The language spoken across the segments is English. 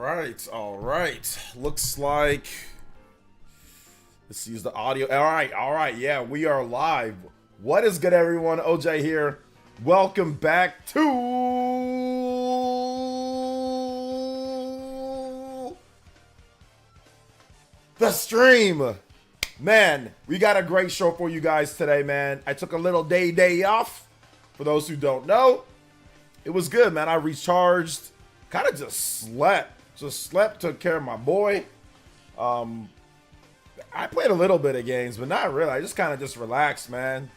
all right. Looks like, let's use the audio. All right, yeah, we are live. What is good, everyone? OJ here. Welcome back to the stream. Man, we got a great show for you guys today, man. I took a little day off. For those who don't know, it was good, man. I recharged, kind of just slept, took care of my boy. I played a little bit of games, but not really. I just kind of just relaxed, man.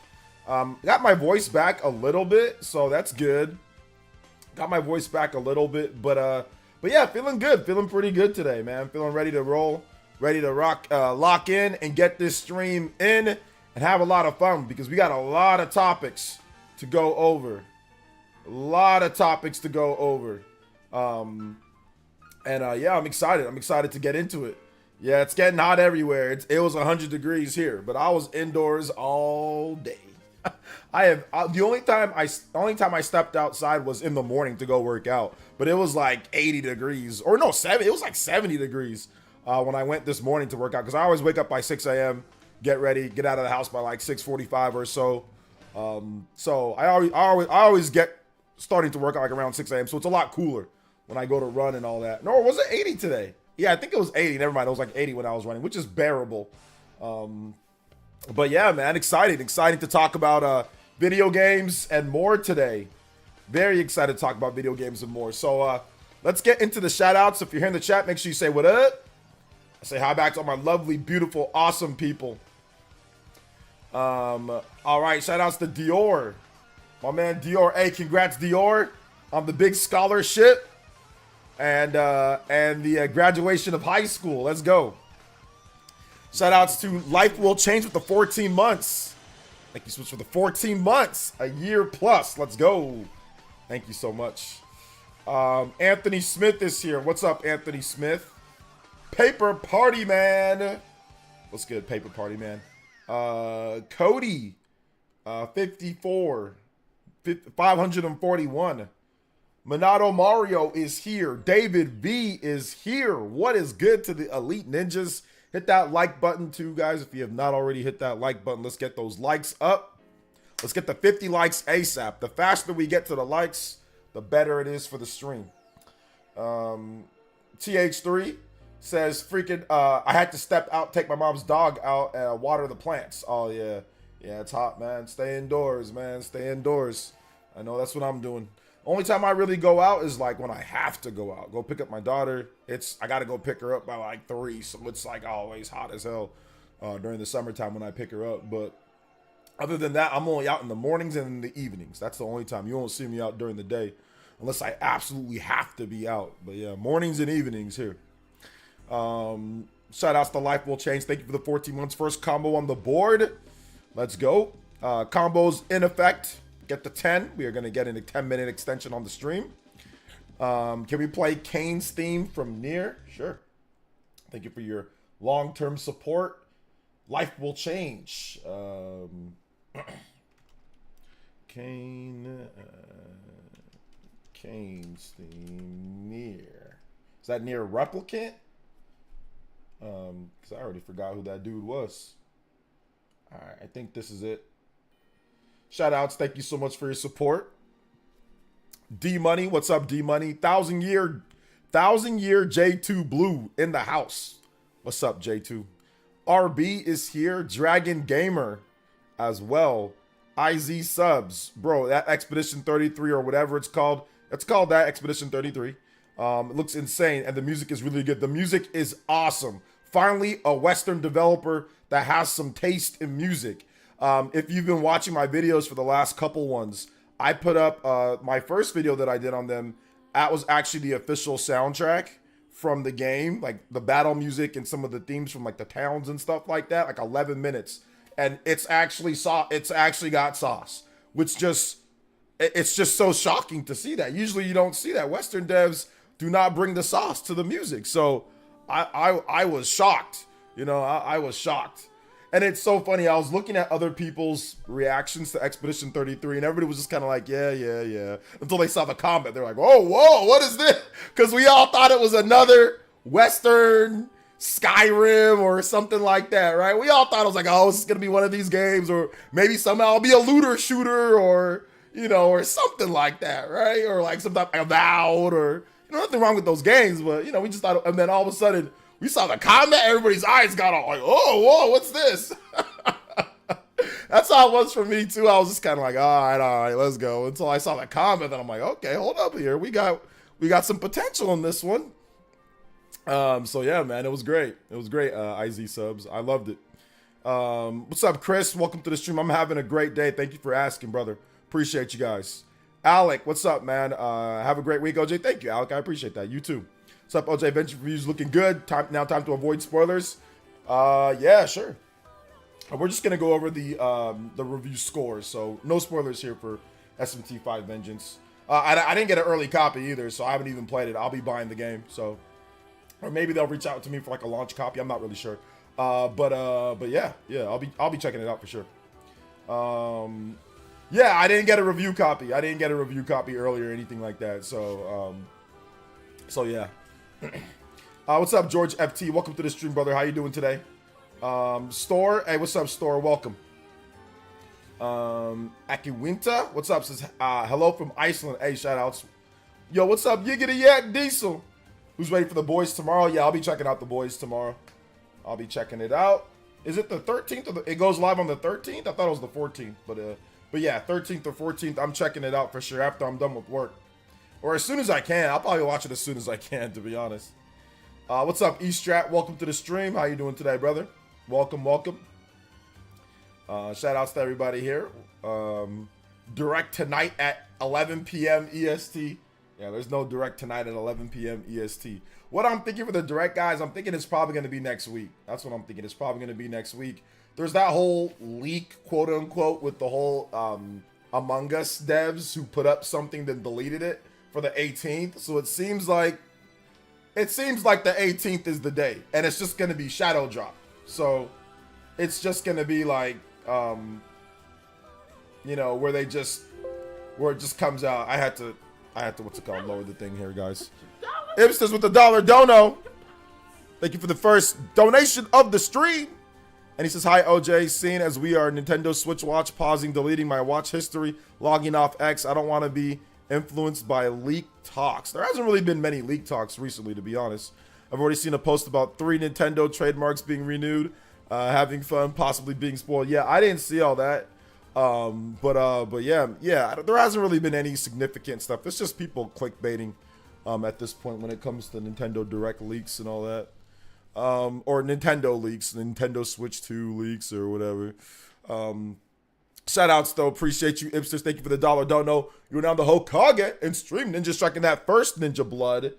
Got my voice back a little bit, so that's good. Got my voice back a little bit, but yeah, feeling good, feeling pretty good today, man. Feeling ready to roll, ready to lock in and get this stream in and have a lot of fun because we got a lot of topics to go over. Yeah, I'm excited. I'm excited to get into it. Yeah, it's getting hot everywhere. It was 100 degrees here, but I was indoors all day. The only time I stepped outside was in the morning to go work out, but it was like 80 degrees, or no, it was like 70 degrees when I went this morning to work out, because I always wake up by 6 a.m., get ready, get out of the house by like 6:45 or so. So I always get starting to work out like around 6 a.m. So it's a lot cooler when I go to run and all that. No, was it 80 today? Yeah, I think it was 80. Never mind. It was like 80 when I was running, which is bearable. But yeah, man, exciting to talk about video games and more today. Very excited to talk about video games and more. So let's get into the shout outs. If you're here in the chat, make sure you say what up. I say hi back to all my lovely, beautiful, awesome people. All right, shout outs to Dior. My man Dior. Hey, congrats Dior on the big scholarship and the graduation of high school. Let's go. Shout outs to Life Will Change with the 14 months. Thank you so much for the 14 months, a year plus. Let's go. Thank you so much. Anthony Smith is here. What's up, Anthony Smith? Paper Party Man. What's good, Paper Party Man? Cody, 54, 541. Minato Mario is here. David V is here. What is good to the Elite Ninjas? Hit that like button too, guys. If you have not already hit that like button, let's get those likes up. Let's get the 50 likes ASAP. The faster we get to the likes, the better it is for the stream. TH3 says, freaking, I had to step out, take my mom's dog out and water the plants. Oh, yeah. Yeah, it's hot, man. Stay indoors, man. Stay indoors. I know that's what I'm doing. Only time I really go out is like when I have to go out. Go pick up my daughter. I got to go pick her up by like 3. So it's like always hot as hell during the summertime when I pick her up. But other than that, I'm only out in the mornings and in the evenings. That's the only time. You won't see me out during the day unless I absolutely have to be out. But yeah, mornings and evenings here. Shout outs to Life Will Change. Thank you for the 14 months. First combo on the board. Let's go. Combos in effect. Get the 10. We are going to get a 10-minute extension on the stream. Can we play Kane's theme from Nier? Sure. Thank you for your long-term support. Life Will Change. Kane's theme Nier. Is that Nier Replicant? Because I already forgot who that dude was. All right, I think this is it. Shout outs, thank you so much for your support. D Money, what's up, D Money? 1,000 year J2 Blue in the house. What's up, J2? RB is here. Dragon Gamer as well. IZ subs, bro. That Expedition 33 or whatever it's called. It's called that Expedition 33. It looks insane, and the music is really good. The music is awesome. Finally, a Western developer that has some taste in music. If you've been watching my videos for the last couple ones, I put up my first video that I did on them. That was actually the official soundtrack from the game, like the battle music and some of the themes from like the towns and stuff like that, like 11 minutes. And it's actually got sauce, which it's just so shocking to see that. Usually you don't see that. Western devs do not bring the sauce to the music. So I was shocked. You know, I was shocked. And it's so funny. I was looking at other people's reactions to Expedition 33, and everybody was just kind of like, yeah, yeah, yeah. Until they saw the comment. They're like, oh, whoa, what is this? Because we all thought it was another Western Skyrim or something like that, right? We all thought it was like, oh, this is going to be one of these games, or maybe somehow it'll be a looter shooter, or, you know, or something like that, right? Or like some type of Avowed, or, you know, nothing wrong with those games, but, you know, we just thought, and then all of a sudden, we saw the comment, everybody's eyes got all like, oh, whoa, what's this? That's how it was for me, too. I was just kind of like, all right, let's go. Until I saw the comment, and I'm like, okay, hold up here. We got some potential in this one. So, yeah, man, it was great. It was great, IZ subs. I loved it. What's up, Chris? Welcome to the stream. I'm having a great day. Thank you for asking, brother. Appreciate you guys. Alec, what's up, man? Have a great week, OJ. Thank you, Alec. I appreciate that. You, too. What's up, OJ? Venture reviews looking good. Time to avoid spoilers. Yeah, sure. We're just gonna go over the review scores, so no spoilers here for SMT 5 Vengeance. I didn't get an early copy either, so I haven't even played it. I'll be buying the game, so, or maybe they'll reach out to me for like a launch copy. I'm not really sure. But yeah, I'll be checking it out for sure. Yeah, I didn't get a review copy. I didn't get a review copy earlier or anything like that. So yeah. What's up, George FT? Welcome to the stream, brother. How you doing today? Store, hey, what's up, Store? Welcome. Akiwinta, what's up? Says hello from Iceland. Hey, shout outs. Yo, what's up? Yiggity Yak Diesel. Who's ready for the boys tomorrow? Yeah, I'll be checking out the boys tomorrow. I'll be checking it out. Is it the 13th? Or it goes live on the 13th? I thought it was the 14th, but yeah, 13th or 14th. I'm checking it out for sure after I'm done with work. Or as soon as I can. I'll probably watch it as soon as I can, to be honest. What's up, E-Strat? Welcome to the stream. How you doing today, brother? Welcome, welcome. Shout outs to everybody here. Direct tonight at 11 p.m. EST. Yeah, there's no direct tonight at 11 p.m. EST. What I'm thinking for the direct, guys, I'm thinking it's probably going to be next week. That's what I'm thinking. It's probably going to be next week. There's that whole leak, quote unquote, with the whole Among Us devs who put up something then deleted it for the 18th. So it seems like the 18th is the day, and it's just going to be shadow drop. So it's just going to be like, you know, where it just comes out. I had to, what's it called? Lower the thing here, guys. Ibsters with the $1 dono. Thank you for the first donation of the stream. And he says, hi, OJ. Seeing as we are Nintendo Switch watch, pausing, deleting my watch history, logging off X. I don't want to be influenced by leak talks. There hasn't really been many leak talks recently, to be honest. I've already seen a post about 3 Nintendo trademarks being renewed, having fun, possibly being spoiled. Yeah, I didn't see all that. But yeah, there hasn't really been any significant stuff. It's just people clickbaiting at this point when it comes to Nintendo Direct leaks and all that. Or Nintendo leaks, Nintendo Switch 2 leaks or whatever. Shout outs though, appreciate you, Ibsters. Thank you for the $1 dono. You're now the Hokage and Stream Ninja striking that first Ninja blood.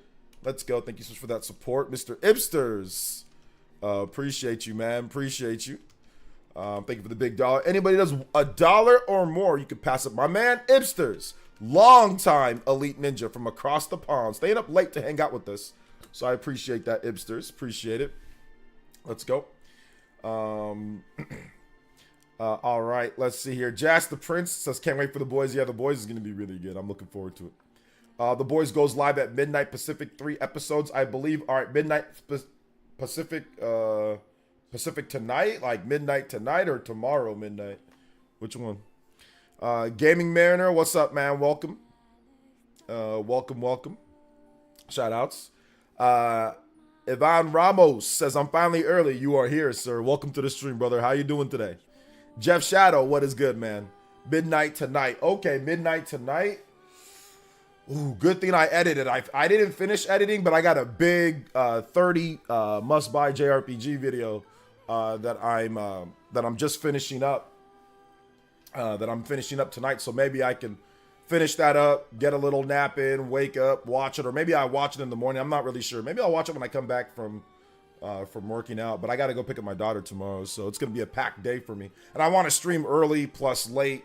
Let's go. Thank you so much for that support, Mr. Ibsters. Appreciate you, man. Appreciate you. Thank you for the big dollar. Anybody does $1 or more, you can pass it. My man, Ibsters, long-time elite ninja from across the pond, staying up late to hang out with us. So I appreciate that, Ibsters. Appreciate it. Let's go. All right, let's see here. Jas the Prince says, can't wait for the boys. Yeah, the boys is going to be really good. I'm looking forward to it. The boys goes live at midnight Pacific, 3 episodes, I believe. All right, midnight Pacific tonight, like midnight tonight or tomorrow midnight. Which one? Gaming Mariner, what's up, man? Welcome. Welcome. Shout outs. Ivan Ramos says, I'm finally early. You are here, sir. Welcome to the stream, brother. How you doing today? Jeff Shadow, what is good, man? Midnight tonight. Okay, midnight tonight. Ooh, good thing I edited. I didn't finish editing, but I got a big 30 must-buy JRPG video that I'm just finishing up. That I'm finishing up tonight, so maybe I can finish that up, get a little nap in, wake up, watch it, or maybe I watch it in the morning. I'm not really sure. Maybe I'll watch it when I come back from working out, but I got to go pick up my daughter tomorrow, so it's going to be a packed day for me. And I want to stream early plus late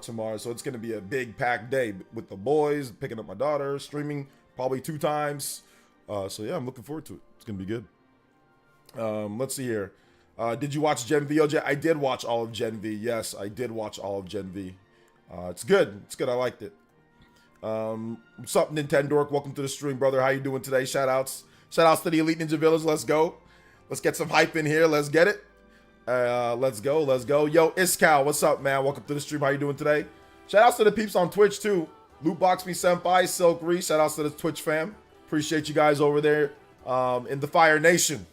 tomorrow, so it's going to be a big packed day with the boys, picking up my daughter, streaming probably 2 times. So yeah, I'm looking forward to it. It's going to be good. Let's see here. Did you watch Gen V, OJ? I did watch all of Gen V. Yes, I did watch all of Gen V. It's good. It's good. I liked it. What's up, Nintendo? Welcome to the stream, brother. How you doing today? Shout outs to the Elite Ninja Village. Let's go. Let's get some hype in here. Let's get it. Let's go. Yo, Iskal, what's up, man? Welcome to the stream. How you doing today? Shout outs to the peeps on Twitch too. Lootbox Me Senpai, Silk Ree. Shout outs to the Twitch fam. Appreciate you guys over there in the Fire Nation.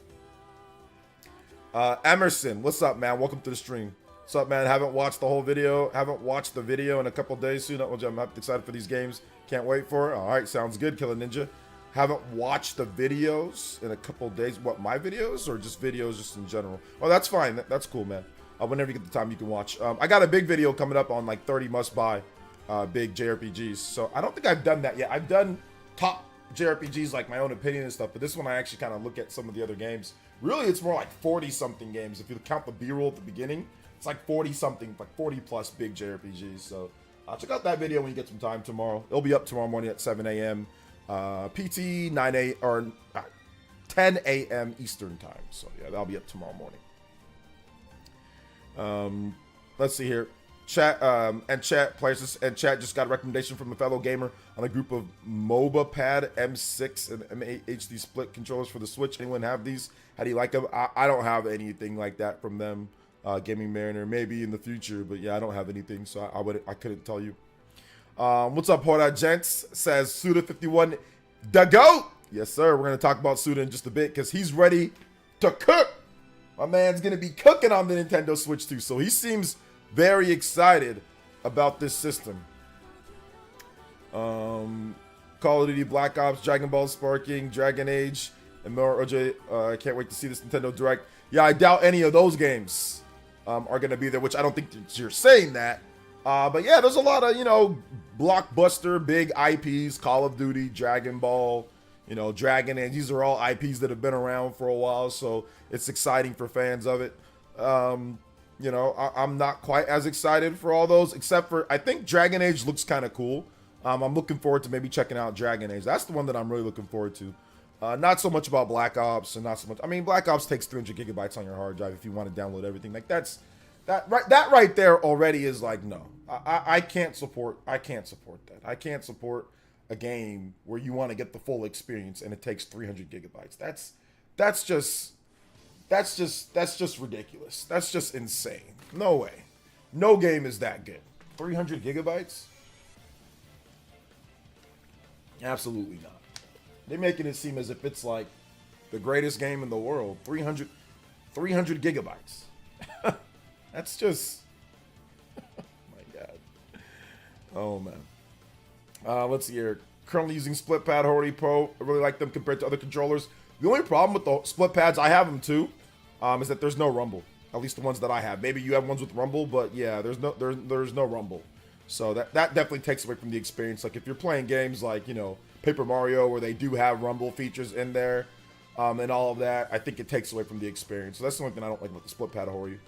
Emerson, what's up, man? Welcome to the stream. What's up, man? Haven't watched the whole video. Haven't watched the video in a couple days soon. I'm excited for these games. Can't wait for it. All right, sounds good, Killer Ninja. Haven't watched the videos in a couple days. What, my videos or just videos just in general? Oh, that's fine. That's cool, man. Whenever you get the time, you can watch. I got a big video coming up on like 30 must-buy big JRPGs. So I don't think I've done that yet. I've done top JRPGs, like my own opinion and stuff. But this one, I actually kind of look at some of the other games. Really, it's more like 40-something games. If you count the B-roll at the beginning, it's like 40-something, like 40-plus big JRPGs. So check out that video when you get some time tomorrow. It'll be up tomorrow morning at 7 a.m. PT 9 a or 10 a.m. Eastern time. So yeah, that'll be up tomorrow morning. Let's see here. Chat chat just got a recommendation from a fellow gamer on a group of MOBA Pad M6 and MHD split controllers for the Switch. Anyone have these? How do you like them? I don't have anything like that from them. Gaming Mariner, maybe in the future, but yeah, I don't have anything, so I couldn't tell you. What's up, Horda Gents? Says Suda51, the GOAT. Yes, sir. We're gonna talk about Suda in just a bit because he's ready to cook. My man's gonna be cooking on the Nintendo Switch too, so he seems very excited about this system. Call of Duty Black Ops, Dragon Ball Sparking, Dragon Age, and more. OJ, I can't wait to see this Nintendo Direct. Yeah, I doubt any of those games are going to be there, which I don't think you're saying that. But yeah, there's a lot of, blockbuster, big IPs, Call of Duty, Dragon Ball, Dragon Age. These are all IPs that have been around for a while, so it's exciting for fans of it. I'm not quite as excited for all those, except for, I think Dragon Age looks kind of cool. I'm looking forward to maybe checking out Dragon Age. That's the one that I'm really looking forward to. Not so much about Black Ops, and not so much. I mean, Black Ops takes 300 gigabytes on your hard drive if you want to download everything. Like that right there already is like, no, I can't support that. I can't support a game where you want to get the full experience and it takes 300 gigabytes. That's just ridiculous. That's just insane. No way. No game is that good. 300 gigabytes? Absolutely not. They're making it seem as if it's like the greatest game in the world. 300 gigabytes. That's just... my God. Oh, man. Let's see here. Currently using split pad Hori Pro. I really like them compared to other controllers. The only problem with the split pads, I have them too, is that there's no rumble. At least the ones that I have. Maybe you have ones with rumble, but yeah, there's no rumble. So that definitely takes away from the experience. Like if you're playing games like, Paper Mario, where they do have rumble features in there, and all of that, I think it takes away from the experience. So that's the only thing I don't like about the split pad Hori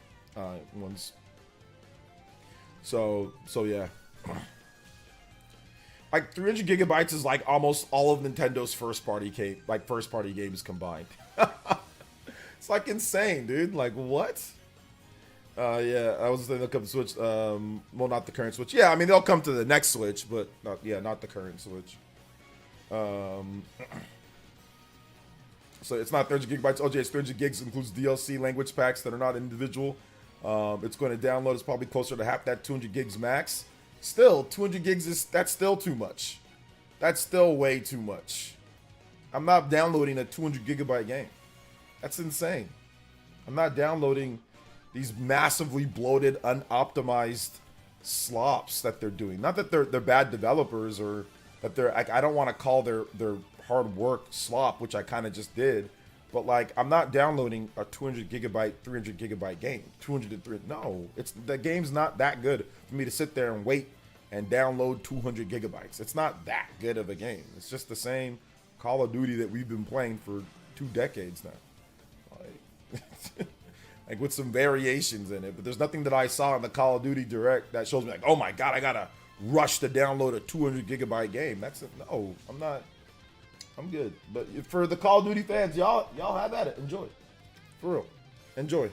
ones. So yeah. Like 300 gigabytes is like almost all of Nintendo's first party games combined. It's like insane, dude. Like what? Yeah, I was thinking they'll come to Switch. Well, not the current Switch. Yeah, I mean they'll come to the next Switch, but not the current Switch. So it's not 300 gigabytes. OJ, it's 300 gigs. Includes DLC language packs that are not individual. It's going to download. It's probably closer to half that 200 gigs max. Still, 200 gigs that's still too much. That's still way too much. I'm not downloading a 200 gigabyte game. That's insane. I'm not downloading these massively bloated, unoptimized slops that they're doing. Not that they're bad developers or that they're. I don't want to call their hard work slop, which I kind of just did. But like, I'm not downloading a 200 gigabyte, 300 gigabyte game. 200 to 300. No, the game's not that good for me to sit there and wait and download 200 gigabytes. It's not that good of a game. It's just the same Call of Duty that we've been playing for 2 decades now. Like, like with some variations in it. But there's nothing that I saw in the Call of Duty Direct that shows me like, oh my God, I gotta rush to download a 200 gigabyte game. No, I'm not. I'm good. But for the Call of Duty fans, y'all have at it. Enjoy. For real. Enjoy.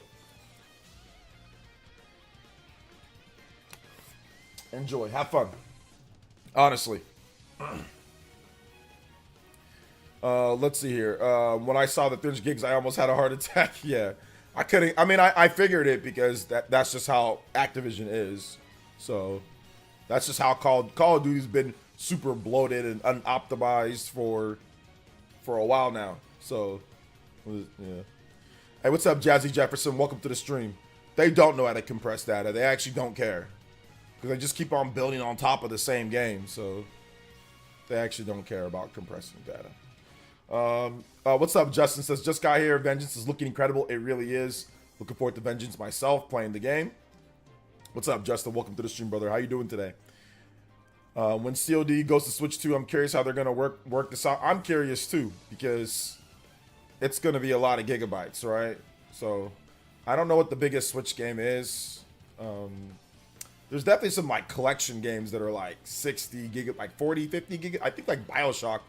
Enjoy. Have fun. Honestly. Let's see here. When I saw the 300 gigs, I almost had a heart attack. Yeah. I couldn't. I mean, I figured it because that's just how Activision is. So that's just how Call of Duty's been super bloated and unoptimized for a while now. So, yeah. Hey, what's up, Jazzy Jefferson? Welcome to the stream. They don't know how to compress data. They actually don't care. Because they just keep on building on top of the same game. So, they actually don't care about compressing data. What's up, Justin? Says, just got here. Vengeance is looking incredible. It really is. Looking forward to Vengeance myself, playing the game. What's up, Justin? Welcome to the stream, brother. How you doing today? When COD goes to Switch 2, I'm curious how they're going to work this out. I'm curious, too, because it's going to be a lot of gigabytes, right? So, I don't know what the biggest Switch game is. There's definitely some, like, collection games that are, like, 60 gigabytes, like 40, 50 gigabytes. I think, like, BioShock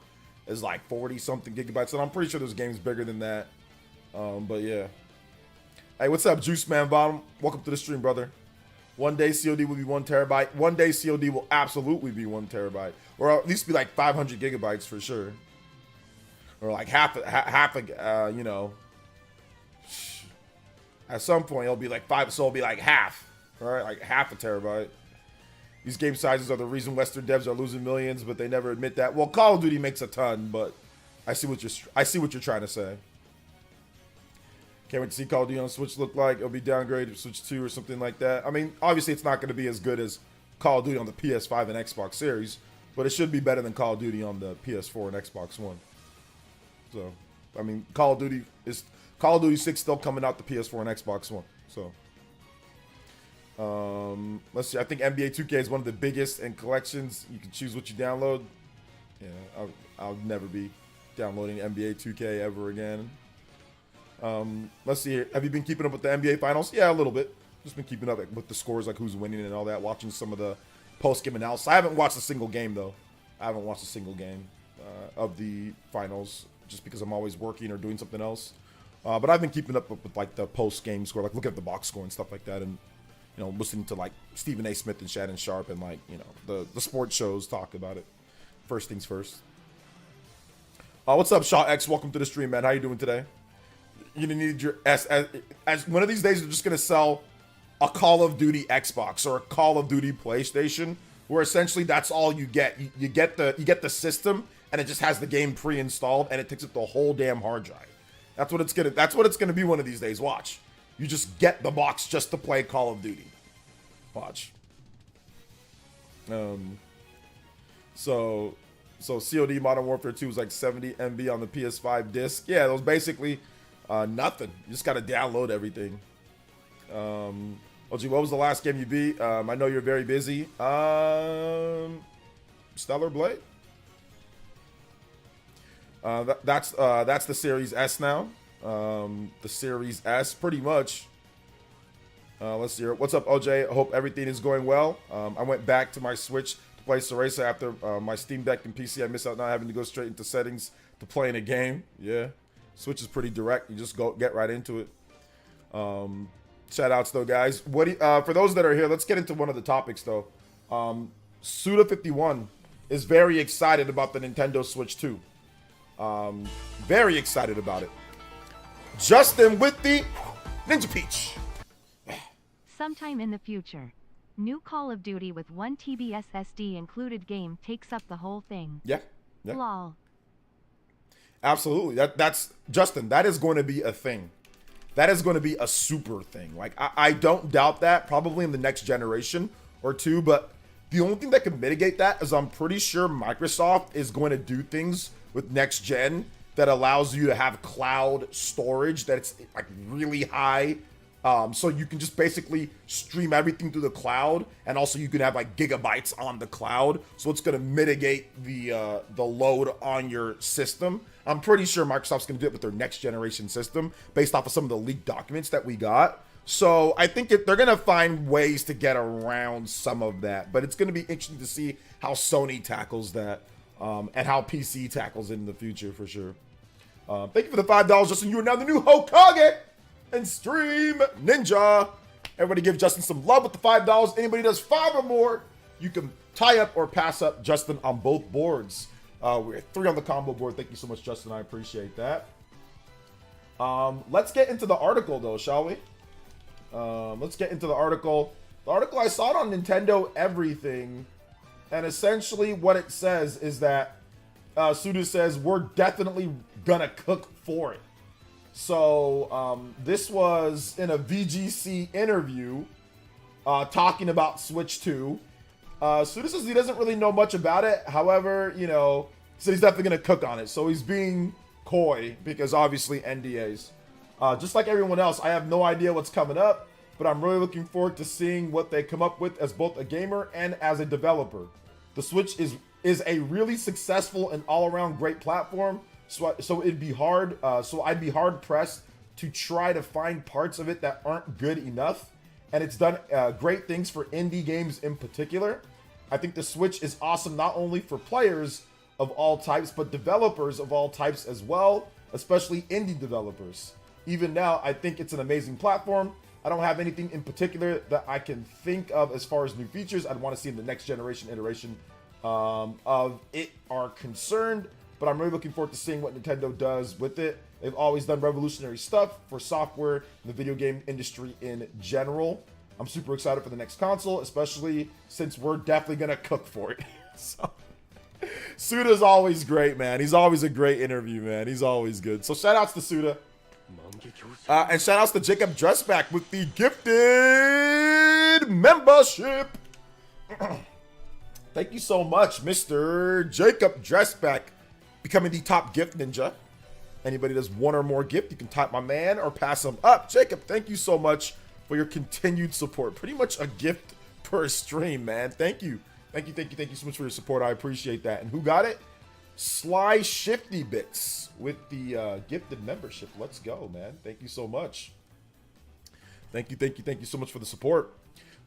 is, like, 40-something gigabytes, and I'm pretty sure there's games bigger than that. But, yeah. Hey, what's up, Juice Man Bottom? Welcome to the stream, brother. One day COD will be 1 terabyte. One day COD will absolutely be 1 terabyte. Or at least be like 500 gigabytes for sure. Or like half you know. At some point it'll be like 5, so it'll be like half. Alright, like half a terabyte. These game sizes are the reason Western devs are losing millions, but they never admit that. Well, Call of Duty makes a ton, but I see what you're trying to say. Can't wait to see Call of Duty on Switch look like. It'll be downgraded to Switch 2 or something like that. I mean, obviously it's not going to be as good as Call of Duty on the PS5 and Xbox Series, but it should be better than Call of Duty on the PS4 and Xbox One. So, I mean, Call of Duty 6 still coming out the PS4 and Xbox One. So, let's see. I think NBA 2K is one of the biggest in collections. You can choose what you download. Yeah, I'll never be downloading NBA 2K ever again. Let's see here. Have you been keeping up with the NBA Finals? Yeah, a little bit. Just been keeping up with the scores, like who's winning and all that. Watching some of the post-game analysis. I haven't watched a single game, though. I haven't watched a single game of the finals just because I'm always working or doing something else. But I've been keeping up with like the post-game score, like looking at the box score and stuff like that, and you know, listening to like Stephen A. Smith and Shannon Sharp and like, you know, the sports shows talk about it. First things first. What's up, Shaw X? Welcome to the stream, man. How you doing today? You need your as one of these days they're just gonna sell a Call of Duty Xbox or a Call of Duty PlayStation, where essentially that's all you get. You get the system and it just has the game pre-installed and it takes up the whole damn hard drive. That's what it's gonna be one of these days. Watch. You just get the box just to play Call of Duty. Watch. So COD Modern Warfare 2 was like 70 MB on the PS5 disc. Yeah, it was basically nothing. You just gotta download everything. OG, what was the last game you beat? I know you're very busy. Stellar Blade. That's the Series S now. The Series S, pretty much. Let's see here. What's up, OJ? I hope everything is going well. I went back to my Switch to play Cereza after my Steam Deck and PC. I miss out not having to go straight into settings to playing a game. Yeah. Switch is pretty direct. You just get right into it. Shout outs though, guys. For those that are here, let's get into one of the topics though. Suda51 is very excited about the Nintendo Switch 2. Very excited about it. Justin with the Ninja Peach. Sometime in the future, new Call of Duty with 1 TB SSD included game takes up the whole thing. Yeah. Lol. Absolutely. That's Justin. That is going to be a thing. That is going to be a super thing. Like I don't doubt that. Probably in the next generation or two. But the only thing that can mitigate that is I'm pretty sure Microsoft is going to do things with next gen that allows you to have cloud storage that's like really high. So you can just basically stream everything through the cloud, and also you can have like gigabytes on the cloud. So it's going to mitigate the load on your system. I'm pretty sure Microsoft's going to do it with their next generation system based off of some of the leaked documents that we got. So I think they're going to find ways to get around some of that, but it's going to be interesting to see how Sony tackles that and how PC tackles it in the future for sure. Thank you for the $5, Justin. You are now the new Hokage and Stream Ninja. Everybody give Justin some love with the $5. Anybody does 5 or more You can tie up or pass up Justin on both boards. We're 3 on the combo board. Thank you so much, Justin. I appreciate that. Let's get into the article, though, shall we? Let's get into the article. The article, I saw it on Nintendo Everything. And essentially what it says is that Suda says, we're definitely gonna cook for it. So this was in a VGC interview talking about Switch 2. Suda says he doesn't really know much about it. However, you know, he said he's definitely gonna cook on it. So he's being coy because obviously NDAs. Just like everyone else, I have no idea what's coming up, but I'm really looking forward to seeing what they come up with as both a gamer and as a developer. The Switch is a really successful and all-around great platform, so it'd be hard. So I'd be hard pressed to try to find parts of it that aren't good enough. And it's done great things for indie games in particular. I think the Switch is awesome not only for players of all types, but developers of all types as well, especially indie developers. Even now, I think it's an amazing platform. I don't have anything in particular that I can think of as far as new features I'd want to see in the next generation iteration of it are concerned, but I'm really looking forward to seeing what Nintendo does with it. They've always done revolutionary stuff for software and the video game industry in general. I'm super excited for the next console, especially since we're definitely going to cook for it. So, Suda's always great, man. He's always a great interview, man. He's always good. So shout outs to Suda. And shout outs to Jacob Dressback with the gifted membership. Thank you so much, Mr. Jacob Dressback, becoming the top gift ninja. Anybody does one or more gift, you can type my man or pass him up. Jacob, thank you so much for your continued support. Pretty much a gift per stream, man. Thank you. Thank you so much for your support. I appreciate that. And who got it? Sly Shifty Bits with the gifted membership. Let's go, man. Thank you so much. Thank you so much for the support.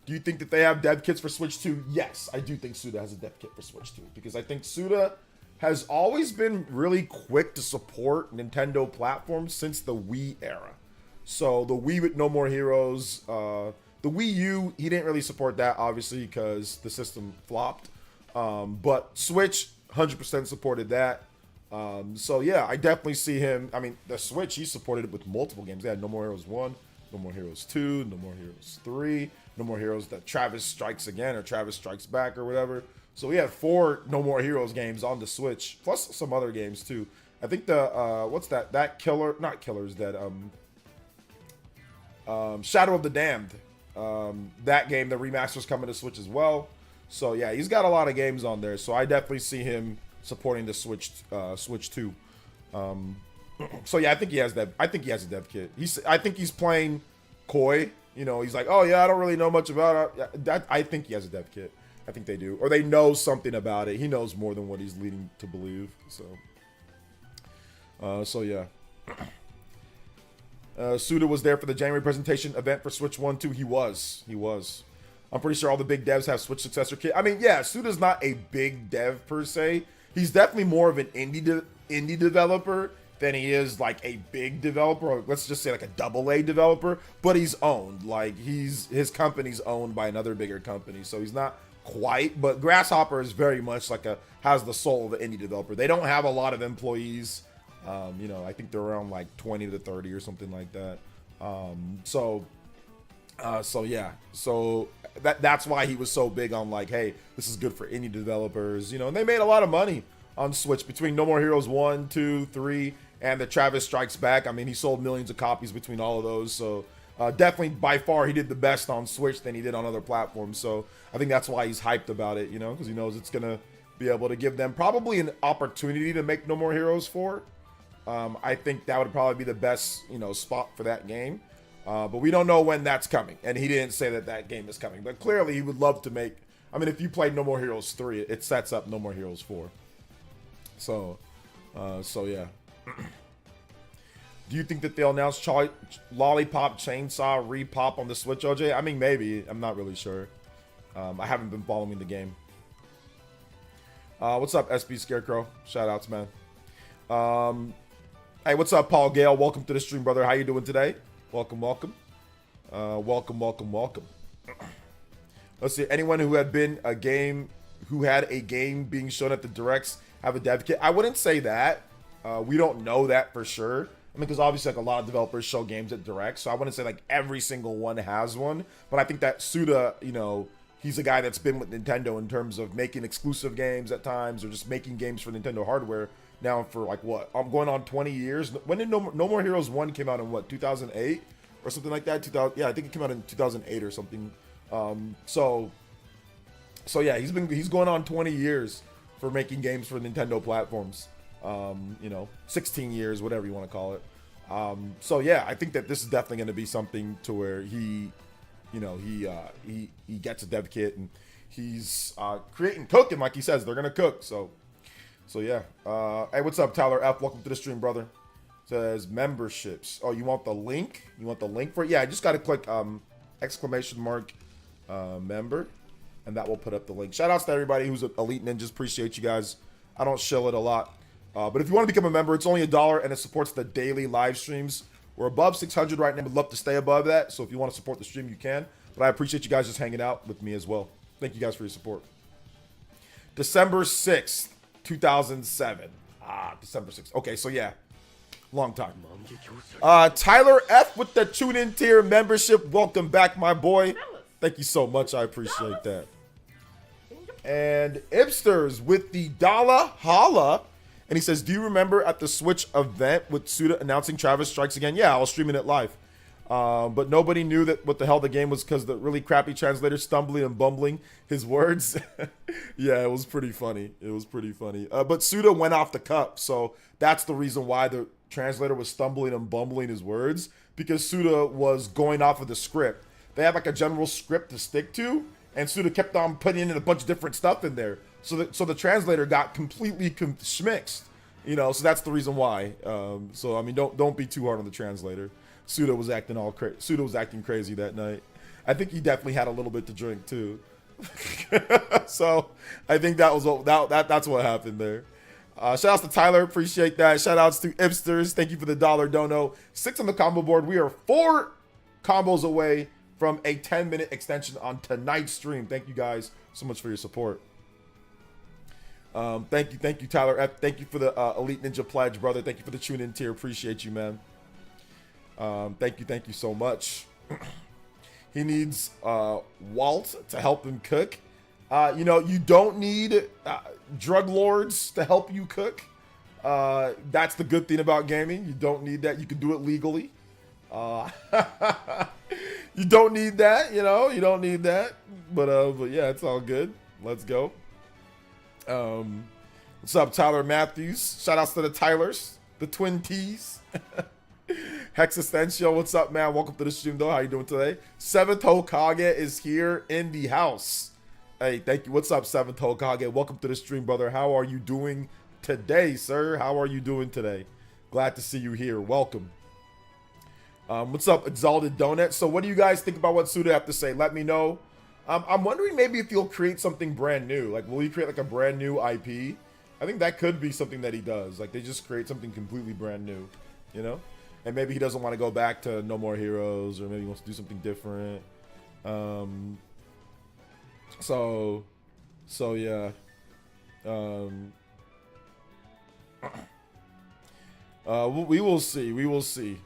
Do you think that they have dev kits for Switch 2? Yes, I do think Suda has a dev kit for Switch 2 because I think Suda has always been really quick to support Nintendo platforms since the Wii era. So the Wii with No More Heroes, the Wii U, he didn't really support that obviously because the system flopped. But Switch 100% supported that. So yeah, I definitely see him. I mean, the Switch, he supported it with multiple games. They had No More Heroes 1, No More Heroes 2, No More Heroes 3, No More Heroes that Travis Strikes Again or Travis Strikes Back or whatever. So we had 4 No More Heroes games on the Switch, plus some other games too. I think the what's that? That killer, not killers. That Shadow of the Damned. That game, the remaster's coming to Switch as well. So yeah, he's got a lot of games on there. So I definitely see him supporting the Switch too. So yeah, I think he has that. I think he has a dev kit. I think he's playing coy. You know, he's like, oh yeah, I don't really know much about it. That I think he has a dev kit. I think they do, or they know something about it. He knows more than what he's leading to believe. So yeah. Suda was there for the January presentation event for Switch 1 2. He was. I'm pretty sure all the big devs have Switch successor kit. I mean, yeah, Suda's not a big dev per se. He's definitely more of an indie developer than he is like a big developer, or let's just say like a AA developer, but he's owned. Like his company's owned by another bigger company, so he's not quite, but Grasshopper is very much like has the soul of an indie developer. They don't have a lot of employees. You know, I think they're around like 20 to 30 or something like that. So yeah, so that's why he was so big on like, hey, this is good for indie developers, you know, and they made a lot of money on Switch between No More Heroes 1, 2, 3, and the Travis Strikes Back. I mean, he sold millions of copies between all of those. So definitely by far he did the best on Switch than he did on other platforms. So I think that's why he's hyped about it, you know, because he knows it's going to be able to give them probably an opportunity to make No More Heroes 4. I think that would probably be the best, you know, spot for that game. But we don't know when that's coming. And he didn't say that game is coming. But clearly he would love to make... I mean, if you played No More Heroes 3, it sets up No More Heroes 4. So yeah. Do you think that they'll announce Lollipop Chainsaw Repop on the Switch, OJ? I mean, maybe. I'm not really sure. I haven't been following the game. What's up, SB Scarecrow? Shout outs, man. Hey, what's up, Paul Gale? Welcome to the stream, brother. How you doing today? Welcome. Welcome. Let's see. Anyone who had a game being shown at the directs have a dev kit? I wouldn't say that. We don't know that for sure. I mean, because obviously like a lot of developers show games at direct, so I wouldn't say like every single one has one. But I think that Suda, you know, he's a guy that's been with Nintendo in terms of making exclusive games at times, or just making games for Nintendo hardware now for like what? I'm going on 20 years. When did No More Heroes 1 came out in what, 2008 or something like that? 2000, yeah, I think it came out in 2008 or something. So yeah, he's going on 20 years for making games for Nintendo platforms. You know, 16 years, whatever you want to call it. So yeah, I think that this is definitely going to be something to where he gets a dev kit, and he's cooking like he says they're gonna cook. So yeah. Hey, what's up, Tyler F? Welcome to the stream, brother. Says memberships. Oh, you want the link? You want the link for it? Yeah, I just got to click exclamation mark member, and that will put up the link. Shout outs to everybody who's Elite Ninjas. Appreciate you guys. I don't shill it a lot. But if you want to become a member, it's only $1, and it supports the daily live streams. We're above 600 right now. Would love to stay above that. So if you want to support the stream, you can. But I appreciate you guys just hanging out with me as well. Thank you guys for your support. December 6th, 2007. December 6th. Okay, so yeah. Long time. Tyler F with the tune-in tier membership. Welcome back, my boy. Thank you so much. I appreciate that. And Ipsters with the Dollar Holla. And he says, do you remember at the Switch event with Suda announcing Travis Strikes Again? Yeah, I was streaming it live. But nobody knew that what the hell the game was because the really crappy translator stumbling and bumbling his words. Yeah, it was pretty funny. It was pretty funny. But Suda went off the cup. So that's the reason why the translator was stumbling and bumbling his words, because Suda was going off of the script. They have like a general script to stick to, and Suda kept on putting in a bunch of different stuff in there. So the translator got completely schmixed, you know. So that's the reason why. So I mean, don't be too hard on the translator. Suda was acting crazy that night. I think he definitely had a little bit to drink too. So I think that's what happened there. Shout outs to Tyler, appreciate that. Shout outs to Ipsters, thank you for the $1 dono. 6 on the combo board. We are 4 combos away from a 10-minute extension on tonight's stream. Thank you guys so much for your support. Thank you, Tyler F. Thank you for the Elite Ninja pledge, brother. Thank you for the tune-in tier. Appreciate you, man. Thank you so much. He needs Walt to help him cook. You know, you don't need drug lords to help you cook. That's the good thing about gaming. You don't need that. You can do it legally. You don't need that, you know. You don't need that. But yeah, it's all good. Let's go. What's up, Tyler Matthews? Shout outs to the Tylers, the Twin T's. Hexistential, what's up, man? Welcome to the stream, though. How you doing today? 7th Hokage is here in the house. Hey, thank you. What's up, 7th Hokage? Welcome to the stream, brother. How are you doing today, sir? How are you doing today? Glad to see you here. Welcome. What's up, Exalted Donut? So what do you guys think about what Suda have to say? Let me know. I'm wondering maybe if he'll create something brand new. Like, will he create like a brand new IP? I think that could be something that he does. Like, they just create something completely brand new, you know? And maybe he doesn't want to go back to No More Heroes, or maybe he wants to do something different. So yeah. We will see. We will see.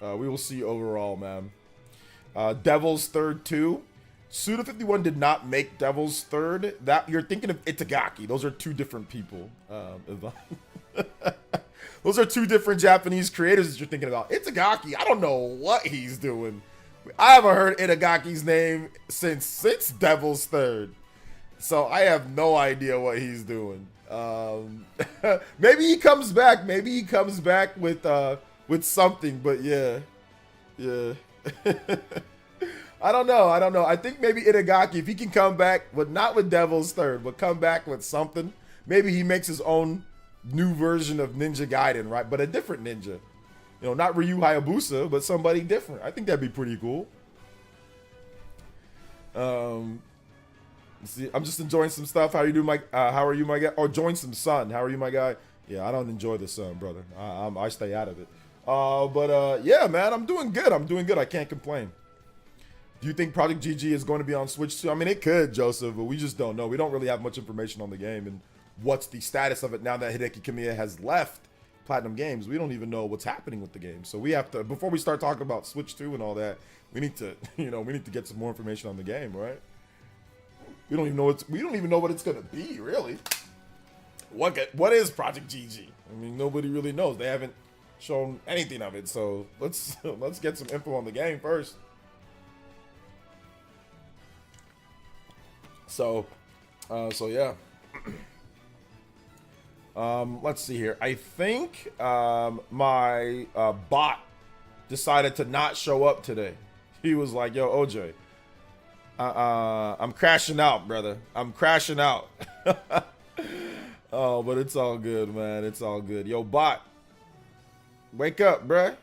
We will see overall, man. Devil's Third 2. Suda51 did not make Devil's Third. That you're thinking of Itagaki. Those are two different people. Those are two different Japanese creators that you're thinking about. Itagaki, I don't know what he's doing. I haven't heard Itagaki's name since Devil's Third. So I have no idea what he's doing. Maybe he comes back. Maybe he comes back with something, but yeah. I don't know. I think maybe Itagaki, if he can come back, but not with Devil's Third, but come back with something. Maybe he makes his own new version of Ninja Gaiden, right? But a different ninja. You know, not Ryu Hayabusa, but somebody different. I think that'd be pretty cool. See, I'm just enjoying some stuff. How are you, my guy? Oh, join some sun. How are you, my guy? Yeah, I don't enjoy the sun, brother. I stay out of it. But yeah, man, I'm doing good. I can't complain. Do you think Project GG is going to be on Switch 2? I mean, it could, Joseph, but we just don't know. We don't really have much information on the game and what's the status of it now that Hideki Kamiya has left Platinum Games. We don't even know what's happening with the game. So we have to, before we start talking about Switch 2 and all that, we need to, we need to get some more information on the game, right? We don't even know what it's going to be, really. What is Project GG? I mean, nobody really knows. They haven't shown anything of it. So let's get some info on the game first. So yeah. Let's see here. I think my bot decided to not show up today. He was like, "Yo, OJ, I'm crashing out, brother. I'm crashing out." Oh, but it's all good, man. It's all good. Yo, bot, wake up, bruh.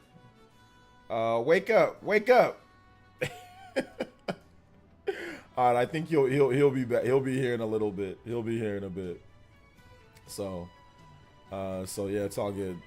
Wake up. All right, I think he'll be back. He'll be here in a little bit. He'll be here in a bit. So yeah, it's all good.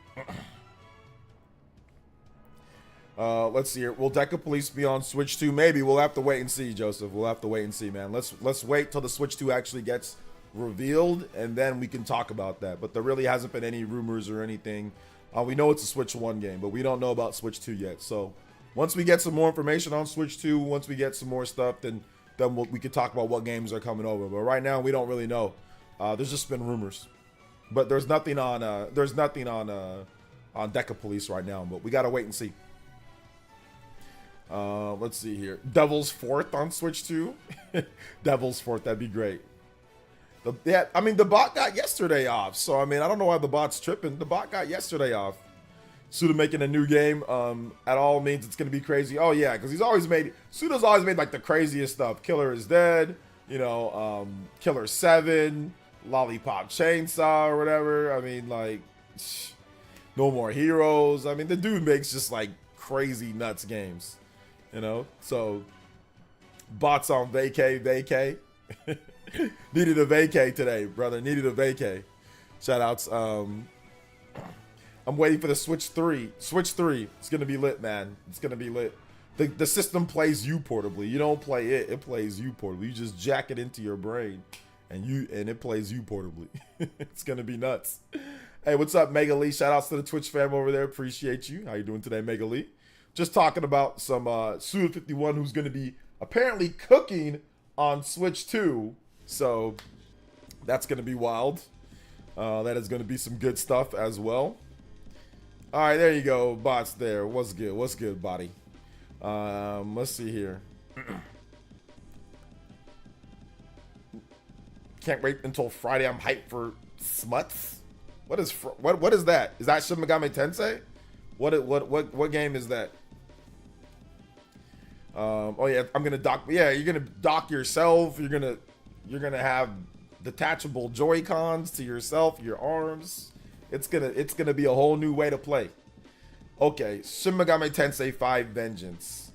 Let's see here. Will Deca Police be on Switch 2? Maybe. We'll have to wait and see, Joseph. We'll have to wait and see, man. Let's wait till the Switch 2 actually gets revealed, and then we can talk about that. But there really hasn't been any rumors or anything. We know it's a Switch 1 game, but we don't know about Switch 2 yet. So once we get some more information on Switch 2, once we get some more stuff, then we could talk about what games are coming over. But right now, we don't really know. There's just been rumors, but there's nothing on Deca Police right now. But we gotta wait and see. Let's see here. Devil's Fourth on Switch 2. Devil's Fourth, that'd be great. I mean, the bot got yesterday off, so I mean, I don't know why the bot's tripping. The bot got yesterday off. Suda making a new game at all means it's gonna be crazy. Oh yeah, because Suda's always made like the craziest stuff. Killer is Dead, Killer 7, Lollipop Chainsaw or whatever. I mean, like, No More Heroes. I mean, the dude makes just like crazy nuts games, So bots on vacay. Needed a vacay today, brother. Needed a vacay. Shout outs. I'm waiting for the Switch 3. Switch 3. It's gonna be lit, man. It's gonna be lit. The system plays you portably. You don't play it. It plays you portably. You just jack it into your brain, and it plays you portably. It's gonna be nuts. Hey, what's up, Mega Lee? Shout outs to the Twitch fam over there. Appreciate you. How you doing today, Mega Lee? Just talking about some Suda51 who's gonna be apparently cooking on Switch 2. So that's gonna be wild. That is gonna be some good stuff as well. All right, there you go, bots. There, what's good, body? Let's see here. Can't wait until Friday. I'm hyped for Smuts. What is that? Is that Shin Megami Tensei? What game is that? Oh yeah, I'm gonna dock. Yeah, you're gonna dock yourself. You're gonna have detachable Joy-Cons to yourself, your arms. It's gonna be a whole new way to play. Okay, Shin Megami Tensei 5 Vengeance.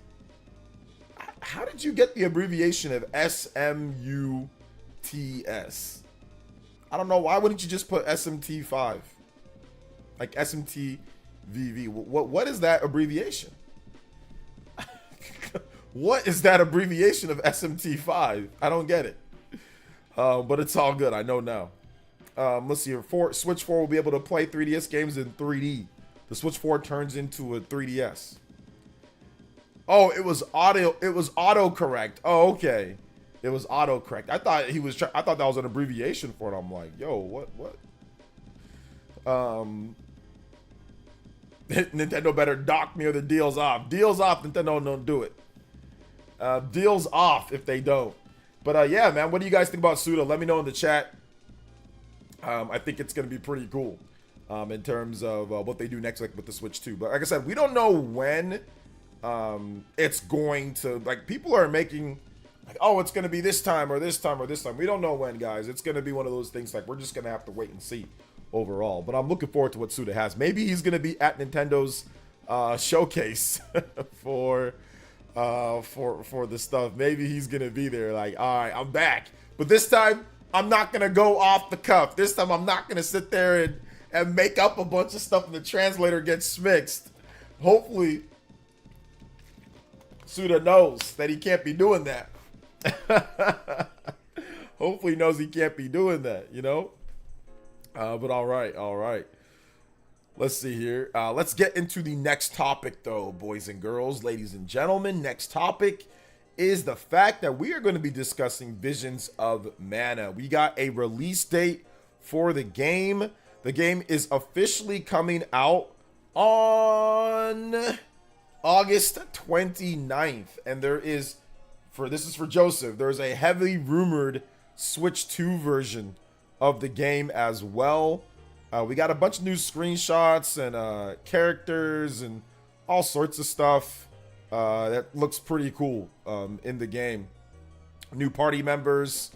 How did you get the abbreviation of SMUTS? I don't know. Why wouldn't you just put SMT 5? Like SMT-VV. What is that abbreviation? What is that abbreviation of SMT 5? I don't get it. But it's all good. I know now. Let's see here. Switch 4 will be able to play 3DS games in 3D. The Switch 4 turns into a 3DS. Oh, it was autocorrect. Oh, okay. It was autocorrect. I thought I thought that was an abbreviation for it. I'm like, yo, what? Nintendo better dock me or the deal's off. Deal's off. Nintendo, don't do it. Deal's off if they don't. But yeah, man, what do you guys think about Suda? Let me know in the chat. I think it's going to be pretty cool in terms of what they do next week with the Switch 2. But like I said, we don't know when it's going to, like, people are making, like, oh, it's going to be this time or this time or this time. We don't know when, guys. It's going to be one of those things, like, we're just going to have to wait and see overall. But I'm looking forward to what Suda has. Maybe he's going to be at Nintendo's showcase for the stuff. Maybe he's going to be there like, all right, I'm back. But this time, I'm not going to go off the cuff. This time, I'm not going to sit there and make up a bunch of stuff and the translator gets mixed. Hopefully, Suda knows that he can't be doing that. Hopefully he knows he can't be doing that, you know? But all right. Let's see here. Let's get into the next topic, though, boys and girls, ladies and gentlemen. Next topic is the fact that we are going to be discussing Visions of Mana. We got a release date for the game. The game is officially coming out on August 29th. And this is for Joseph, there's a heavily rumored Switch 2 version of the game as well. We got a bunch of new screenshots and characters and all sorts of stuff that looks pretty cool in the game. New party members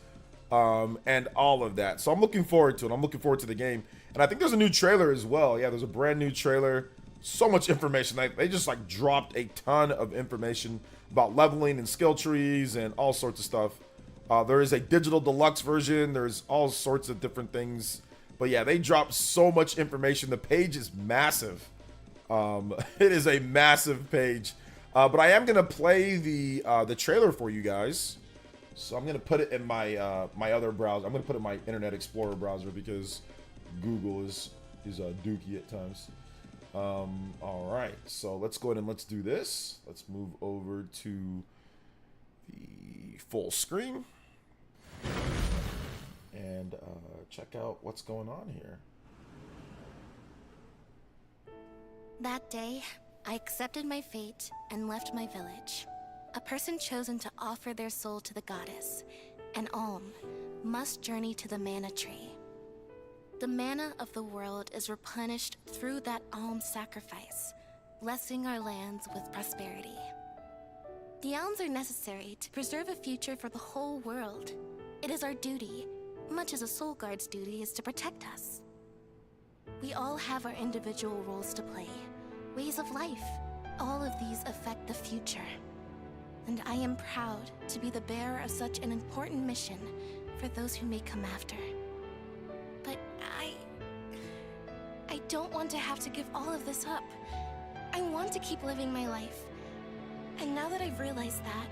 and all of that. So I'm looking forward to it. I'm looking forward to the game. And I think there's a new trailer as well. Yeah, there's a brand new trailer. So much information. They just like dropped a ton of information about leveling and skill trees and all sorts of stuff. There is a digital deluxe version. There's all sorts of different things. But yeah, they dropped so much information. The page is massive. It is a massive page. But I am gonna play the trailer for you guys. So I'm gonna put it in my my other browser. I'm gonna put it in my Internet Explorer browser because Google is dookie at times. All right, so let's go ahead and let's do this. Let's move over to the full screen and check out what's going on here. That day, I accepted my fate and left my village. A person chosen to offer their soul to the goddess, an alm, must journey to the mana tree. The mana of the world is replenished through that alm sacrifice, blessing our lands with prosperity. The alms are necessary to preserve a future for the whole world. It is our duty, much as a soul guard's duty is to protect us. We all have our individual roles to play, ways of life. All of these affect the future. And I am proud to be the bearer of such an important mission for those who may come after. But I don't want to have to give all of this up. I want to keep living my life. And now that I've realized that,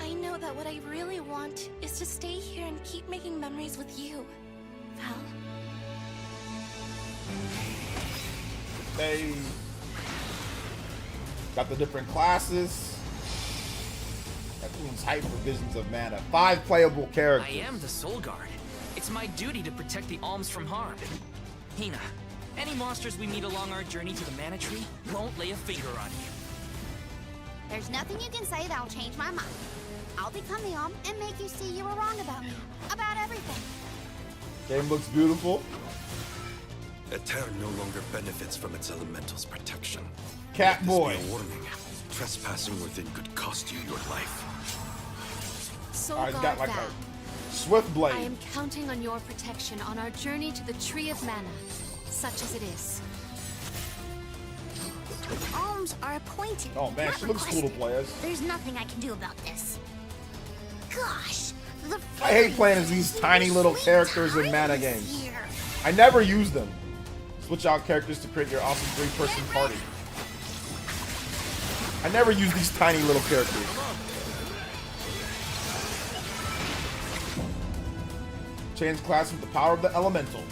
I know that what I really want is to stay here and keep making memories with you, Val. They got the different classes. That means hype for Visions of Mana. 5 playable characters. I am the Soul Guard. It's my duty to protect the alms from harm. Hina, any monsters we meet along our journey to the mana tree won't lay a finger on you. There's nothing you can say that'll change my mind. I'll become the alm and make you see you were wrong about me. About everything. Game looks beautiful. Eter no longer benefits from its elemental's protection. Cat boy. Let this be a warning. Trespassing within could cost you your life. Soul Alright, he's Guard got like Val, a swift blade. I am counting on your protection on our journey to the Tree of Mana, such as it is. Alms are appointed. Oh man, not she looks cool to requested. play as. There's nothing I can do about this. Gosh, the I hate playing as these tiny little characters in mana tiniest games. here. I never use them. Switch out characters to create your awesome 3-person party. I never use these tiny little characters. Change class with the power of the elemental.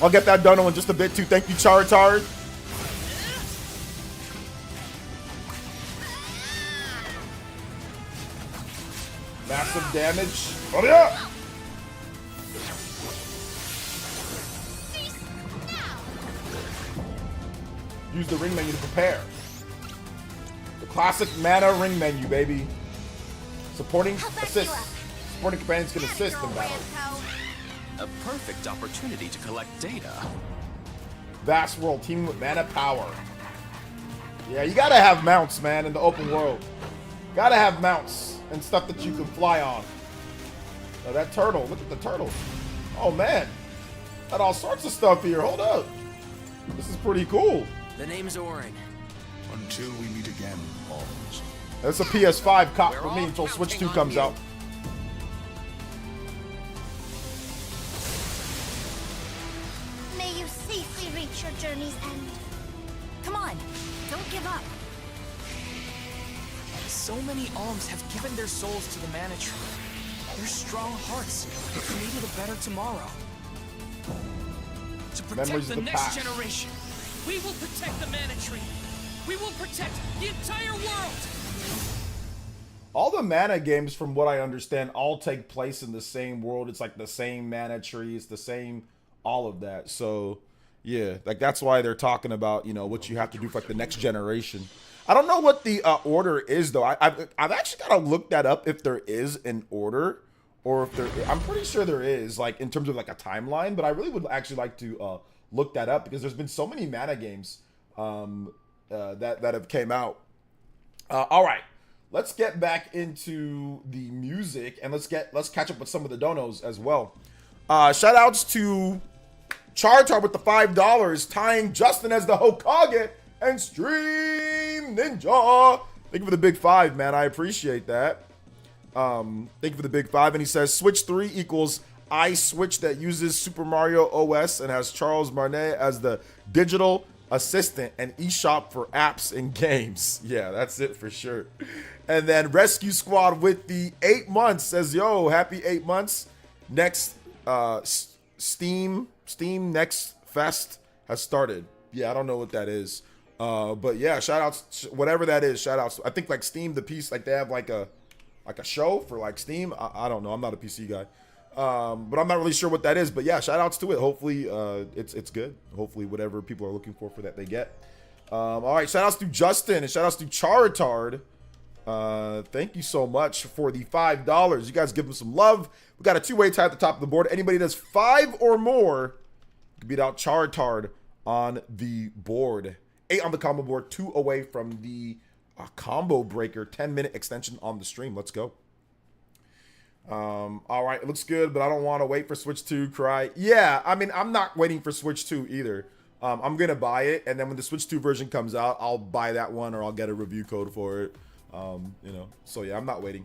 I'll get that done in just a bit too. Thank you, Charizard. Massive damage. Hurry up! Use the ring menu to prepare. The classic mana ring menu, baby. Supporting assist. Supporting companions can assist in battle. A perfect opportunity to collect data. Vast world teaming with mana power. Yeah, you gotta have mounts, man, in the open world. Gotta have mounts and stuff that you can fly on. Oh, that turtle. Look at the turtle. Oh, man. Got all sorts of stuff here. Hold up. This is pretty cool. The name's Orin. Until we meet again, alms. That's a PS5 cop for We're me all until Switch 2 counting on comes you. out. May you safely reach your journey's end. Come on, don't give up. So many alms have given their souls to the mana tree. Their strong hearts have created a better tomorrow. To protect Memories the of the next past. generation, we will protect the mana tree. We will protect the entire world. All the mana games, from what I understand, all take place in the same world. It's like the same mana tree. It's the same, all of that. So, yeah, like that's why they're talking about, you know, what you have to do for like the next generation. I don't know what the order is though. I've actually got to look that up if there is an order, or if there. I'm pretty sure there is, like in terms of like a timeline. But I really would actually like to look that up because there's been so many mana games that have came out. All right. Let's get back into the music and let's catch up with some of the donos as well. Shout outs to Chartar with the $5, tying Justin as the Hokage and Stream Ninja. Thank you for the big 5, man. I appreciate that. Thank you for the big 5. And he says Switch 3 equals iSwitch that uses Super Mario OS and has Charles Martinet as the digital assistant and eShop for apps and games. Yeah, that's it for sure. And then Rescue Squad with the 8 months says, yo, happy 8 months. Next Steam Next Fest has started. Yeah, I don't know what that is. But yeah, shout outs, whatever that is, shout outs. I think like Steam, the piece, like they have like a show for like Steam. I don't know. I'm not a PC guy. But I'm not really sure what that is. But yeah, shout outs to it. Hopefully it's good. Hopefully whatever people are looking for that they get. All right, shout outs to Justin and shout outs to Charitard. Thank you so much for the $5. You guys give them some love. We got a 2-way tie at the top of the board. Anybody does 5 or more can beat out Charitard on the board. 8 on the combo board, 2 away from the combo breaker. 10-minute extension on the stream. Let's go. All right, it looks good, but I don't want to wait for Switch 2. Cry. Yeah, I mean, I'm not waiting for Switch 2 either. I'm gonna buy it, and then when the Switch 2 version comes out, I'll buy that one, or I'll get a review code for it. You know, so yeah, I'm not waiting.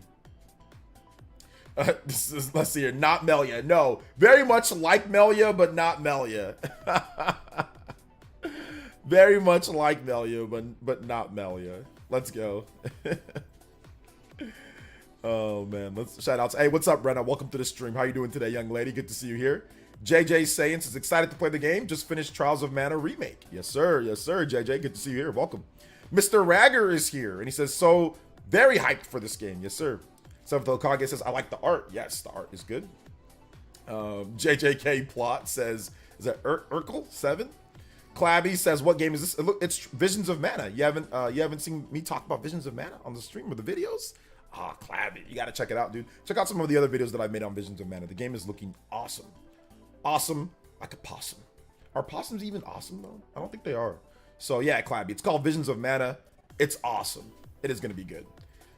Let's see here, not Melia. No, very much like Melia, but not Melia. Very much like Melia, but not Melia. Let's go. Oh man, let's shout outs. Hey, what's up, Brenna? Welcome to the stream. How you doing today, young lady? Good to see you here. JJ Sayens is excited to play the game. Just finished Trials of Mana remake. Yes, sir. Yes, sir. JJ, good to see you here. Welcome. Mr. Ragger is here, and he says, so very hyped for this game. Yes, sir. Seventh Hokage says, I like the art. Yes, the art is good. JJK Plot says, is that Urkel 7? Clabby says, what game is this? It's Visions of Mana. You haven't seen me talk about Visions of Mana on the stream or the videos? Ah, Clabby, you gotta check it out, dude. Check out some of the other videos that I've made on Visions of Mana. The game is looking awesome. Awesome like a possum. Are possums even awesome though? I don't think they are. So yeah, Clabby, it's called Visions of Mana. It's awesome. It is gonna be good.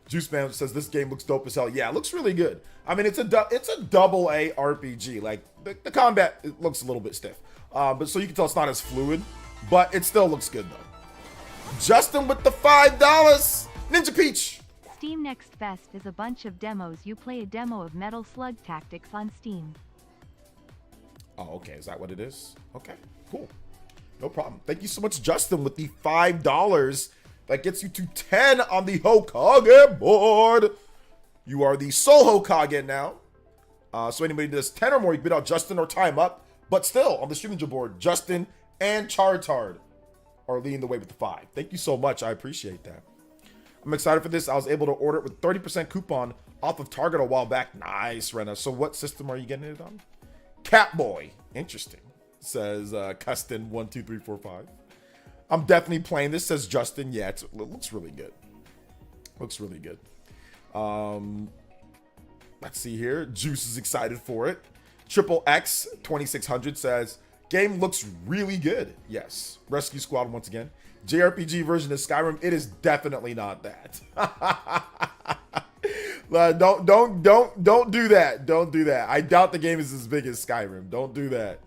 Juice Man says this game looks dope as hell. Yeah, it looks really good. I mean, it's a double A RPG. Like the combat, it looks a little bit stiff, but so you can tell it's not as fluid, but it still looks good though. Justin with the $5. Ninja Peach. Steam Next Fest is a bunch of demos. You play a demo of Metal Slug Tactics on Steam. Oh, okay. Is that what it is? Okay, cool. No problem. Thank you so much, Justin, with the $5. That gets you to 10 on the Hokage board. You are the sole Hokage now. So anybody does 10 or more, you can beat out Justin or tie him up. But still, on the streaming board, Justin and Chartard are leading the way with the 5. Thank you so much. I appreciate that. I'm excited for this. I was able to order it with 30% coupon off of Target a while back. Nice, Rena. So what system are you getting it on? Catboy. Interesting. Says Custon 12345. I'm definitely playing this, says Justin. Yeah, it looks really good. Looks really good. Let's see here. Juice is excited for it. Triple X 2600 says, game looks really good. Yes. Rescue Squad once again. JRPG version of Skyrim. It is definitely not that. Don't do that. Don't do that. I doubt the game is as big as Skyrim. Don't do that.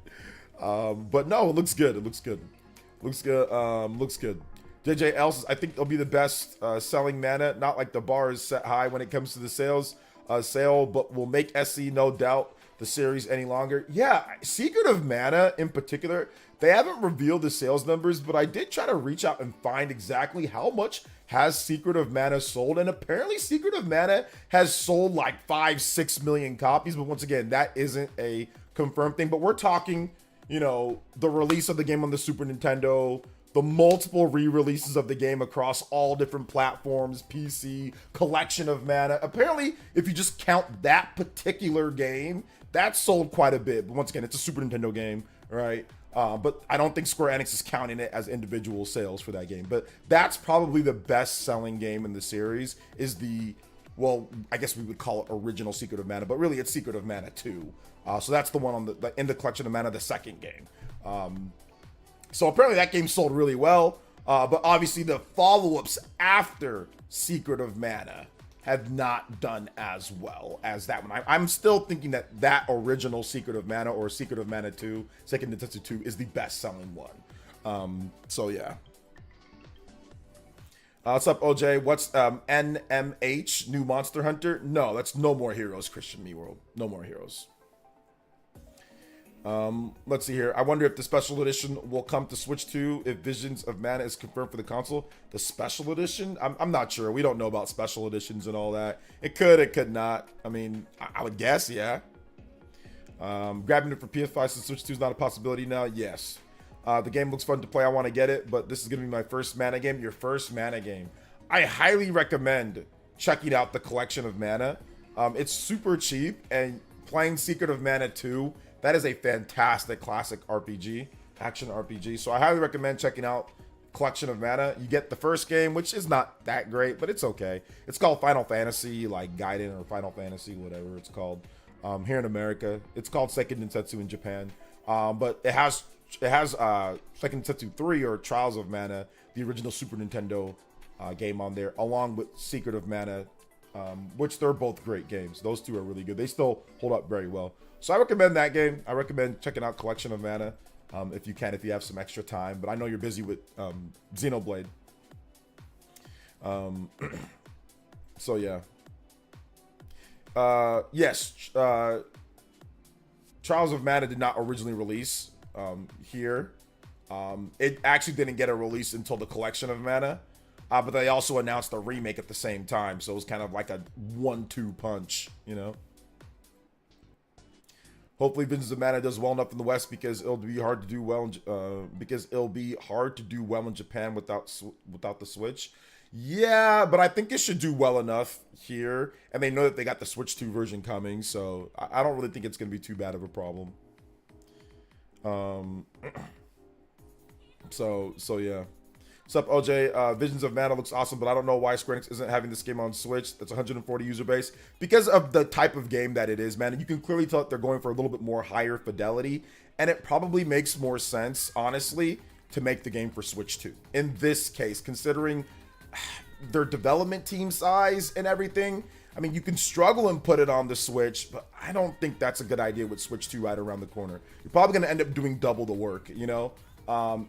But no, it looks good. It looks good. Looks good. Looks good. JJ Else, I think they'll be the best selling mana. Not like the bar is set high when it comes to the sale, but will make SE no doubt. the series any longer. Yeah, Secret of Mana in particular, they haven't revealed the sales numbers, but I did try to reach out and find exactly how much has Secret of Mana sold, and apparently Secret of Mana has sold like 5-6 million copies, but once again, that isn't a confirmed thing. But we're talking, you know, the release of the game on the Super Nintendo, the multiple re-releases of the game across all different platforms, PC, collection of Mana. Apparently, if you just count that particular game, that sold quite a bit. But once again, it's a Super Nintendo game, right? But I don't think Square Enix is counting it as individual sales for that game. But that's probably the best-selling game in the series, is the, well, I guess we would call it original Secret of Mana, but really it's Secret of Mana 2. So that's the one on the in the collection of Mana, the second game. So apparently that game sold really well, but obviously the follow-ups after Secret of Mana have not done as well as that one. I'm still thinking that that original Secret of Mana, or Secret of Mana 2, Second Nintendo 2, is the best-selling one. So yeah. What's up, OJ? What's NMH, New Monster Hunter? No, that's No More Heroes, Christian Me World. No More Heroes. Let's see here. I wonder if the special edition will come to Switch 2 if Visions of Mana is confirmed for the console. The special edition? I'm not sure. We don't know about special editions and all that. It could not. I mean, I would guess, yeah. Grabbing it for PS5 since Switch 2 is not a possibility now. Yes. The game looks fun to play. I want to get it, but this is going to be my first Mana game. Your first Mana game. I highly recommend checking out the collection of Mana. It's super cheap, and playing Secret of Mana 2, that is a fantastic classic RPG, action RPG. So I highly recommend checking out Collection of Mana. You get the first game, which is not that great, but it's okay. It's called Final Fantasy, like Gaiden or Final Fantasy, whatever it's called. Here in America, it's called Second Densetsu in Japan. But it has Second Densetsu 3, or Trials of Mana, the original Super Nintendo game on there, along with Secret of Mana, which they're both great games. Those two are really good. They still hold up very well. So I recommend that game. I recommend checking out Collection of Mana if you can, if you have some extra time. But I know you're busy with Xenoblade. So yeah. Yes. Trials of Mana did not originally release here. It actually didn't get a release until the Collection of Mana. But they also announced a remake at the same time. So it was kind of like a 1-2 punch, you know? Hopefully, Visions of Mana does well enough in the West, because it'll be hard to do well. In Japan without the Switch. Yeah, but I think it should do well enough here, and they know that they got the Switch 2 version coming, so I don't really think it's going to be too bad of a problem. So yeah. What's up, OJ? Visions of Mana looks awesome, but I don't know why Square Enix isn't having this game on Switch. That's 140 user base. Because of the type of game that it is, man. You can clearly tell that they're going for a little bit more higher fidelity, and it probably makes more sense, honestly, to make the game for Switch 2. In this case, considering their development team size and everything, I mean, you can struggle and put it on the Switch, but I don't think that's a good idea with Switch 2 right around the corner. You're probably going to end up doing double the work, you know?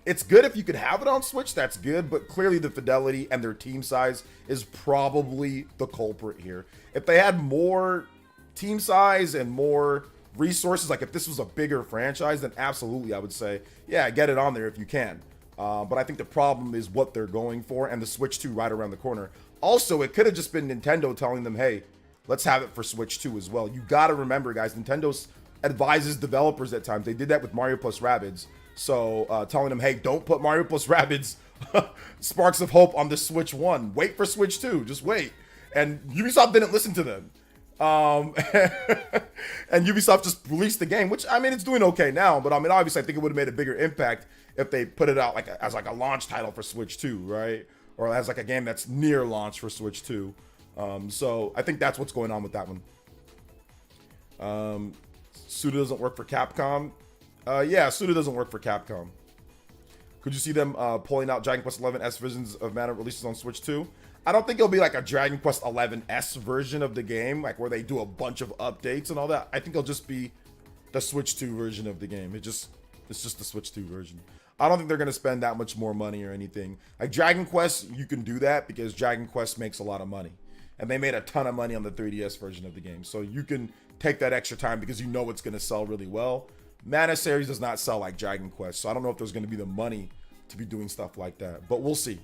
It's good if you could have it on Switch, that's good, but clearly the fidelity and their team size is probably the culprit here. If they had more team size and more resources, like if this was a bigger franchise, then absolutely I would say, yeah, get it on there if you can. But I think the problem is what they're going for, and the Switch 2 right around the corner. Also, it could have just been Nintendo telling them, hey, let's have it for Switch 2 as well. You gotta remember, guys, Nintendo advises developers at times. They did that with Mario plus Rabbids. So telling them, hey, don't put Mario plus Rabbids Sparks of Hope on the Switch 1. Wait for Switch 2. Just wait. And Ubisoft didn't listen to them. And Ubisoft just released the game, which, I mean, it's doing okay now. But, I mean, obviously, I think it would have made a bigger impact if they put it out like as a launch title for Switch 2, right? Or as like a game that's near launch for Switch 2. So I think that's what's going on with that one. Suda doesn't work for Capcom. Yeah, Suda doesn't work for Capcom. Could you see them pulling out Dragon Quest XI S Visions of Mana releases on Switch 2? I don't think it'll be like a Dragon Quest XI S version of the game, like where they do a bunch of updates and all that. I think it'll just be the Switch 2 version of the game. It's just the Switch 2 version. I don't think they're going to spend that much more money or anything. Like Dragon Quest, you can do that because Dragon Quest makes a lot of money. And they made a ton of money on the 3DS version of the game. So you can take that extra time because you know it's going to sell really well. Mana series does not sell like Dragon Quest, so I don't know if there's going to be the money to be doing stuff like that, but we'll see.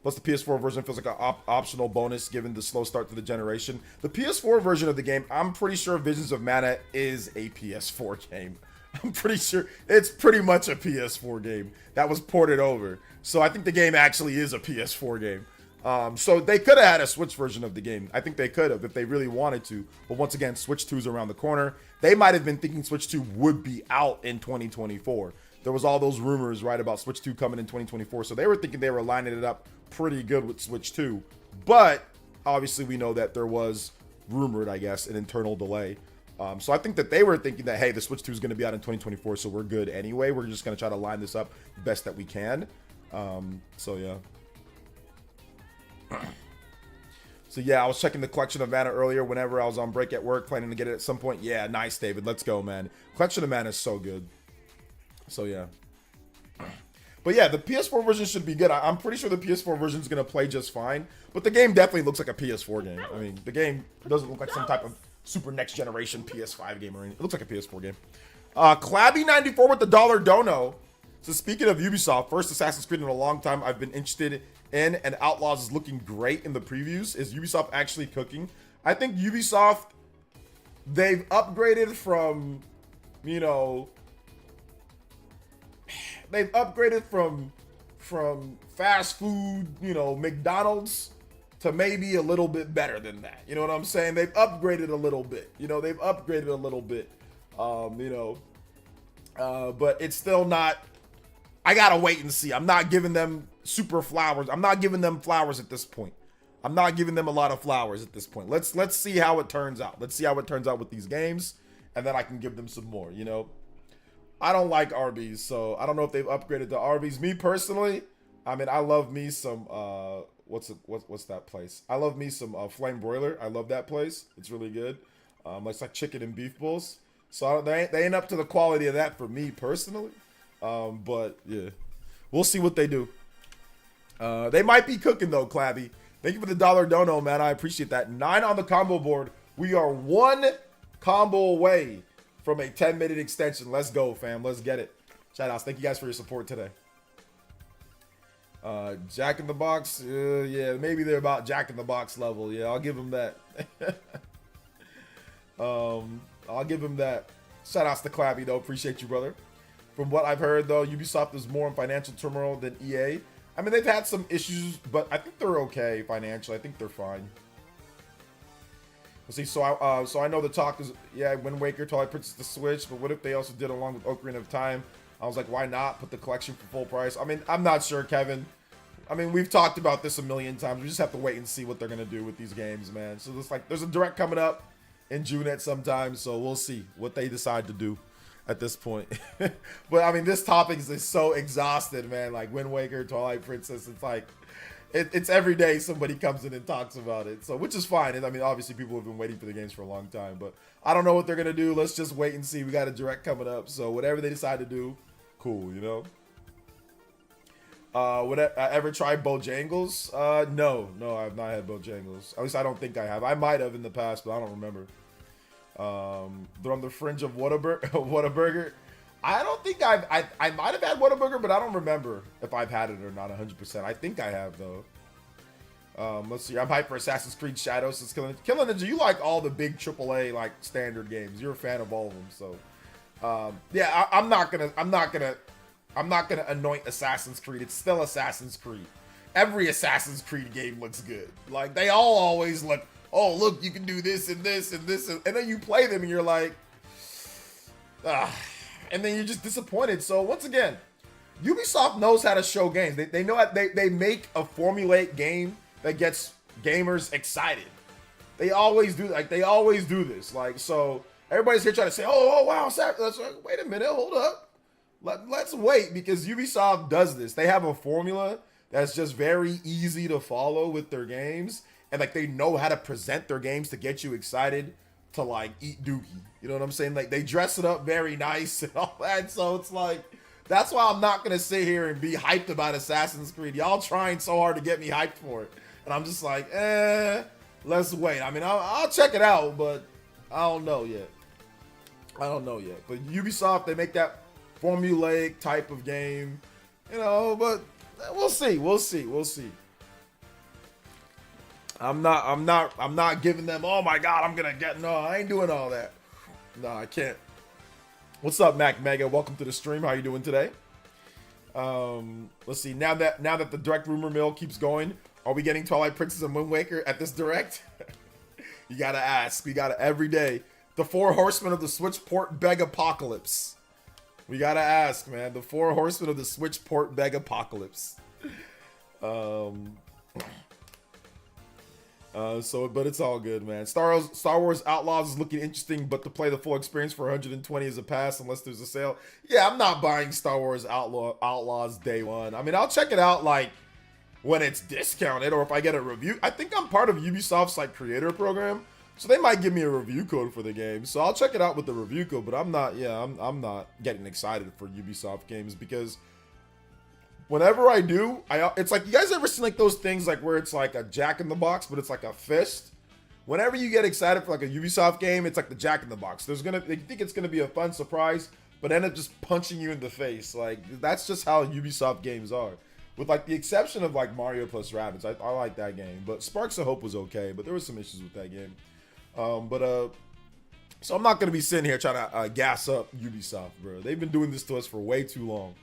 Plus, the PS4 version feels like an optional bonus given the slow start to the generation. The PS4 version of the game, I'm pretty sure Visions of Mana is a PS4 game. I'm pretty sure it's pretty much a PS4 game that was ported over. So I think the game actually is a PS4 game. So they could have had a Switch version of the game. I think they could have if they really wanted to. But once again, Switch 2 is around the corner. They might have been thinking Switch 2 would be out in 2024. There was all those rumors, right, about Switch 2 coming in 2024. So they were thinking they were lining it up pretty good with Switch 2. But obviously we know that there was rumored, I guess, an internal delay. So I think that they were thinking that, hey, the Switch 2 is going to be out in 2024, so we're good anyway. We're just going to try to line this up the best that we can. So yeah. So yeah, I was checking the collection of mana earlier whenever I was on break at work, planning to get it at some point. Yeah, nice, David. Let's go, man. Collection of mana is so good. So yeah. But yeah, the PS4 version should be good. I'm pretty sure the PS4 version is going to play just fine. But the game definitely looks like a PS4 game. I mean, the game doesn't look like some type of super next generation PS5 game or anything. It looks like a PS4 game. Clabby94 with the $1 dono. So speaking of Ubisoft, first Assassin's Creed in a long time I've been interested in, and Outlaws is looking great in the previews. Is Ubisoft actually cooking? I think Ubisoft, they've upgraded from, you know, they've upgraded from fast food, you know, McDonald's to maybe a little bit better than that. You know what I'm saying? They've upgraded a little bit. You know, they've upgraded a little bit. But it's still not. I gotta wait and see. I'm not giving them super flowers. I'm not giving them flowers at this point. I'm not giving them a lot of flowers at this point. Let's see how it turns out. Let's see how it turns out with these games, and then I can give them some more. You know, I don't like Arby's, so I don't know if they've upgraded to Arby's. Me personally, I mean, I love me some what's that place? I love me some Flame Broiler. I love that place. It's really good. It's like chicken and beef bowls. So they ain't up to the quality of that for me personally. But yeah, we'll see what they do. They might be cooking though, Clabby. Thank you for the $1 dono, man. I appreciate that. 9 on the combo board. We are 1 combo away from a 10-minute extension. Let's go, fam. Let's get it. Shout outs. Thank you guys for your support today. Jack in the Box. Yeah, maybe they're about Jack in the Box level. Yeah, I'll give them that. I'll give him that. Shout outs to Clabby though. Appreciate you, brother. From what I've heard though, Ubisoft is more in financial turmoil than EA. I mean, they've had some issues, but I think they're okay financially. I think they're fine. Let's see. So I know the talk is, yeah, Wind Waker, Twilight Princess to Switch, but what if they also did along with Ocarina of Time? I was like, why not put the collection for full price? I mean, I'm not sure, Kevin. I mean, we've talked about this a million times. We just have to wait and see what they're gonna do with these games, man. So there's a direct coming up in June at some time, so we'll see what they decide to do at this point. But I mean, this topic is so exhausted, man. Like Wind Waker, Twilight Princess, it's like it's every day somebody comes in and talks about it, so which is fine. And I mean, obviously people have been waiting for the games for a long time, but I don't know what they're gonna do. Let's just wait and see. We got a direct coming up, so whatever they decide to do, cool, you know. Would I ever try Bojangles? No, I've not had Bojangles. At least I don't think I have. I might have in the past, but I don't remember. They're on the fringe of Whataburger. I don't think I might have had Whataburger, but I don't remember if I've had it or not 100%. I think I have though. Let's see. I'm hyped for Assassin's Creed Shadows. It's Killing Ninja. You like all the big AAA like standard games. You're a fan of all of them, so yeah. I'm not gonna anoint Assassin's Creed. It's still Assassin's Creed. Every Assassin's Creed game looks good. Like they all always look. Oh, look, you can do this and this and this. And then you play them and you're like, and then you're just disappointed. So once again, Ubisoft knows how to show games. They know how, they make a formulaic game that gets gamers excited. They always do, like, they always do this. Like, so everybody's here trying to say, oh wow, wait a minute, hold up. Let's wait, because Ubisoft does this. They have a formula that's just very easy to follow with their games. And like they know how to present their games to get you excited to like eat dookie. You know what I'm saying? Like they dress it up very nice and all that. So it's like, that's why I'm not gonna sit here and be hyped about Assassin's Creed. Y'all trying so hard to get me hyped for it. And I'm just like, let Let's wait. I mean, I'll check it out, but I don't know yet. But Ubisoft, they make that formulaic type of game, you know. But we'll see. I'm not giving them. Oh my God, I'm gonna get. No, I ain't doing all that. No, I can't. What's up, Mac Mega? Welcome to the stream. How you doing today? Let's see. Now that the direct rumor mill keeps going, are we getting Twilight Princess and Wind Waker at this direct? You gotta ask. We gotta every day. The 4 horsemen of the Switch port beg apocalypse. We gotta ask, man. The 4 horsemen of the Switch port beg apocalypse. But it's all good, man. Star Wars Outlaws is looking interesting, but to play the full experience for 120 is a pass unless there's a sale. Yeah, I'm not buying Star Wars Outlaws day one. I mean, I'll check it out like when it's discounted or if I get a review. I think I'm part of Ubisoft's like creator program, so they might give me a review code for the game. So I'll check it out with the review code, but I'm not not getting excited for Ubisoft games because whenever I do, it's like, you guys ever seen like those things like where it's like a Jack in the Box, but it's like a fist? Whenever you get excited for like a Ubisoft game, it's like the Jack in the Box. They think it's gonna be a fun surprise, but end up just punching you in the face. Like, that's just how Ubisoft games are. With like the exception of like Mario plus Rabbids, I like that game. But Sparks of Hope was okay, but there was some issues with that game. So I'm not gonna be sitting here trying to gas up Ubisoft, bro. They've been doing this to us for way too long.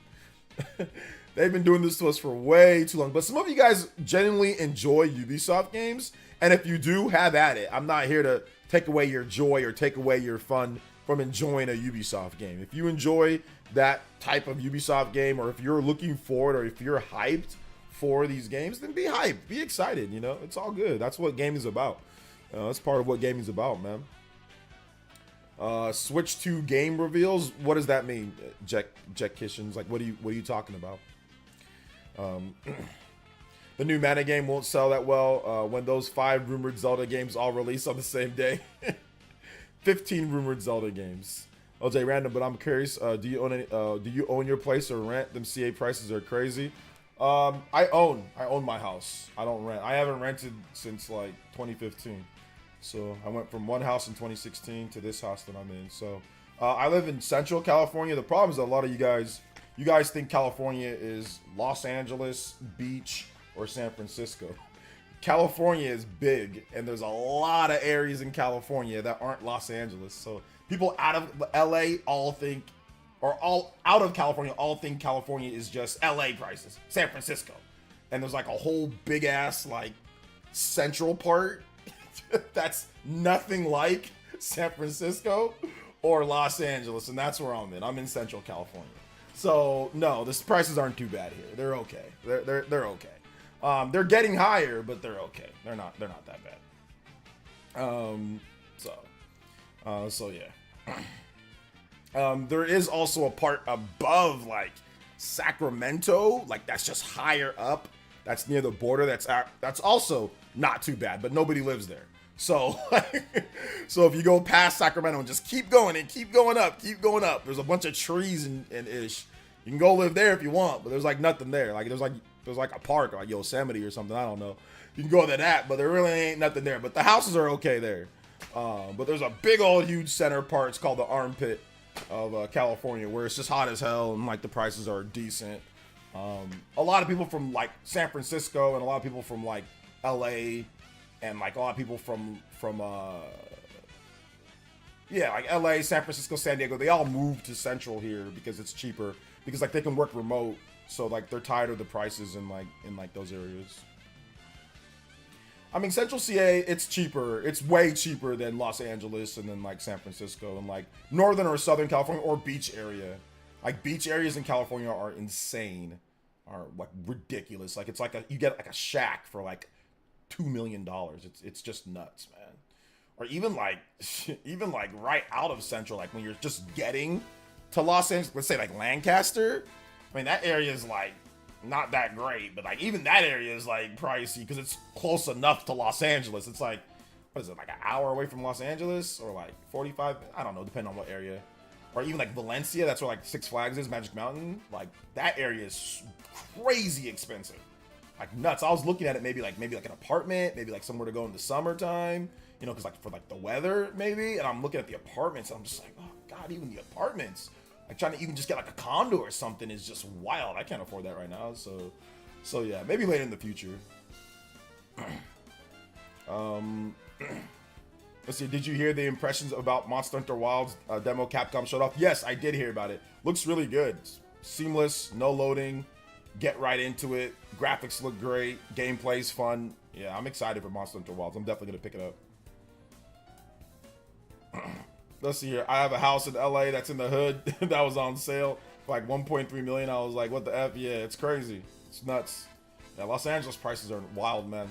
They've been doing this to us for way too long. But some of you guys genuinely enjoy Ubisoft games. And if you do, have at it. I'm not here to take away your joy or take away your fun from enjoying a Ubisoft game. If you enjoy that type of Ubisoft game, or if you're looking forward, or if you're hyped for these games, then be hyped. Be excited, you know? It's all good. That's what gaming is about. That's part of what gaming is about, man. Switch 2 game reveals. What does that mean, Jack Kitchens? Like, what are you talking about? The new Mana game won't sell that well when those 5 rumored Zelda games all release on the same day. 15 rumored Zelda games. OJ random, but I'm curious. Do you own your place or rent? Them CA prices are crazy. I own my house. I don't rent. I haven't rented since like 2015. So I went from one house in 2016 to this house that I'm in. So I live in Central California. The problem is that a lot of you guys think California is Los Angeles, beach, or San Francisco. California is big, and there's a lot of areas in California that aren't Los Angeles. So people out of LA all think California is just LA prices, San Francisco. And there's like a whole big ass like central part that's nothing like San Francisco or Los Angeles, and that's where I'm in. I'm in Central California. So no, the prices aren't too bad here. They're okay. They're okay. They're getting higher, but they're okay. They're not that bad. So yeah. There is also a part above like Sacramento, like that's just higher up. That's near the border. That's also not too bad, but nobody lives there. So, so if you go past Sacramento and just keep going and keep going up, there's a bunch of trees and ish. You can go live there if you want, but there's like nothing there. Like there's like a park like Yosemite or something. I don't know. You can go to that, but there really ain't nothing there. But the houses are okay there. But there's a big old huge center part. It's called the armpit of California, where it's just hot as hell and like the prices are decent. A lot of people from like San Francisco and a lot of people from like LA and like a lot of people from like LA, San Francisco, San Diego, they all moved to Central here because it's cheaper, because like they can work remote, so like they're tired of the prices in those areas. I mean, Central CA, it's cheaper. It's way cheaper than Los Angeles and then like San Francisco and like Northern or Southern California or beach area. Like beach areas in California are insane, are like ridiculous. Like it's like you get like a shack for like $2 million. It's just nuts, man. Or even like right out of Central, like when you're just getting to Los Angeles, let's say like Lancaster. I mean, that area is like not that great, but like even that area is like pricey because it's close enough to Los Angeles. It's like, what is it, like an hour away from Los Angeles, or like 45? I don't know, depending on what area. Or even like Valencia, that's where like Six Flags is, Magic Mountain. Like that area is crazy expensive. like nuts. I was looking at it maybe like an apartment, maybe like somewhere to go in the summertime, you know, because like for like the weather maybe. And I'm looking at the apartments, and I'm just like, oh god, even the apartments, like trying to even just get like a condo or something is just wild. I can't afford that right now, so yeah, maybe later in the future. Let's see, did you hear the impressions about Monster Hunter Wilds demo Capcom showed off? Yes, I did hear about it. Looks really good. Seamless, no loading, get right into it. Graphics look great, gameplay's fun. Yeah, I'm excited for Monster Hunter Wilds. I'm definitely gonna pick it up. Let's see here. I have a house in LA that's in the hood that was on sale for like 1.3 million. I was like, what the F? Yeah, it's crazy. It's nuts. Yeah, Los Angeles prices are wild, man.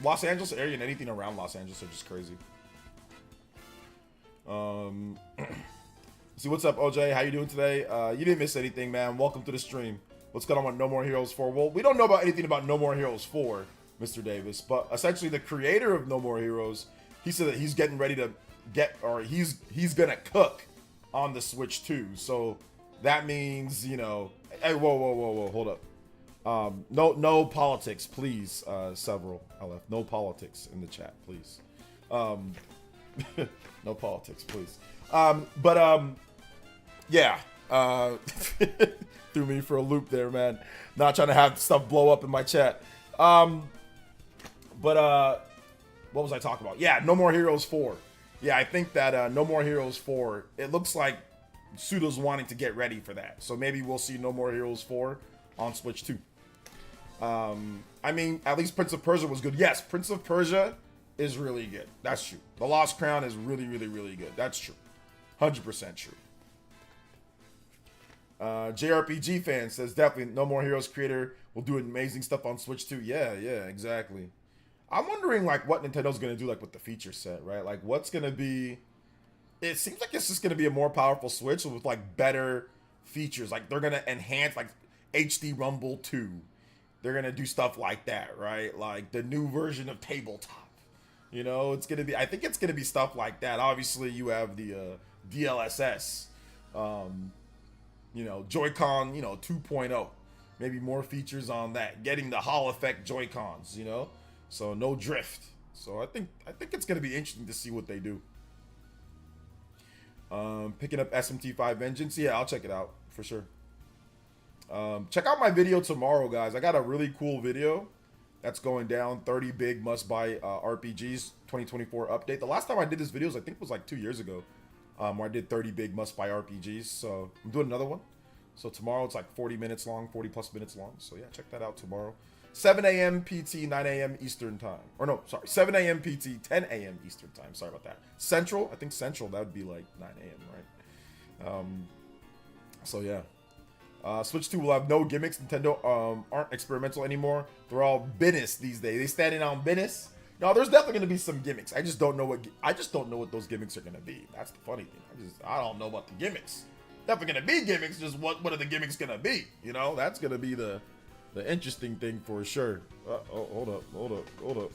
Los Angeles area and anything around Los Angeles are just crazy. See, what's up, OJ? How you doing today? You didn't miss anything, man. Welcome to the stream. What's going on with No More Heroes 4? Well, we don't know about anything about No More Heroes 4, Mr. Davis, but essentially the creator of No More Heroes, he said that he's getting ready to he's gonna cook on the Switch 2. So that means, you know, hey, whoa, hold up. No politics, please. Several LF, no politics in the chat, please. No politics, please. Yeah. Threw me for a loop there, man. Not trying to have stuff blow up in my chat. What was I talking about? Yeah, No More Heroes 4. Yeah, I think that No More Heroes 4, it looks like Sudo's wanting to get ready for that. So maybe we'll see No More Heroes 4 on Switch 2. I mean, at least Prince of Persia was good. Yes, Prince of Persia is really good. That's true. The Lost Crown is really, really, really good. That's true. 100% true. JRPG fan says definitely No More Heroes creator will do amazing stuff on Switch 2. Yeah, exactly. I'm wondering like what Nintendo's gonna do like with the feature set, right? Like what's gonna be. It seems like it's just gonna be a more powerful Switch with like better features. Like they're gonna enhance like HD Rumble 2. They're gonna do stuff like that, right? Like the new version of Tabletop. You know, it's gonna be. I think it's gonna be stuff like that. Obviously, you have the DLSS. You know, Joy-Con, you know, 2.0. Maybe more features on that. Getting the Hall Effect Joy-Cons, you know? So no drift. So I think it's gonna be interesting to see what they do. Picking up SMT5 Vengeance. Yeah, I'll check it out for sure. Check out my video tomorrow, guys. I got a really cool video that's going down. 30 big must-buy RPGs 2024 update. The last time I did this video, I think was like 2 years ago. Where I did 30 big must-buy RPGs. So I'm doing another one. So tomorrow it's like 40 minutes long, 40 plus minutes long. So yeah, check that out tomorrow. 7 a.m. PT, 9 a.m. Eastern time. Or no, sorry, 7 a.m. PT, 10 a.m. Eastern time. Sorry about that. Central, I think Central, that would be like 9 a.m., right? So yeah. Switch 2 will have no gimmicks. Nintendo aren't experimental anymore. They're all business these days. They standing on business. No, there's definitely gonna be some gimmicks. I just don't know what those gimmicks are gonna be. That's the funny thing. I don't know about the gimmicks. Definitely gonna be gimmicks. Just what are the gimmicks gonna be? You know, that's gonna be the interesting thing for sure. Oh, hold up.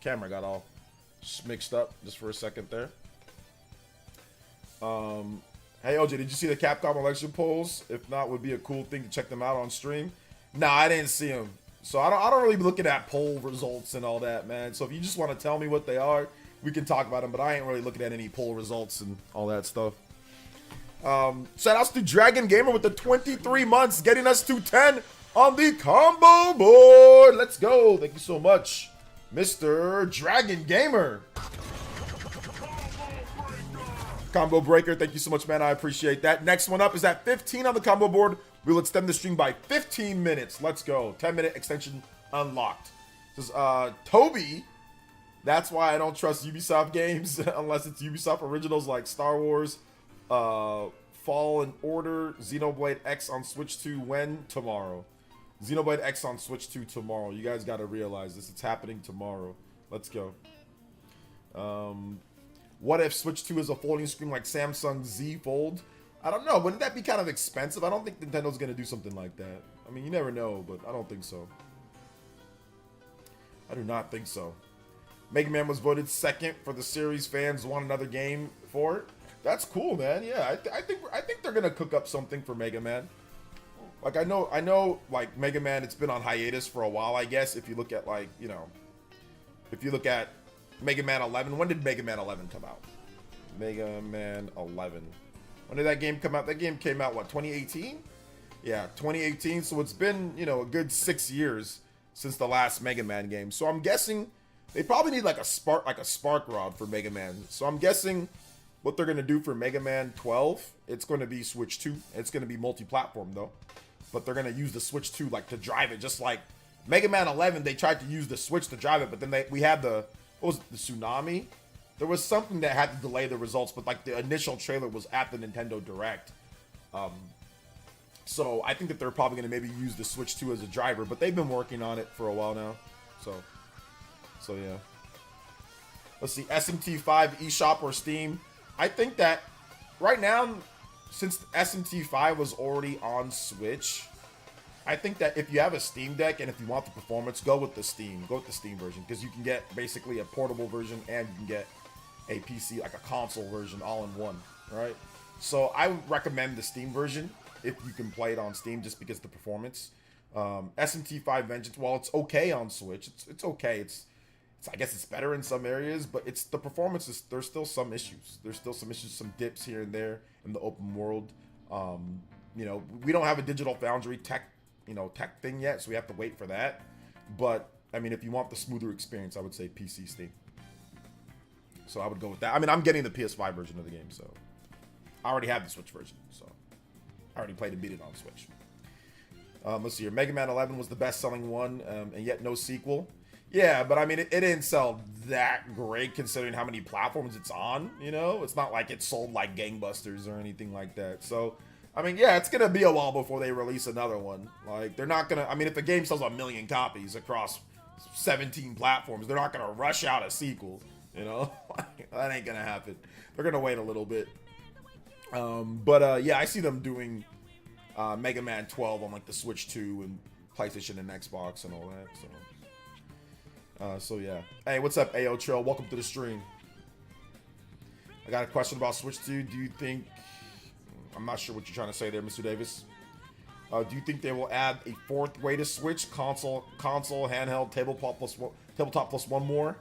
Camera got all mixed up just for a second there. Hey OJ, did you see the Capcom election polls? If not, would be a cool thing to check them out on stream. Nah, I didn't see them. So I don't really be looking at poll results and all that, man. So if you just want to tell me what they are, we can talk about them. But I ain't really looking at any poll results and all that stuff. Shout outs to Dragon Gamer with the 23 months, getting us to 10 on the combo board. Let's go. Thank you so much, Mr. Dragon Gamer. Combo Breaker, thank you so much, man. I appreciate that. Next one up is at 15 on the combo board. We'll extend the stream by 15 minutes. Let's go. 10-minute extension unlocked. This is Toby. That's why I don't trust Ubisoft games unless it's Ubisoft originals like Star Wars, Fallen Order, Xenoblade X on Switch 2. When? Tomorrow. Xenoblade X on Switch 2 tomorrow. You guys got to realize this. It's happening tomorrow. Let's go. What if Switch 2 is a folding screen like Samsung Z Fold? I don't know. Wouldn't that be kind of expensive? I don't think Nintendo's going to do something like that. I mean, you never know, but I don't think so. I do not think so. Mega Man was voted second for the series fans want another game for it. That's cool, man. Yeah, I think they're going to cook up something for Mega Man. Like I know like Mega Man, it's been on hiatus for a while, I guess, if you look at like, you know, if you look at Mega Man 11. When did Mega Man 11 come out? Mega Man 11. When did that game come out? That game came out, what, 2018? Yeah, 2018. So it's been, you know, a good 6 years since the last Mega Man game. So I'm guessing they probably need like a spark rod for Mega Man. So I'm guessing what they're gonna do for Mega Man 12, it's gonna be Switch 2. It's gonna be multi-platform though. But they're gonna use the Switch 2 like to drive it, just like Mega Man 11. They tried to use the Switch to drive it, but then we had the, what was it, the tsunami? There was something that had to delay the results, but like the initial trailer was at the Nintendo Direct. So I think that they're probably going to maybe use the Switch 2 as a driver, but they've been working on it for a while now. So yeah. Let's see, SMT5 eShop or Steam. I think that right now, since SMT5 was already on Switch, I think that if you have a Steam Deck and if you want the performance, go with the Steam version, because you can get basically a portable version and you can get a PC, like a console version, all in one, right? So I would recommend the Steam version if you can play it on Steam, just because of the performance. SMT5 Vengeance, while it's okay on Switch, it's okay. It's I guess it's better in some areas, but it's the performance is, there's still some issues. There's still some issues, some dips here and there in the open world. You know, we don't have a Digital Foundry tech thing yet, so we have to wait for that. But I mean, if you want the smoother experience, I would say PC Steam. So I would go with that. I mean, I'm getting the PS5 version of the game, so I already have the Switch version, so I already played and beat it on Switch. Let's see here. Mega Man 11 was the best-selling one, and yet no sequel. Yeah, but I mean, it didn't sell that great considering how many platforms it's on, you know? It's not like it sold like gangbusters or anything like that. So, I mean, yeah, it's going to be a while before they release another one. Like, they're not going to... I mean, if the game sells 1 million copies across 17 platforms, they're not going to rush out a sequel, you know? That ain't going to happen. They're going to wait a little bit. Yeah, I see them doing Mega Man 12 on, like, the Switch 2 and PlayStation and Xbox and all that, so... So yeah. Hey, what's up, AO Trail? Welcome to the stream. I got a question about Switch 2. Do you think... I'm not sure what you're trying to say there, Mr. Davis. Do you think they will add a fourth way to switch? Console, handheld, tabletop plus one more?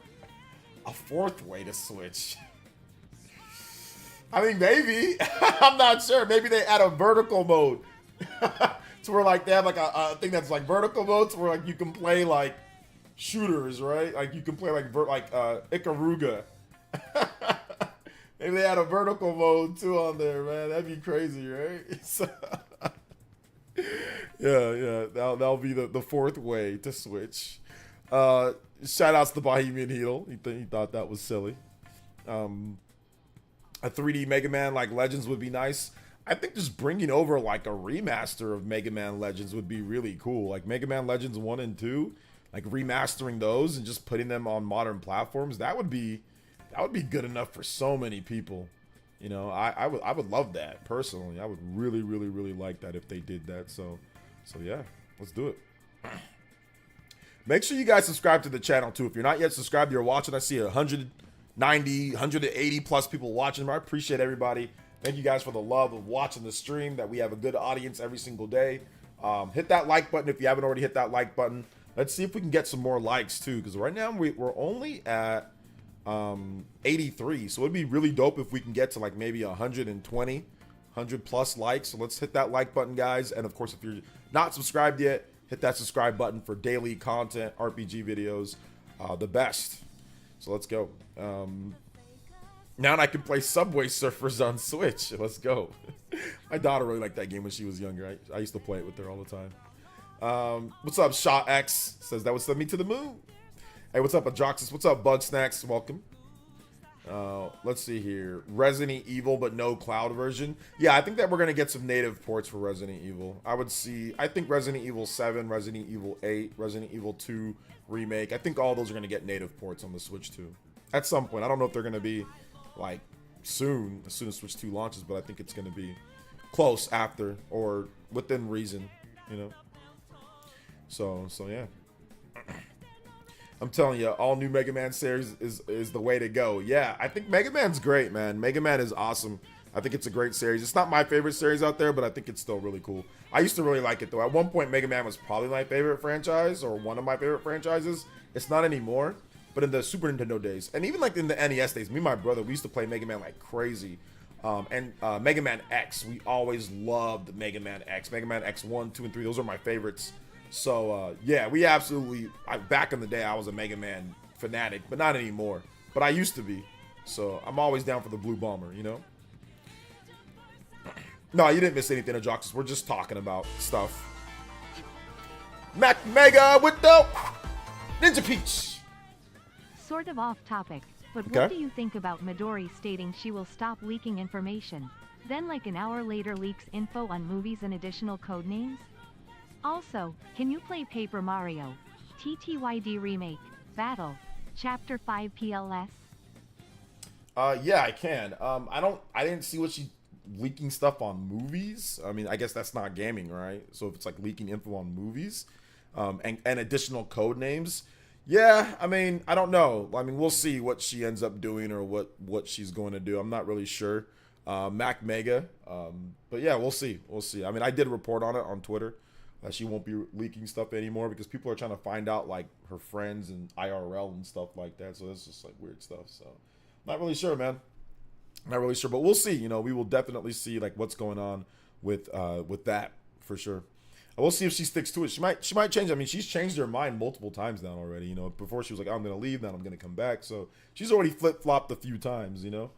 A fourth way to switch? I mean, maybe. I'm not sure. Maybe they add a vertical mode. So where like they have like a thing that's like vertical mode, so where like you can play like shooters, right? Like you can play like Ikaruga. Maybe they had a vertical mode too on there, man. That'd be crazy, right? So, yeah, that'll be the fourth way to switch. Shout outs to Bohemian Heel. He thought that was silly. A 3D Mega Man like Legends would be nice. I think just bringing over like a remaster of Mega Man Legends would be really cool. Like Mega Man Legends 1 and 2. Like remastering those and just putting them on modern platforms, that would be good enough for so many people. You know, I would love that personally. I would really like that if they did that. So yeah, let's do it. Make sure you guys subscribe to the channel too. If you're not yet subscribed, you're watching. I see 190, 180 plus people watching. I appreciate everybody. Thank you guys for the love of watching the stream. That we have a good audience every single day. Hit that like button if you haven't already hit that like button. Let's see if we can get some more likes too, because right now we're only at 83. So it'd be really dope if we can get to like maybe 120, 100 plus likes. So let's hit that like button, guys. And of course, if you're not subscribed yet, hit that subscribe button for daily content, RPG videos, the best. So let's go. Now I can play Subway Surfers on Switch. Let's go. My daughter really liked that game when she was younger. I used to play it with her all the time. What's up, Shot X? Says that would send me to the moon. Hey, what's up, Adroxus? What's up, Bug Snacks? Welcome. Let's see here. Resident Evil, but no cloud version. Yeah, I think that we're gonna get some native ports for Resident Evil. I think Resident Evil 7, Resident Evil 8, Resident Evil 2 Remake. I think all those are gonna get native ports on the Switch 2 at some point. I don't know if they're gonna be like as soon as Switch 2 launches, but I think it's gonna be close after or within reason, you know. So yeah. I'm telling you, all new Mega Man series is the way to go. Yeah, I think Mega Man's great, man. Mega Man is awesome. I think it's a great series. It's not my favorite series out there, but I think it's still really cool. I used to really like it, though. At one point, Mega Man was probably my favorite franchise, or one of my favorite franchises. It's not anymore, but in the Super Nintendo days, and even like in the NES days, me and my brother, we used to play Mega Man like crazy. And Mega Man X, we always loved Mega Man X. Mega Man X 1, 2, and 3, those are my favorites. So, yeah, we absolutely, back in the day, I was a Mega Man fanatic, but not anymore. But I used to be. So, I'm always down for the Blue Bomber, you know? No, you didn't miss anything, Ajoxus. We're just talking about stuff. Mac Mega with the Ninja Peach. Sort of off topic, but Okay. what do you think about Midori stating she will stop leaking information, then like an hour later leaks info on movies and additional code names? Also, can you play Paper Mario TTYD Remake Battle Chapter 5 PLS? Yeah, I can. I didn't see what she leaking stuff on movies. I mean, I guess that's not gaming, right? So if it's like leaking info on movies, and additional code names, yeah, I mean, I don't know. I mean, we'll see what she ends up doing or what she's going to do. I'm not really sure. Mac Mega, but yeah, we'll see. We'll see. I mean, I did report on it on Twitter that she won't be leaking stuff anymore because people are trying to find out like her friends and IRL and stuff like that. So that's just like weird stuff. So not really sure, man. Not really sure, but we'll see. You know, we will definitely see like what's going on with that for sure. We'll see if she sticks to it. She might change. I mean, she's changed her mind multiple times now already. You know, before she was like, oh, I'm gonna leave, then I'm gonna come back. So she's already flip flopped a few times. You know,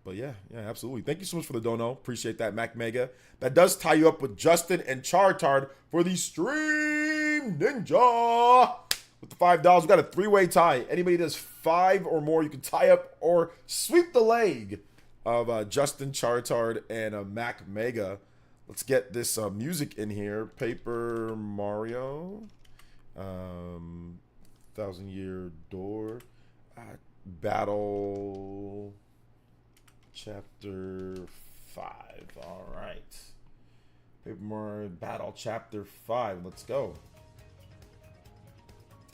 but yeah, absolutely. Thank you so much for the dono. Appreciate that, Mac Mega. That does tie you up with Justin and Chartard for the Stream Ninja. With the $5, we got a 3-way tie. Anybody does 5 or more, you can tie up or sweep the leg of Justin Chartard and Mac Mega. Let's get this music in here. Paper Mario, 1,000 Year Door, Battle Chapter 5. All right. Paper Mario Battle Chapter 5. Let's go.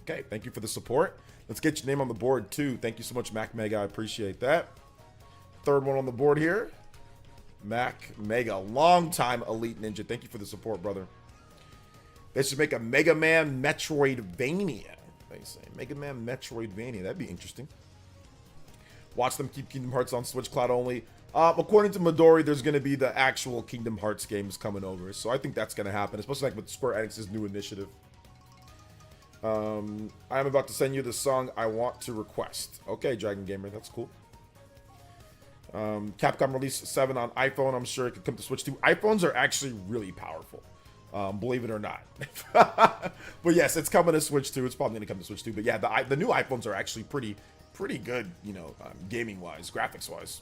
Okay, thank you for the support. Let's get your name on the board too. Thank you so much, Mac Mega. I appreciate that. Third one on the board here. Mac Mega, long-time Elite Ninja. Thank you for the support, brother. They should make a Mega Man Metroidvania. They say Mega Man Metroidvania. That'd be interesting. Watch them keep Kingdom Hearts on Switch Cloud only. According to Midori, there's going to be the actual Kingdom Hearts games coming over. So I think that's going to happen, especially like with Square Enix's new initiative. I'm about to send you the song I want to request. Okay, Dragon Gamer, that's cool. Capcom released 7 on iPhone. I'm sure it could come to Switch too. iPhones are actually really powerful, believe it or not. But yes, it's coming to Switch too. It's probably going to come to Switch too. But yeah, the new iPhones are actually pretty good, you know, gaming wise, graphics wise.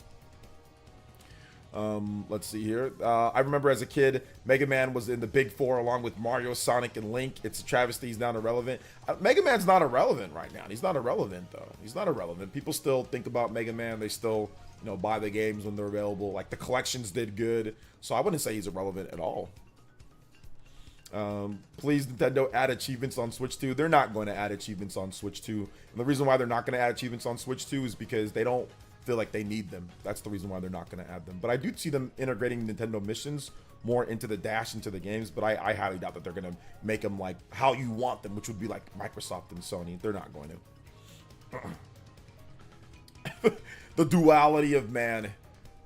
Let's see here. I remember as a kid, Mega Man was in the big 4 along with Mario, Sonic, and Link. It's a travesty. He's now irrelevant. Mega Man's not irrelevant right now. He's not irrelevant, though. He's not irrelevant. People still think about Mega Man. They still, you know, buy the games when they're available. Like, the collections did good. So I wouldn't say he's irrelevant at all. Please, Nintendo, add achievements on Switch 2. They're not going to add achievements on Switch 2. And the reason why they're not going to add achievements on Switch 2 is because they don't feel like they need them. That's the reason why they're not going to add them. But I do see them integrating Nintendo missions more into the dash, into the games. But I highly doubt that they're going to make them like how you want them, which would be like Microsoft and Sony. They're not going to. The duality of man.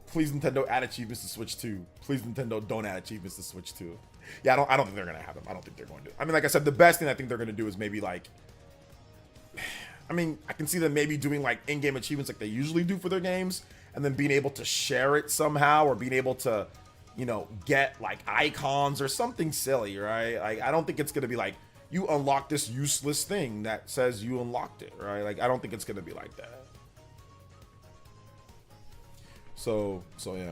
Please, Nintendo, add achievements to Switch 2. Please, Nintendo, don't add achievements to Switch 2. Yeah, I don't think they're going to have them. I don't think they're going to. I mean, like I said, the best thing I think they're going to do is maybe like, I mean, I can see them maybe doing like in-game achievements like they usually do for their games, and then being able to share it somehow, or being able to, you know, get like icons or something silly, right? Like, I don't think it's going to be like, you unlock this useless thing that says you unlocked it, right? Like, I don't think it's going to be like that. So yeah.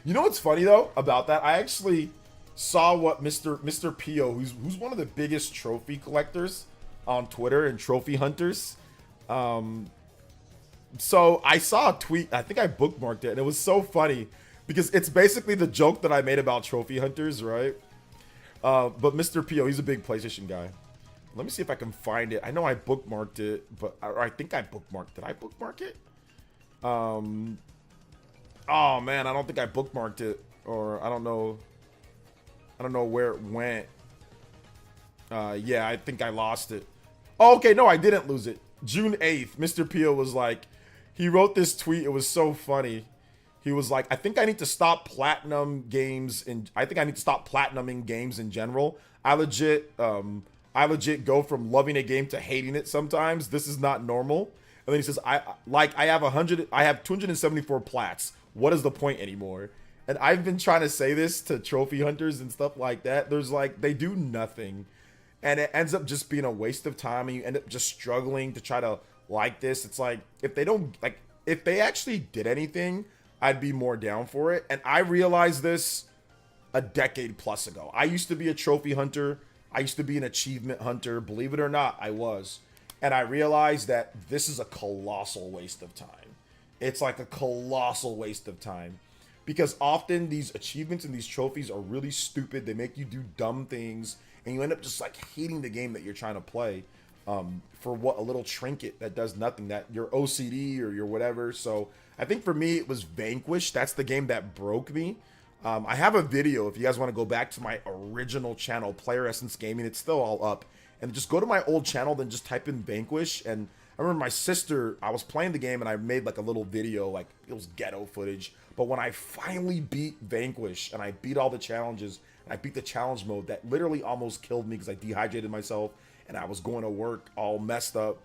You know what's funny though about that? I actually saw what Mr. Pio, who's one of the biggest trophy collectors on Twitter and trophy hunters. So I saw a tweet. I think I bookmarked it, and it was so funny because it's basically the joke that I made about trophy hunters, right? But Mr. Pio, he's a big PlayStation guy. Let me see if I can find it. I know I bookmarked it, but I think I bookmarked. Did I bookmark it? Oh man, I don't think I bookmarked it, or I don't know where it went. Yeah, I think I lost it. Oh, okay, no, I didn't lose it. June 8th, Mr. Pio was like, he wrote this tweet. It was so funny. He was like, I think I need to stop platinum games, and I think I need to stop platinuming games in general. I legit go from loving a game to hating it sometimes. This is not normal. And then he says, I have 274 plats. What is the point anymore? And I've been trying to say this to trophy hunters and stuff like that. There's like, they do nothing. And it ends up just being a waste of time, and you end up just struggling to try to like this. It's like, if they actually did anything, I'd be more down for it. And I realized this a decade plus ago. I used to be a trophy hunter. I used to be an achievement hunter. Believe it or not, I was. And I realized that this is a colossal waste of time. It's like a colossal waste of time. Because often these achievements and these trophies are really stupid. They make you do dumb things. And you end up just like hating the game that you're trying to play for what, a little trinket that does nothing, that your OCD or your whatever. So I think for me, it was Vanquish. That's the game that broke me. I have a video if you guys want to go back to my original channel, PlayerEssence Gaming. It's still all up. And just go to my old channel, then just type in Vanquish. And I remember my sister, I was playing the game and I made like a little video, like it was ghetto footage. But when I finally beat Vanquish and I beat all the challenges, and I beat the challenge mode, that literally almost killed me because I dehydrated myself and I was going to work all messed up.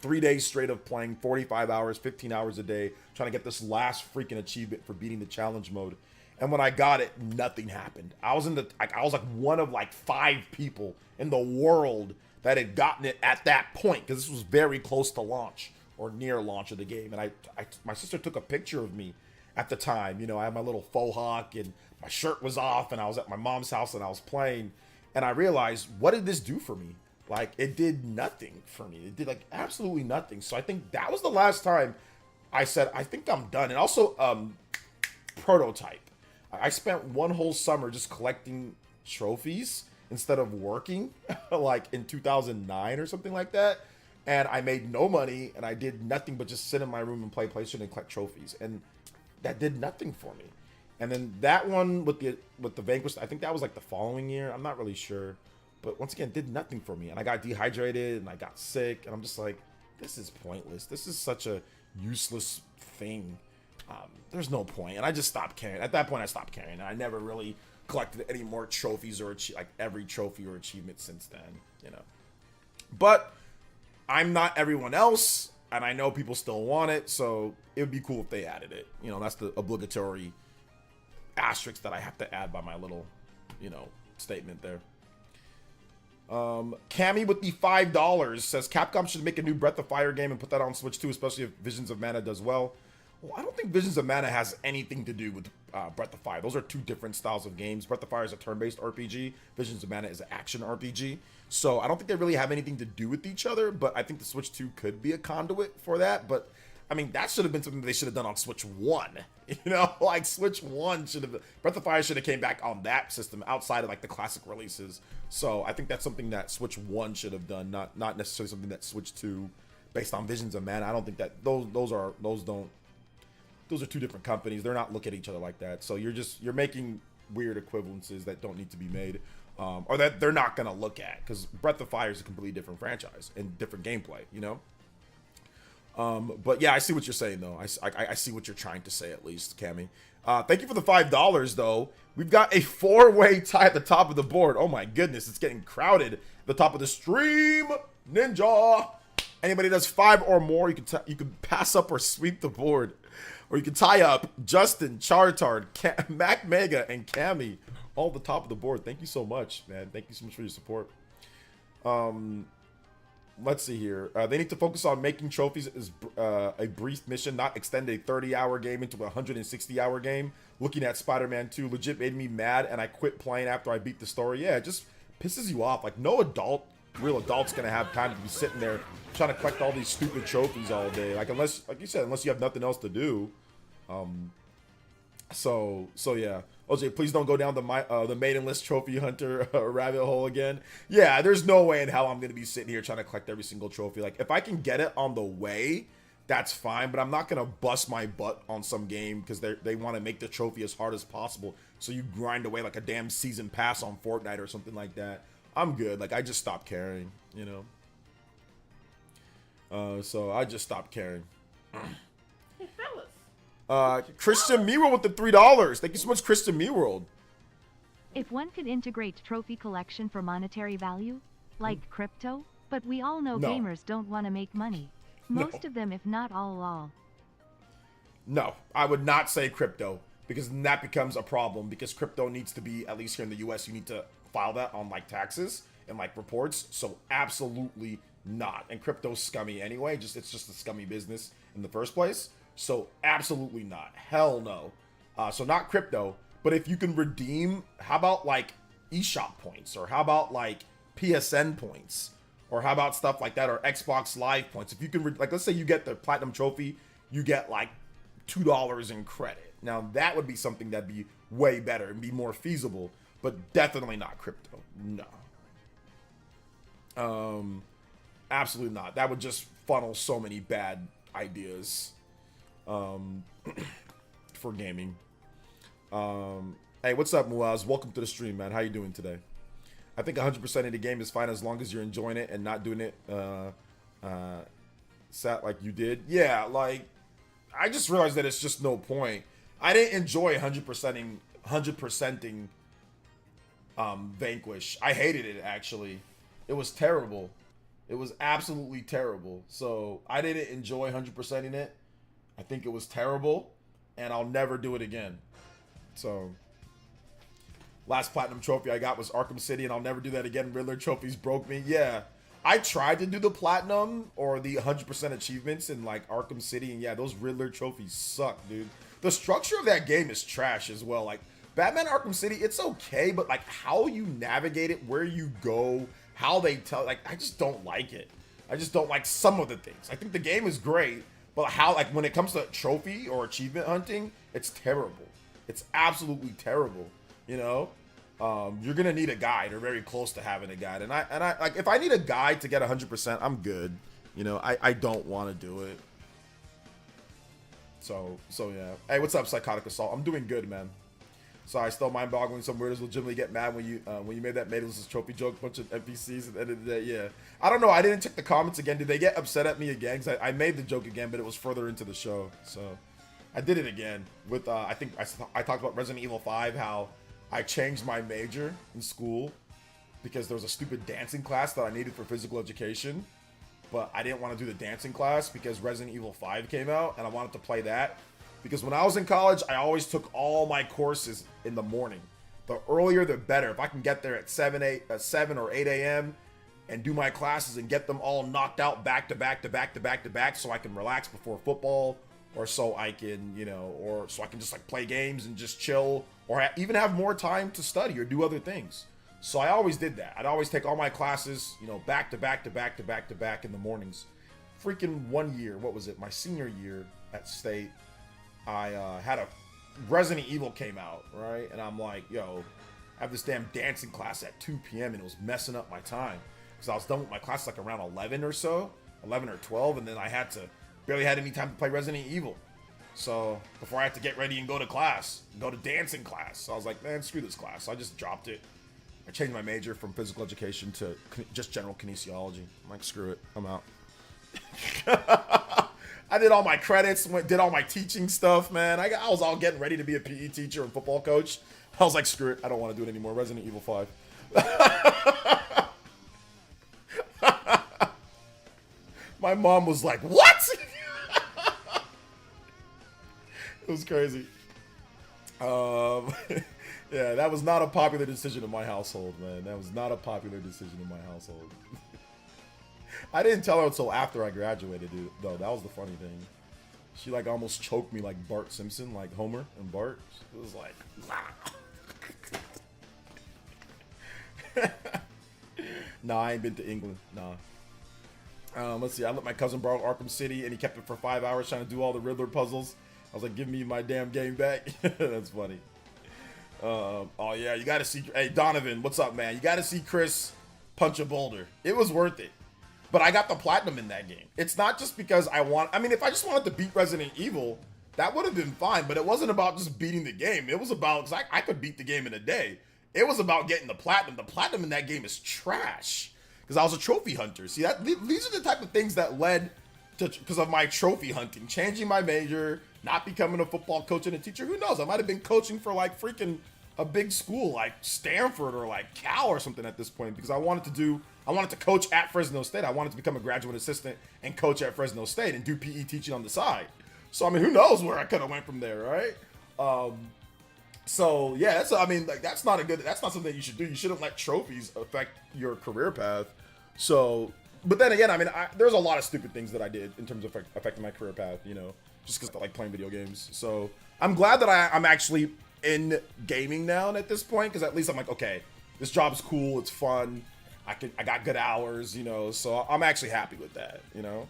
3 days straight of playing 45 hours, 15 hours a day, trying to get this last freaking achievement for beating the challenge mode. And when I got it, nothing happened. I was like one of like 5 people in the world that had gotten it at that point, because this was very close to launch or near launch of the game. And my sister took a picture of me at the time. You know, I had my little faux hawk and my shirt was off and I was at my mom's house and I was playing, and I realized, what did this do for me? Like, it did nothing for me. It did like absolutely nothing. So I think that was the last time I said, I think I'm done. And also Prototype. I spent one whole summer just collecting trophies instead of working like in 2009 or something like that. And I made no money and I did nothing but just sit in my room and play PlayStation and collect trophies. And that did nothing for me. And then that one with the Vanquish, I think that was like the following year. I'm not really sure. But once again, did nothing for me. And I got dehydrated and I got sick. And I'm just like, this is pointless. This is such a useless thing. There's no point. And I just stopped caring. At that point, I stopped caring. And I never really collected any more trophies or like every trophy or achievement since then, you know. But I'm not everyone else. And I know people still want it. So it would be cool if they added it. You know, that's the obligatory asterisk that I have to add by my little, you know, statement there. Cammy with the $5 says Capcom should make a new Breath of Fire game and put that on Switch too, especially if Visions of Mana does well. Well, I don't think Visions of Mana has anything to do with Breath of Fire. Those are two different styles of games. Breath of Fire is a turn-based RPG. Visions of Mana is an action RPG. So I don't think they really have anything to do with each other, but I think the Switch 2 could be a conduit for that. But I mean, that should have been something they should have done on Switch 1. You know, like Switch 1 should have, Breath of Fire should have came back on that system outside of like the classic releases. So I think that's something that Switch 1 should have done, not necessarily something that Switch 2 based on Visions of Mana. I don't think that those are two different companies. They're not looking at each other like that. So you're making weird equivalences that don't need to be made, or that they're not gonna look at, because Breath of Fire is a completely different franchise and different gameplay, you know. But yeah, I see what you're saying though. I see what you're trying to say, at least, Cammy. Thank you for the $5 though. We've got a 4-way tie at the top of the board. Oh my goodness, it's getting crowded at the top of the stream. Ninja. Anybody does 5 or more, you can pass up or sweep the board, or you can tie up Justin, Chartard, Mac Mega, and Cammy all at the top of the board. Thank you so much, man. Thank you so much for your support. Let's see here. They need to focus on making trophies as a brief mission, not extend a 30-hour game into a 160-hour game. Looking at Spider-Man 2 legit made me mad, and I quit playing after I beat the story. Yeah, it just pisses you off. Like, no real adult's gonna have time to be sitting there trying to collect all these stupid trophies all day. Like, unless, like you said, unless you have nothing else to do. So yeah. OJ, please don't go down the maiden list trophy hunter rabbit hole again. Yeah, there's no way in hell I'm going to be sitting here trying to collect every single trophy. Like, if I can get it on the way, that's fine. But I'm not gonna bust my butt on some game because they want to make the trophy as hard as possible. So you grind away like a damn season pass on Fortnite or something like that. I'm good. Like I just stopped caring, you know. So I just stopped caring. Hey, fellas. Christian Meworld with the $3. Thank you so much, Christian Meworld. If one could integrate trophy collection for monetary value, like crypto, but we all know No. gamers don't want to make money. Most of them, if not all. No, I would not say crypto because then that becomes a problem because crypto needs to be, at least here in the US, you need to file that on like taxes and like reports. So absolutely not. And crypto's scummy anyway. It's just a scummy business in the first place. So absolutely not. Hell no. So not crypto, but if you can redeem, how about like eShop points, or how about like PSN points, or how about stuff like that, or Xbox Live points. If you can, like, let's say you get the platinum trophy, you get like $2 in credit. Now that would be something that'd be way better and be more feasible, but definitely not crypto. No. Absolutely not. That would just funnel so many bad ideas for gaming. Hey, what's up, Muaz? Welcome to the stream, man. How you doing today? I think 100% of the game is fine as long as you're enjoying it and not doing it sat like you did. Yeah, like I just realized that it's just no point. I didn't enjoy 100%ing Vanquish. I hated it, actually. It was terrible. It was absolutely terrible. So I didn't enjoy 100%ing it. I think it was terrible, and I'll never do it again. So last platinum trophy I got was Arkham City, and I'll never do that again. Riddler trophies broke me. Yeah, I tried to do the platinum or the 100% achievements in like Arkham City, and yeah, those Riddler trophies suck, dude. The structure of that game is trash as well. Like Batman Arkham City, it's okay, but like how you navigate it, where you go, how they tell, like I just don't like it. I just don't like some of the things. I think the game is great, but how, like when it comes to trophy or achievement hunting, it's terrible. It's absolutely terrible. You know, you're gonna need a guide or very close to having a guide. And I like if I need a guide to get 100%, I'm good. You know, I don't want to do it. So yeah. Hey, what's up, Psychotic Assault? I'm doing good, man. Sorry, still mind-boggling. Some weirdos legitimately get mad when you made that Maidens trophy joke, bunch of NPCs at the end of the day. Yeah, I don't know. I didn't check the comments again. Did they get upset at me again? Because I made the joke again, but it was further into the show. So I did it again with I think I talked about Resident Evil 5, how I changed my major in school because there was a stupid dancing class that I needed for physical education, but I didn't want to do the dancing class because Resident Evil 5 came out and I wanted to play that. Because when I was in college, I always took all my courses in the morning. The earlier, the better. If I can get there at 7 or 8 a.m. and do my classes and get them all knocked out back to back to back to back to back so I can relax before football, or so I can, you know, or so I can just like play games and just chill, or even have more time to study or do other things. So I always did that. I'd always take all my classes, you know, back to back to back to back to back in the mornings. Freaking one year, what was it? My senior year at State, I had a Resident Evil came out, right? And I'm like, yo, I have this damn dancing class at 2 p.m. and it was messing up my time. Because I was done with my class like around 11 or so, 11 or 12, and then I barely had any time to play Resident Evil. So before I had to get ready and go to class, go to dancing class. So I was like, man, screw this class. So I just dropped it. I changed my major from physical education to just general kinesiology. I'm like, screw it, I'm out. I did all my credits, did all my teaching stuff, man. I was all getting ready to be a PE teacher and football coach. I was like, screw it, I don't want to do it anymore. Resident Evil 5. My mom was like, what? It was crazy. Yeah, that was not a popular decision in my household, man. That was not a popular decision in my household. I didn't tell her until after I graduated, dude, though. That was the funny thing. She like almost choked me like Bart Simpson, like Homer and Bart. It was like, nah, I ain't been to England. Nah. Let's see. I let my cousin borrow Arkham City, and he kept it for 5 hours trying to do all the Riddler puzzles. I was like, give me my damn game back. That's funny. Oh yeah, you gotta see. Hey Donovan, what's up, man? You gotta see Chris punch a boulder. It was worth it. but I got the platinum in that game. It's not just because I mean, if I just wanted to beat Resident Evil, that would have been fine, but it wasn't about just beating the game. It was about, because I could beat the game in a day. It was about getting the platinum. The platinum in that game is trash, because I was a trophy hunter. See, these are the type of things that led to, because of my trophy hunting, changing my major, not becoming a football coach and a teacher. Who knows? I might have been coaching for like freaking a big school like Stanford or like Cal or something at this point, because I wanted to coach at Fresno State. I wanted to become a graduate assistant and coach at Fresno State and do PE teaching on the side. So I mean, who knows where I could have went from there, right? So yeah, that's not something that you should do. You shouldn't let trophies affect your career path. So, but then again, I mean, there's a lot of stupid things that I did in terms of affecting my career path, you know, just because I like playing video games. So I'm glad that I'm actually in gaming now at this point, because at least I'm like, okay, this job's cool, it's fun, I got good hours, you know, so I'm actually happy with that, you know.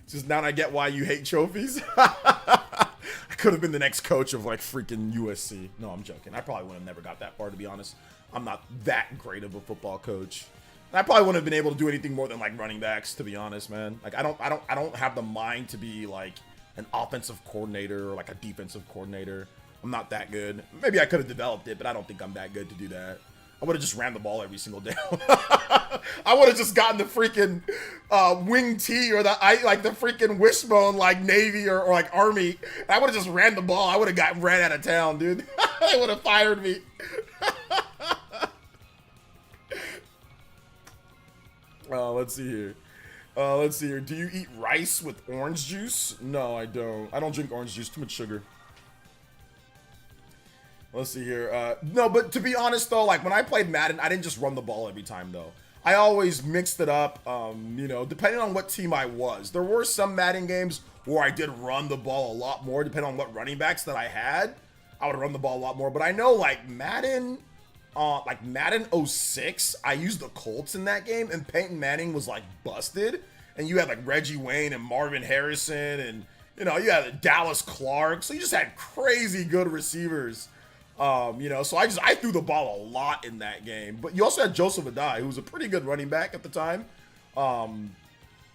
It's just now I get why you hate trophies. I could have been the next coach of like freaking USC. No, I'm joking. I probably would have never got that far, to be honest. I'm not that great of a football coach. I probably wouldn't have been able to do anything more than like running backs, to be honest, man. Like I don't have the mind to be like an offensive coordinator or like a defensive coordinator. I'm not that good. Maybe I could have developed it, but I don't think I'm that good to do that. I would have just ran the ball every single down. I would have just gotten the freaking wing T or the freaking wishbone like Navy or like Army. I would have just ran the ball. I would have gotten ran out of town, dude. They would have fired me. Let's see here. Do you eat rice with orange juice? No, I don't. I don't drink orange juice. Too much sugar. Let's see here. No, but to be honest though, like when I played Madden, I didn't just run the ball every time though. I always mixed it up, you know, depending on what team I was. There were some Madden games where I did run the ball a lot more, depending on what running backs that I had. I would run the ball a lot more, but I know like Madden 06, I used the Colts in that game, and Peyton Manning was like busted, and you had like Reggie Wayne and Marvin Harrison, and you know, you had Dallas Clark, so you just had crazy good receivers. You know, so I threw the ball a lot in that game. But you also had Joseph Adai, who was a pretty good running back at the time. Oh,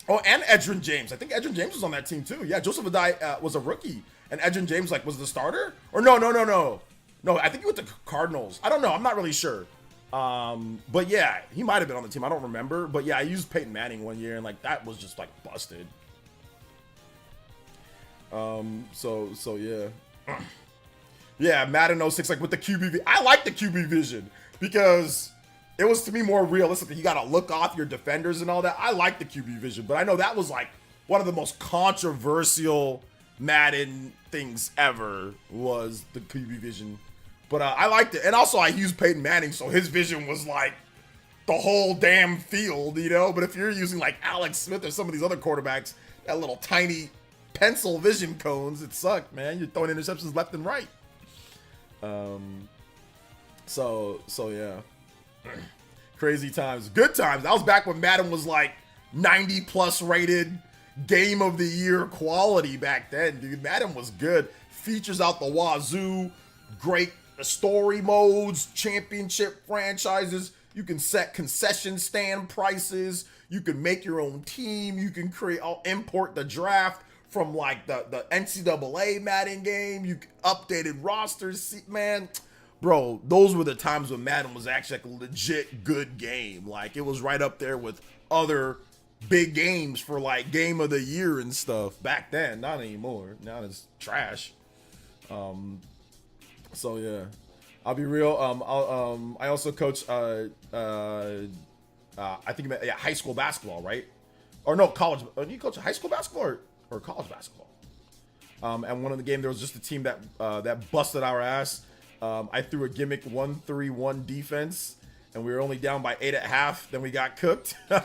and Edgerrin James. I think Edgerrin James was on that team too. Yeah, Joseph Adai was a rookie, and Edgerrin James like was the starter. Or no. No, I think he went to Cardinals. I don't know. I'm not really sure. But yeah, he might have been on the team. I don't remember. But yeah, I used Peyton Manning one year, and like that was just like busted. So yeah. Yeah, Madden 06, like with the QB. I like the QB vision because it was to me more realistic. You got to look off your defenders and all that. I like the QB vision, but I know that was like one of the most controversial Madden things ever was the QB vision. But I liked it. And also I used Peyton Manning, so his vision was like the whole damn field, you know? But if you're using like Alex Smith or some of these other quarterbacks, that little tiny pencil vision cones, it sucked, man. You're throwing interceptions left and right. So yeah, crazy times, good times. That was back when Madden was like 90 plus rated game of the year quality back then, dude. Madden was good. Features out the wazoo, great story modes, championship franchises. You can set concession stand prices. You can make your own team. You can import the draft from like the NCAA Madden game. You updated rosters, man. Bro, those were the times when Madden was actually like a legit good game. Like it was right up there with other big games for like game of the year and stuff back then. Not anymore. Now it's trash. So yeah, I'll be real. I also coach I think high school basketball, right? Or no, college. Do you coach high school basketball or college basketball? And one of the game there was just a team that busted our ass. I threw a gimmick 1-3-1 defense, and we were only down by 8 at half. Then we got cooked. Yeah,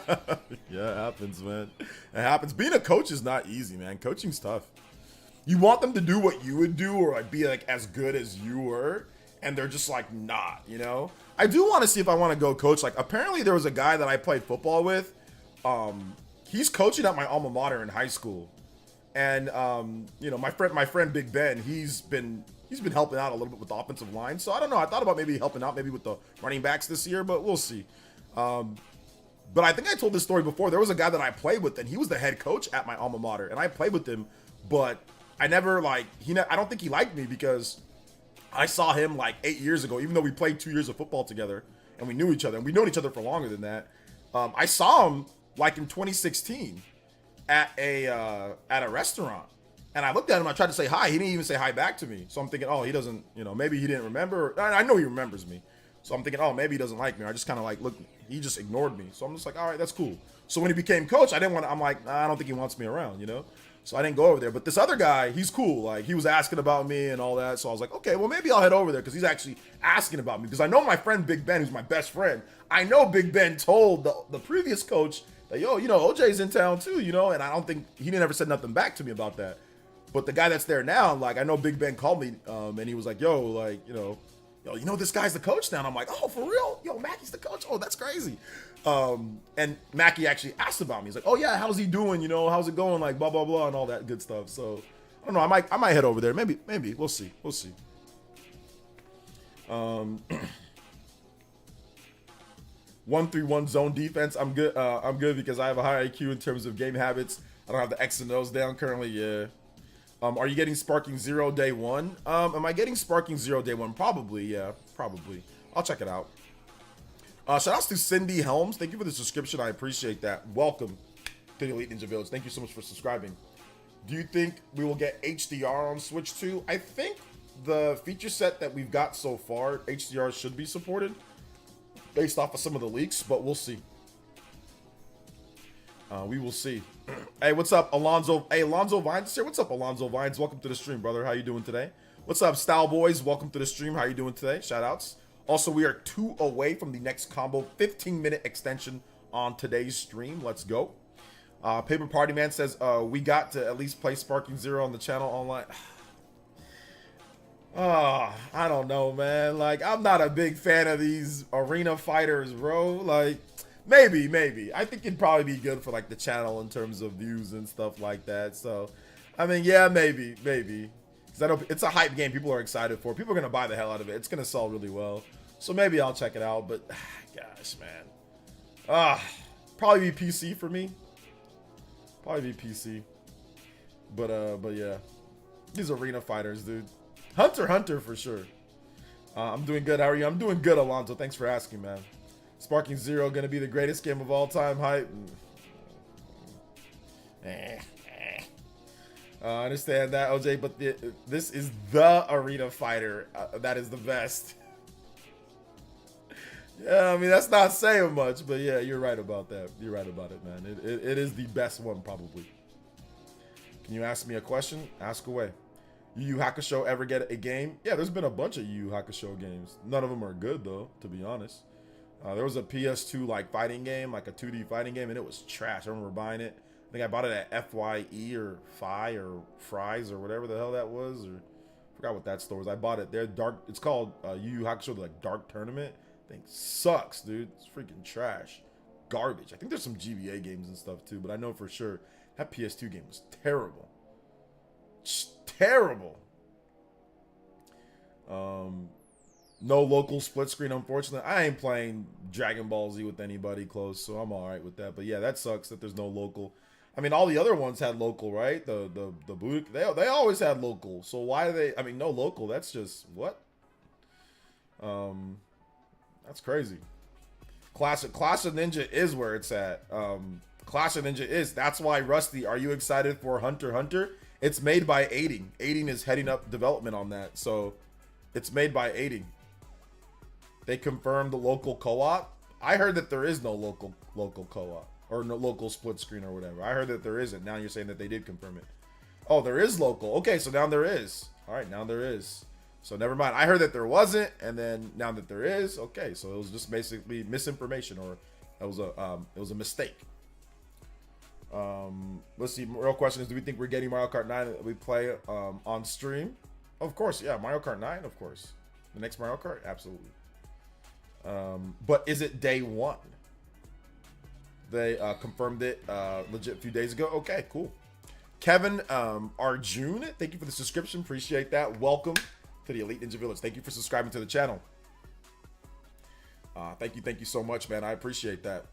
it happens, man. It happens. Being a coach is not easy, man. Coaching's tough. You want them to do what you would do or like be like as good as you were, and they're just like not, you know? I do want to see if I want to go coach. Like apparently there was a guy that I played football with. He's coaching at my alma mater in high school. And you know, my friend Big Ben, he's been helping out a little bit with the offensive line. So I don't know. I thought about maybe helping out maybe with the running backs this year, but we'll see. But I think I told this story before. There was a guy that I played with, and he was the head coach at my alma mater, and I played with him, but I never like I don't think he liked me because I saw him like 8 years ago, even though we played 2 years of football together and we knew each other, and we known each other for longer than that. I saw him like in 2016 at a restaurant, and I looked at him. I tried to say hi. He didn't even say hi back to me. So I'm thinking, oh, he doesn't, maybe he didn't remember. I know he remembers me. So I'm thinking, oh, maybe he doesn't like me. I just kind of like, look, he just ignored me. So I'm just like, all right, that's cool. So when he became coach, I'm like, nah, I don't think he wants me around, So I didn't go over there. But this other guy, he's cool. Like, he was asking about me and all that. So I was like, okay, well, maybe I'll head over there because he's actually asking about me. Because I know my friend Big Ben, who's my best friend. I know Big Ben told the previous coach that, yo, OJ's in town too, and I don't think he didn't ever said nothing back to me about that. But the guy that's there now, like, I know Big Ben called me and he was like, yo, like, this guy's the coach now. And I'm like, oh, for real? Yo, Mackey's the coach? Oh, that's crazy. And Mackey actually asked about me. He's like, oh yeah, how's he doing? How's it going? Like blah, blah, blah, and all that good stuff. So I don't know. I might head over there. Maybe we'll see. 1-3-1 zone defense. I'm good. I'm good because I have a high IQ in terms of game habits. I don't have the X and O's down currently. Yeah. Are you getting Sparking 0 day one? Am I getting Sparking 0 day one? Probably. Yeah, probably. I'll check it out. Shout outs to Cindy Helms. Thank you for the subscription. I appreciate that. Welcome to the Elite Ninja Village. Thank you so much for subscribing. Do you think we will get HDR on Switch 2? I think the feature set that we've got so far, HDR should be supported based off of some of the leaks, but we'll see. We will see. Hey, what's up, Alonzo? Hey, Alonzo Vines here. What's up, Alonzo Vines? Welcome to the stream, brother. How you doing today? What's up, Style Boys? Welcome to the stream. How you doing today? Shout outs. Also, we are 2 away from the next combo 15-minute extension on today's stream. Let's go. Paper Party Man says, we got to at least play Sparking 0 on the channel online. I don't know, man. Like, I'm not a big fan of these arena fighters, bro. Like, maybe. I think it'd probably be good for, like, the channel in terms of views and stuff like that. So, I mean, yeah, maybe. Because I know it's a hype game people are excited for. People are going to buy the hell out of it. It's going to sell really well. So maybe I'll check it out, but gosh, man. Probably be PC for me. Probably be PC. But yeah. These arena fighters, dude. Hunter for sure. I'm doing good. How are you? I'm doing good, Alonzo. Thanks for asking, man. Sparking 0 gonna be the greatest game of all time. Hype. I understand that, OJ, but this is the arena fighter that is the best. Yeah, I mean, that's not saying much, but yeah, you're right about that. You're right about it, man. It is the best one, probably. Can you ask me a question? Ask away. Yu Yu Hakusho ever get a game? Yeah, there's been a bunch of Yu Yu Hakusho games. None of them are good, though, to be honest. There was a PS2, like, fighting game, like a 2D fighting game, and it was trash. I remember buying it. I think I bought it at FYE or Fi or Fries or whatever the hell that was. Or I forgot what that store was. I bought it there. It's called Yu Yu Hakusho, like, Dark Tournament. Thing sucks, dude. It's freaking trash. Garbage. I think there's some GBA games and stuff too, but I know for sure that PS2 game was terrible. Just terrible. No local split screen, unfortunately. I ain't playing Dragon Ball Z with anybody close, so I'm alright with that. But yeah, that sucks that there's no local. I mean, all the other ones had local, right? The Budokai, they always had local. So why do they? I mean, no local. That's just what? That's crazy. Clash of Ninja is where it's at. Clash of Ninja is. That's why, Rusty, are you excited for Hunter x Hunter? It's made by Aiding. Aiding is heading up development on that. So it's made by Aiding. They confirmed the local co-op. I heard that there is no local co-op or no local split screen or whatever. I heard that there isn't. Now you're saying that they did confirm it. Oh, there is local. Okay, so now there is. All right, now there is. So never mind. I heard that there wasn't, and then now that there is, okay. So it was just basically misinformation, or it was a mistake. Let's see. Real question is, do we think we're getting Mario Kart 9 that we play on stream? Of course, yeah. Mario Kart 9, of course. The next Mario Kart, absolutely. But is it day one? They confirmed it legit a few days ago. Okay, cool. Kevin Arjun, thank you for the subscription. Appreciate that. Welcome to the Elite Ninja Village. Thank you for subscribing to the channel. Thank you so much, man. I appreciate that.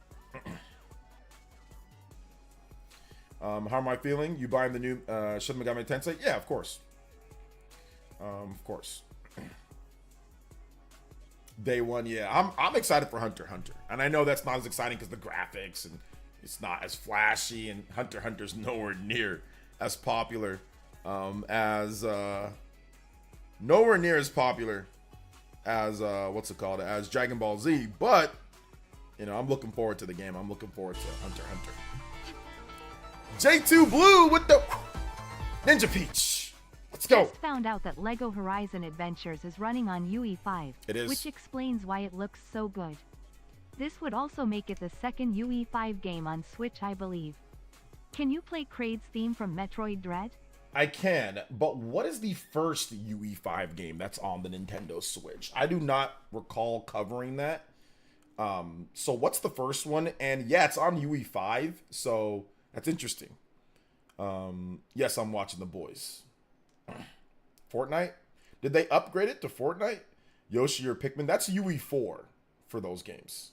How am I feeling? You buying the new Shin Megami Tensei? Yeah, of course. Of course. Day one, yeah. I'm excited for Hunter x Hunter. And I know that's not as exciting because the graphics and it's not as flashy, and Hunter x Hunter's nowhere near as popular as what's it called, as Dragon Ball Z. But you know, I'm looking forward to the game. I'm looking forward to Hunter x Hunter. J2 Blue with the Ninja Peach. Let's go. Just found out that LEGO Horizon Adventures is running on UE5. It is. Which explains why it looks so good. This would also make it the second UE5 game on Switch, I believe. Can you play Kraid's theme from Metroid Dread? I can, but what is the first UE5 game that's on the Nintendo Switch? I do not recall covering that. So what's the first one? And yeah, it's on UE5, so that's interesting. Yes, I'm watching The Boys. Fortnite? Did they upgrade it to Fortnite? Yoshi or Pikmin? That's UE4 for those games.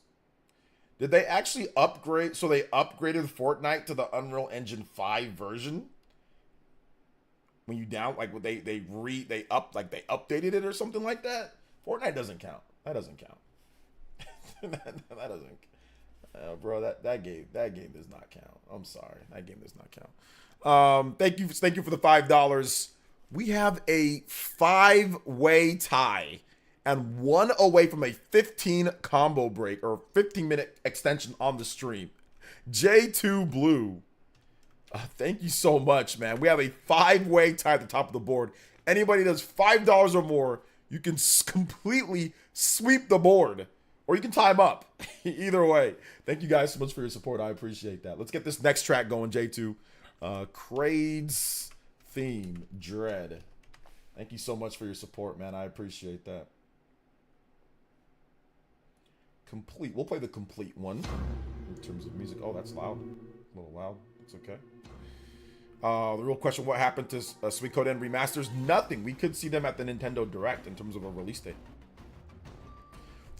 Did they actually upgrade? So they upgraded Fortnite to the Unreal Engine 5 version? When you down, like, they updated it or something like that? Fortnite doesn't count. That doesn't count. that doesn't. Bro, that game does not count. I'm sorry, that game does not count. Thank you for the $5. We have a 5-way tie and one away from a 15 combo break or 15-minute extension on the stream. J2 Blue, thank you so much, man. We have a 5-way tie at the top of the board. Anybody does $5 or more, you can completely sweep the board, or you can tie them up. Either way, thank you guys so much for your support. I appreciate that. Let's get this next track going, J2. Kraid's theme, Dread. Thank you so much for your support, man. I appreciate that. Complete. We'll play the complete one in terms of music. Oh, that's loud. A little loud. It's okay. The real question, what happened to Suikoden remasters? Nothing. We could see them at the Nintendo Direct in terms of a release date.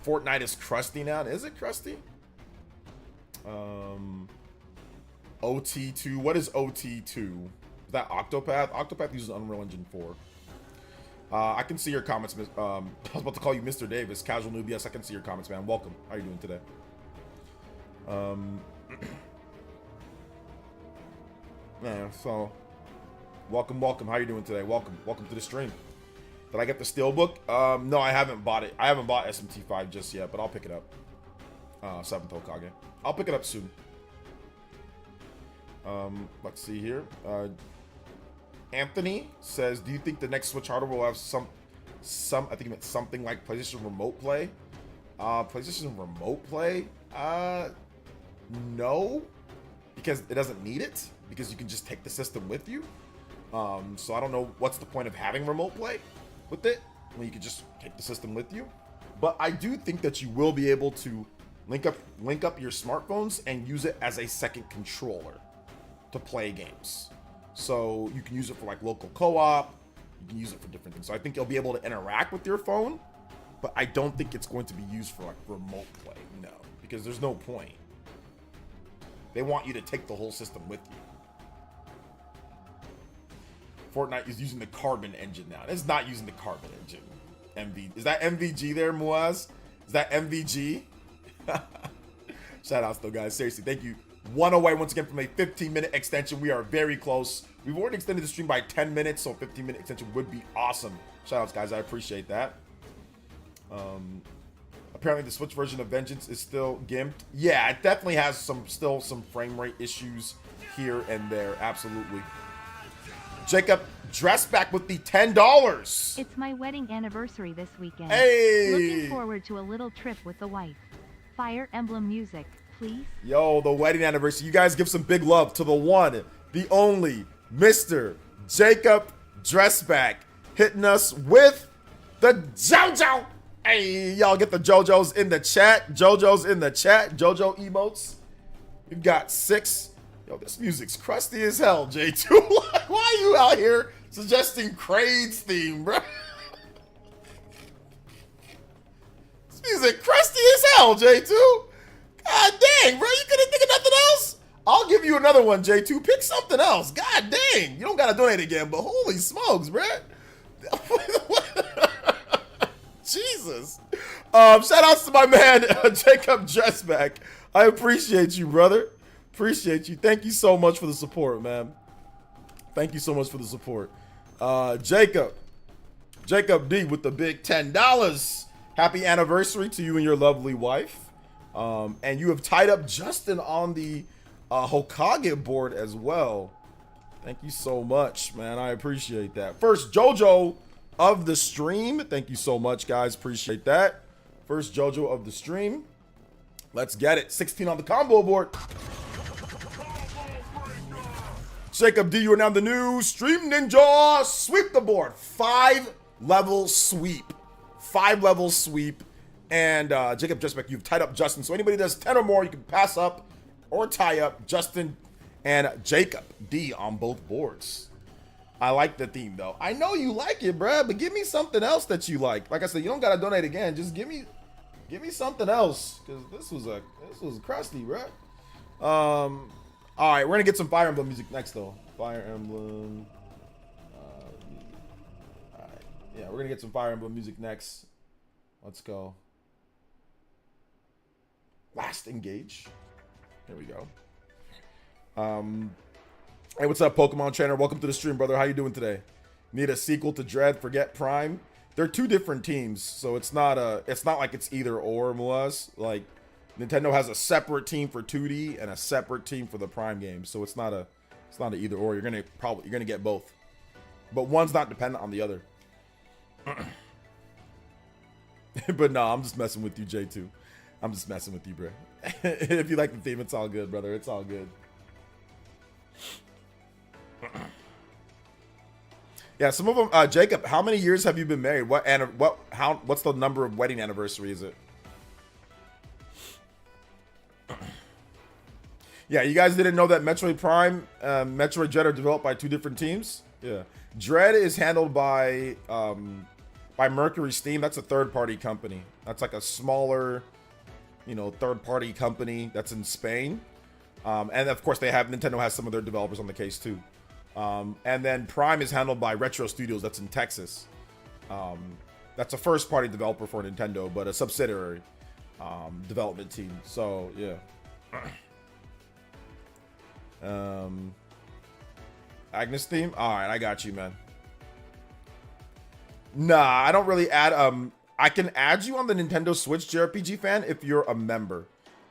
Fortnite is crusty now. Is it crusty? OT2. What is OT2? Is that Octopath? Octopath uses Unreal Engine 4. I can see your comments. I was about to call you Mr. Davis. Casual noob. Yes, I can see your comments, man. Welcome. How are you doing today? Yeah, so welcome. How are you doing today? Welcome to the stream. Did I get the Steelbook? No, I haven't bought it. I haven't bought SMT5 just yet, but I'll pick it up. 7th Hokage. I'll pick it up soon. Let's see here. Anthony says, do you think the next Switch hardware will have some I think he meant something like PlayStation Remote Play? PlayStation Remote Play? No, because it doesn't need it, because you can just take the system with you. So I don't know what's the point of having Remote Play with it when you can just take the system with you. But I do think that you will be able to link up your smartphones and use it as a second controller to play games. So you can use it for like local co-op, you can use it for different things. So I think you'll be able to interact with your phone, but I don't think it's going to be used for like remote play, no, because there's no point. They want you to take the whole system with you. Fortnite is using the Carbon engine now. It's not using the Carbon engine. Is that MVG there, Muaz? Is that MVG? Shout outs though, guys. Seriously, thank you. One away once again from a 15-minute extension. We are very close. We've already extended the stream by 10 minutes, so a 15-minute extension would be awesome. Shout outs, guys. I appreciate that. Apparently the Switch version of Vengeance is still gimped. Yeah, it definitely has still some frame rate issues here and there. Absolutely. Jacob, dress back with the $10. It's my wedding anniversary this weekend. Hey! Looking forward to a little trip with the wife. Fire Emblem music, please. Yo, the wedding anniversary. You guys give some big love to the one, the only, Mr. Jacob Dressback, hitting us with the JoJo. Hey, y'all get the JoJo's in the chat. JoJo's in the chat. JoJo emotes. We've got 6. Yo, this music's crusty as hell, J2. Why are you out here suggesting Kraid's theme, bro? This music crusty as hell, J2. God dang, bro. You couldn't think of nothing else? All I'll give you another one, J2. Pick something else. God dang. You don't got to donate again, but holy smokes, bruh. Jesus. Shout outs to my man, Jacob Dressback. I appreciate you, brother. Appreciate you. Thank you so much for the support, man. Thank you so much for the support. Jacob D with the big $10. Happy anniversary to you and your lovely wife. And you have tied up Justin on the Hokage board as well. Thank you so much, man. I appreciate that. First JoJo of the stream. Thank you so much, guys. Appreciate that. First JoJo of the stream. Let's get it. 16 on the combo board. Jacob D, you are now the new Stream Ninja. Sweep the board. 5-level sweep. 5-level sweep. And Jacob Dressback, you've tied up Justin. So anybody does 10 or more, you can pass up or tie up Justin and Jacob D on both boards. I like the theme, though. I know you like it, bruh, but give me something else that you like. Like I said, you don't gotta donate again. Just give me something else, because this was crusty, bruh. All right, we're gonna get some Fire Emblem music next, though. Fire Emblem. All right, yeah, we're gonna get some Fire Emblem music next. Let's go. Last engage. Here we go. Hey, what's up, Pokemon trainer? Welcome to the stream, brother. How you doing today? Need a sequel to Dread? Forget Prime. They're two different teams, so it's not like it's either or, Muaz. Like Nintendo has a separate team for 2D and a separate team for the Prime games, so it's not an either or. You're gonna get both, but one's not dependent on the other. But no, I'm just messing with you, J2. I'm just messing with you, bro. If you like the theme, it's all good, brother. It's all good. Yeah, some of them. Jacob, how many years have you been married? What's the number of wedding anniversary? Is it? Yeah, you guys didn't know that Metroid Prime, Metroid Dread are developed by two different teams. Yeah, Dread is handled by Mercury Steam. That's a third-party company. That's like a smaller, third-party company that's in Spain. And of course, Nintendo has some of their developers on the case too. And then Prime is handled by Retro Studios, that's in Texas. That's a first-party developer for Nintendo, but a subsidiary development team. So yeah. Agnes theme. All right, I got you, man. Nah, I don't really add. I can add you on the Nintendo Switch JRPG fan if you're a member.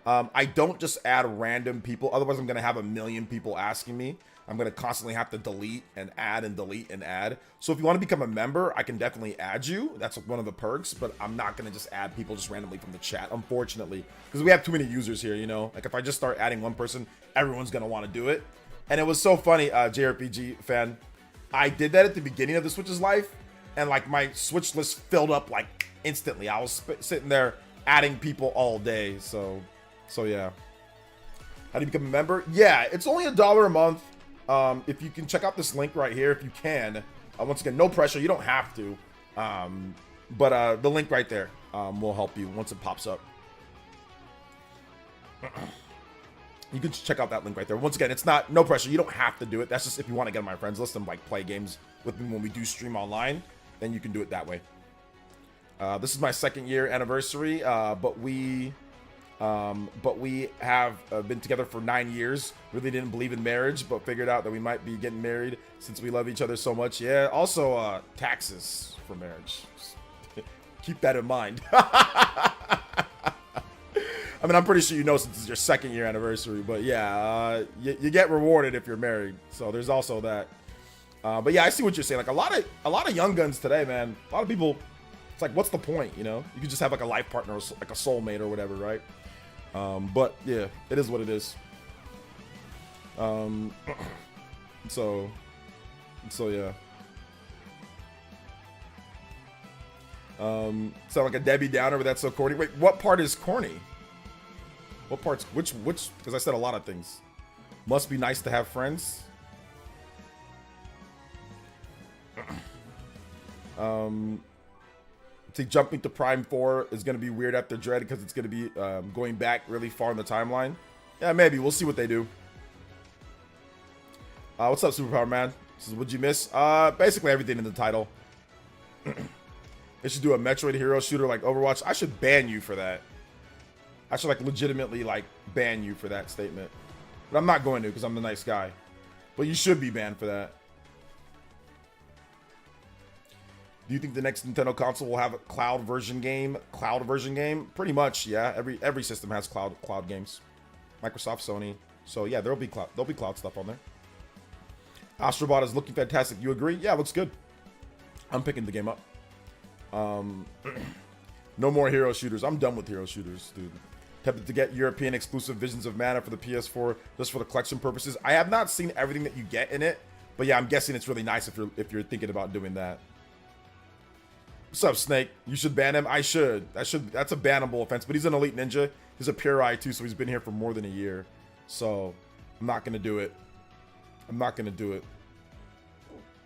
I don't just add random people. Otherwise, I'm going to have a million people asking me. I'm going to constantly have to delete and add and delete and add. So if you want to become a member, I can definitely add you. That's one of the perks, but I'm not going to just add people just randomly from the chat, unfortunately, because we have too many users here, Like if I just start adding one person, everyone's going to want to do it. And it was so funny, JRPG fan. I did that at the beginning of the Switch's life, and like my Switch list filled up like instantly. I was sitting there adding people all day. So yeah. How do you become a member? Yeah, it's only $1 a month. If you can check out this link right here, if you can. Once again, no pressure. You don't have to. But the link right there will help you once it pops up. You can check out that link right there. Once again, it's no pressure. You don't have to do it. That's just if you want to get on my friends list and like play games with me when we do stream online, then you can do it that way. This is my 2nd year anniversary, but we have been together for 9 years. Really didn't believe in marriage, but figured out that we might be getting married since we love each other so much. Yeah, also taxes for marriage. Keep that in mind. I mean, I'm pretty sure since it's your 2nd year anniversary, but yeah, you get rewarded if you're married. So there's also that. But yeah, I see what you're saying. Like a lot of young guns today, man. A lot of people, it's like, what's the point? You could just have like a life partner, or like a soulmate or whatever, right? But yeah, it is what it is. So yeah. Sound like a Debbie Downer, but that's so corny. Wait, what part is corny? What parts? Which? Because I said a lot of things. Must be nice to have friends. See, jumping to Prime 4 is going to be weird after Dread because it's going to be going back really far in the timeline. Yeah, maybe. We'll see what they do. What's up, Superpower Man? This is what'd you miss? Basically everything in the title. They should do a Metroid hero shooter like Overwatch. I should ban you for that. I should like legitimately like ban you for that statement. But I'm not going to because I'm the nice guy. But you should be banned for that. Do you think the next Nintendo console will have a cloud version game? Cloud version game? Pretty much, yeah. Every system has cloud games. Microsoft, Sony. So yeah, there'll be cloud stuff on there. Astrobot is looking fantastic. You agree? Yeah, it looks good. I'm picking the game up. No more hero shooters. I'm done with hero shooters, dude. Tempted to get European exclusive Visions of Mana for the PS4 just for the collection purposes. I have not seen everything that you get in it, but yeah, I'm guessing it's really nice if you're thinking about doing that. What's up, Snake? You should ban him. I should. That's a bannable offense. But he's an elite ninja. He's a pure eye too, so he's been here for more than a year. So I'm not gonna do it. I'm not gonna do it.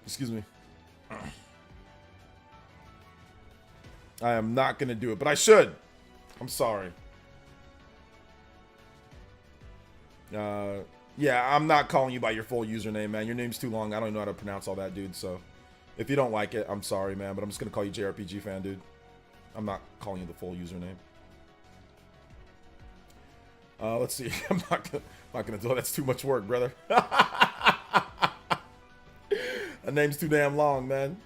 Excuse me. I am not gonna do it, but I should. I'm sorry. Yeah, I'm not calling you by your full username, man. Your name's too long. I don't know how to pronounce all that, dude. So if you don't like it, I'm sorry, man. But I'm just gonna call you JRPG fan, dude. I'm not calling you the full username. Let's see. I'm not gonna do it. That's too much work, brother. That name's too damn long, man.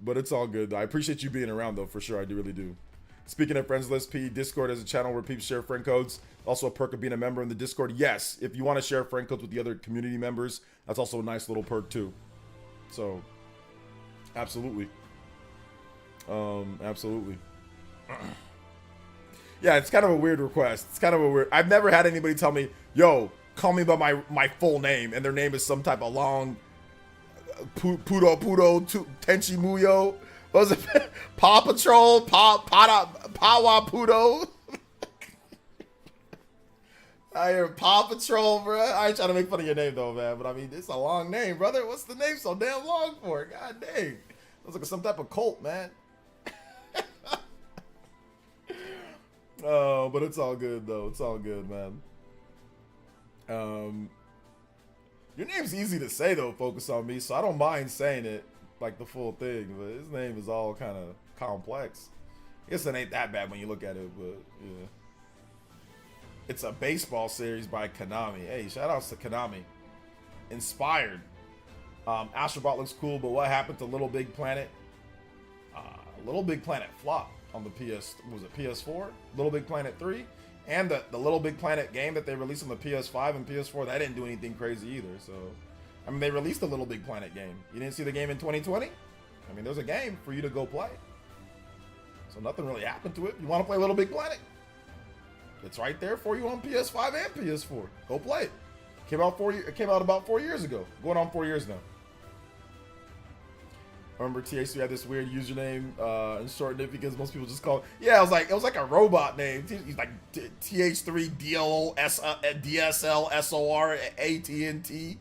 But it's all good. I appreciate you being around, though, for sure. I do really do. Speaking of Friends List P, Discord is a channel where people share friend codes. Also a perk of being a member in the Discord. Yes, if you want to share friend codes with the other community members, that's also a nice little perk too. So, absolutely. Absolutely. Yeah, it's kind of a weird request. It's kind of a weird... I've never had anybody tell me, yo, call me by my full name, and their name is some type of long... Pudo, Tenchi Muyo. What was it? Paw Patrol, Pawa Pudo. I hear Paw Patrol, bro. I ain't trying to make fun of your name though, man. But I mean, it's a long name, brother. What's the name so damn long for? God dang. Looks like some type of cult, man. Oh, but it's all good though. It's all good, man. Your name's easy to say though, Focus on Me, so I don't mind saying it like the full thing, but his name is all kind of complex. I guess it ain't that bad when you look at it, but yeah. It's a baseball series by Konami. Hey, shout outs to Konami. Inspired. Astrobot looks cool, but what happened to Little Big Planet? Little Big Planet flopped on the PS4? Little Big Planet 3? And the Little Big Planet game that they released on the PS5 and PS4, that didn't do anything crazy either. So, I mean, they released a Little Big Planet game. You didn't see the game in 2020? I mean, there's a game for you to go play. So nothing really happened to it. You want to play Little Big Planet? It's right there for you on PS5 and PS4. Go play it. It came out about 4 years ago. Going on 4 years now. Remember TH3 had this weird username and shortened it because most people just call it. Yeah, it was like a robot name. He's like TH3 DSL SOR AT&T.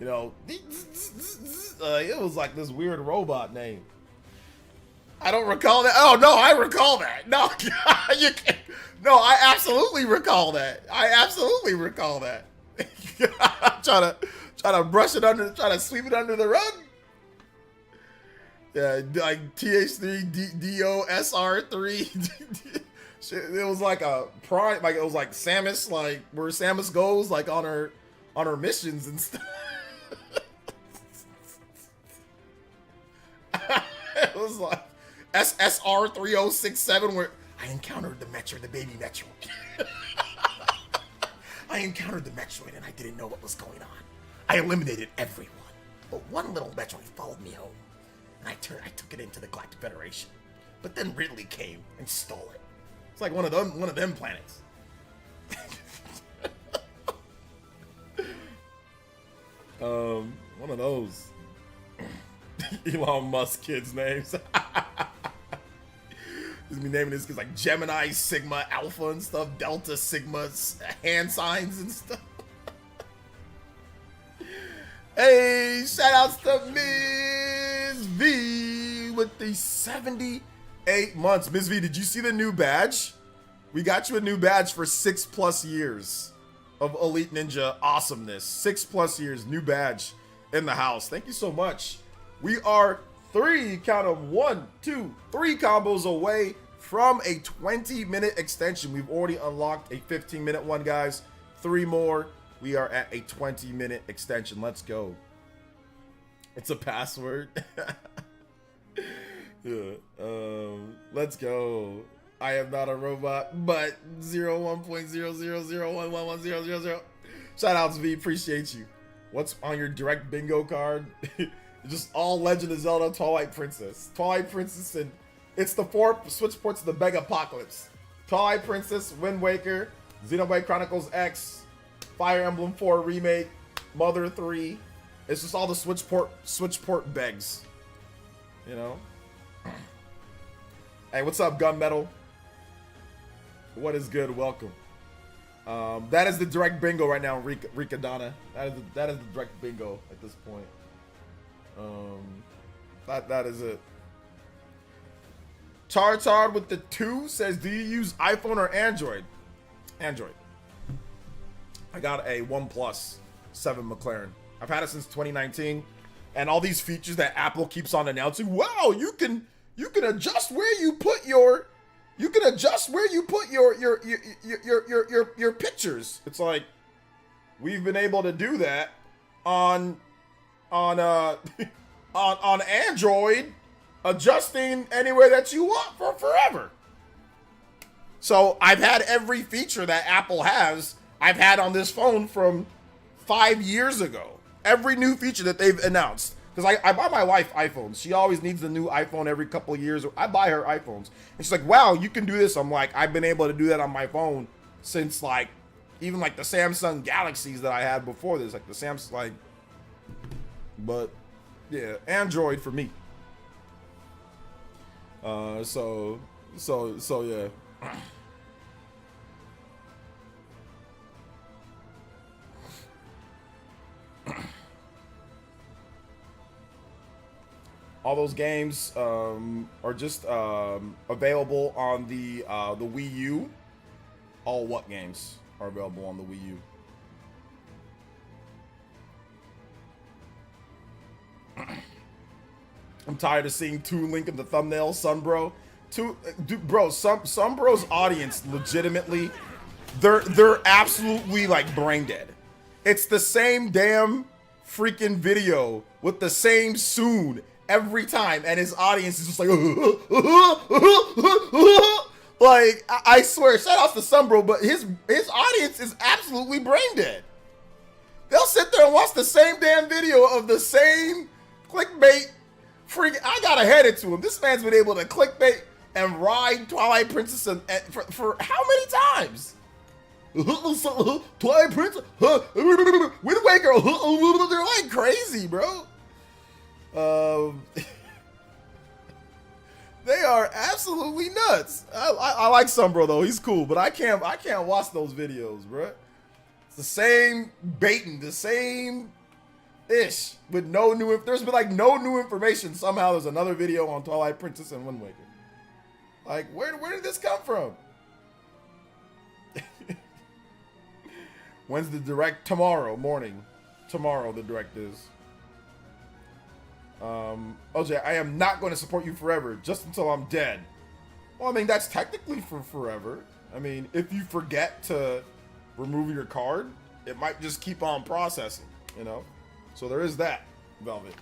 You know, it was like this weird robot name. I don't recall that. Oh no, I recall that. No, you can't. No, I absolutely recall that. Try to brush it under, try to sweep it under the rug. Yeah, like TH3 DOSR3. It was like a prime, like it was like Samus, like where Samus goes, like on her missions and stuff. It was like SSR 3067, where I encountered the baby Metroid. I encountered the Metroid and I didn't know what was going on. I eliminated everyone, but one little Metroid followed me home, and I took it into the Galactic Federation. But then Ridley came and stole it. It's like one of them planets. One of those Elon Musk kids' names. He's gonna be naming his kids like Gemini, Sigma, Alpha and stuff, Delta, Sigma, hand signs and stuff. Hey, shout outs to Ms. V with the 78 months. Ms. V, did you see the new badge? We got you a new badge for 6+ years of Elite Ninja awesomeness. 6+ years, new badge in the house. Thank you so much. We are 3, count them, 1, 2, 3 combos away from a 20-minute extension. We've already unlocked a 15-minute one, guys. 3 more. We are at a 20-minute extension. Let's go. It's a password. Yeah. Let's go. I am not a robot, but 01.000111000. Shout outs, V. Appreciate you. What's on your direct bingo card? Just all Legend of Zelda, Twilight Princess. Twilight Princess, and it's the 4 Switch ports of the Mega Apocalypse. Twilight Princess, Wind Waker, Xenoblade Chronicles X, Fire Emblem 4 Remake, Mother 3. It's just all the Switch port begs. You know? Hey, what's up, Gunmetal? What is good? Welcome. That is the direct bingo right now, Rika Donna. That is the direct bingo at this point. That is it. Tartard with the 2 says, do you use iPhone or Android? Android. I got a OnePlus 7 McLaren. I've had it since 2019, and all these features that Apple keeps on announcing. Wow, you can adjust where you put your your pictures. It's like we've been able to do that on Android, adjusting anywhere that you want for forever. So I've had every feature that Apple has, I've had on this phone from 5 years ago. Every new feature that they've announced. Because I buy my wife iPhones. She always needs a new iPhone every couple of years. I buy her iPhones. And she's like, wow, you can do this. I'm like, I've been able to do that on my phone since like, even like the Samsung Galaxies that I had before this. Like the Samsung, like, but yeah, Android for me. So yeah. All those games are just available on the Wii U. All what games are available on the Wii U? I'm tired of seeing Toon Link in the thumbnail, Sunbro. Sunbro's audience legitimately, they're absolutely like brain dead. It's the same damn freaking video with the same Soon every time, and his audience is just like, like I swear, shout out to Sunbro, but his audience is absolutely brain dead. They'll sit there and watch the same damn video of the same clickbait. I gotta hand it to him. This man's been able to clickbait and ride Twilight Princess for how many times? Twilight Princess, Wind Waker, they're like crazy, bro. They are absolutely nuts. I like Sunbro though, he's cool, but I can't watch those videos, bro. It's the same baiting, the same ish with no new. There's been like no new information. Somehow there's another video on Twilight Princess and Wind Waker. Like where did this come from? When's the direct? Tomorrow morning. Tomorrow the direct is. OJ, I am not going to support you forever, just until I'm dead. Well, I mean, that's technically for forever. I mean, if you forget to remove your card, it might just keep on processing, you know? So there is that, Velvet.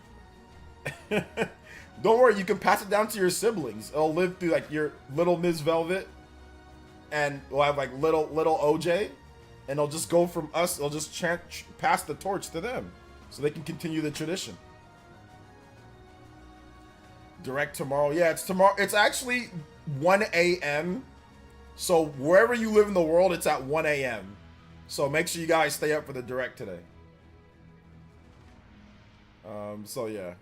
Don't worry, you can pass it down to your siblings. It'll live through, like, your little Ms. Velvet, and we'll have, like, little OJ, and it'll just go from us, it'll just pass the torch to them, so they can continue the tradition. Direct tomorrow. Yeah, it's tomorrow. It's actually 1 a.m. So wherever you live in the world, it's at 1 a.m. So make sure you guys stay up for the direct today. So yeah.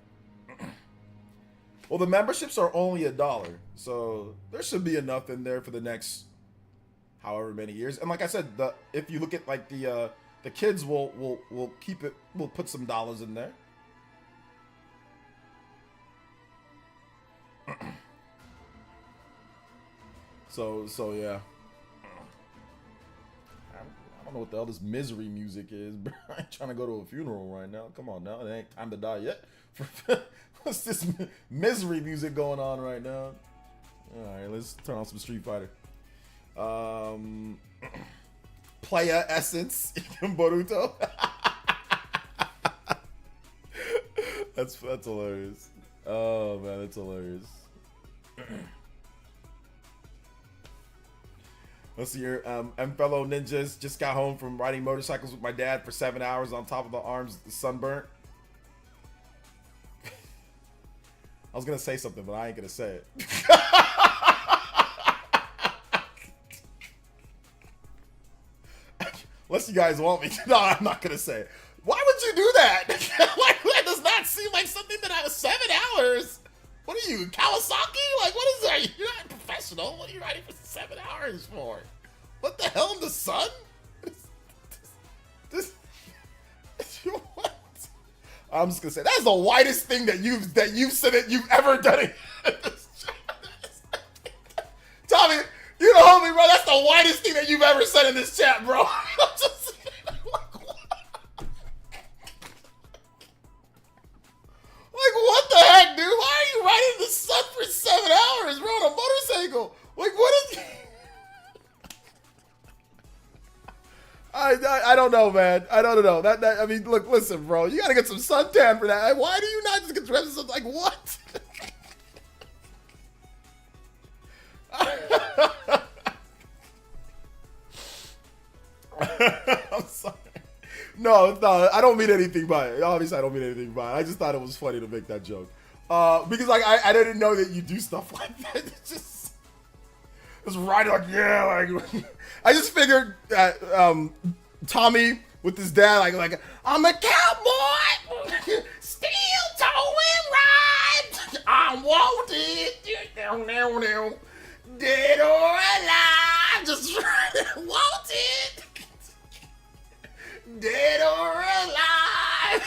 Well, the memberships are only $1, so there should be enough in there for the next however many years. And like I said, if you look at like the kids will keep it. We'll put some dollars in there. So yeah. don't know what the hell this misery music is, bro. I ain't trying to go to a funeral right now. Come on now. It ain't time to die yet. What's this misery music going on right now? Alright, let's turn on some Street Fighter. PlayerEssence in Boruto. That's hilarious. Oh man, that's hilarious. Let's see here. And fellow ninjas just got home from riding motorcycles with my dad for 7 hours on top of the arms, sunburnt. I was gonna say something, but I ain't gonna say it. Unless you guys want me to. No, I'm not gonna say it. Why would you do that? Like, that does not seem like something that I was 7 hours. What are you, Kawasaki? Like, what is that? You're not a professional. What are you riding for 7 hours for? What the hell in the sun? What? I'm just gonna say that's the whitest thing that you've said that you've ever done. Tommy, you know me, bro. That's the whitest thing that you've ever said in this chat, bro. I'm just like, what the heck, dude? Why are you riding in the sun for 7 hours, bro, on a motorcycle? Like, what is? I don't know, man. I don't know. That I mean, look, listen, bro. You gotta get some suntan for that. Why do you not just get dressed as like what? I'm sorry. No, I don't mean anything by it. Obviously, I don't mean anything by it. I just thought it was funny to make that joke. Because like I didn't know that you do stuff like that. It's right like yeah, like I just figured that Tommy with his dad like I'm a cowboy, still towing ride. I'm wanted, dead or alive, just wanted. Dead or alive.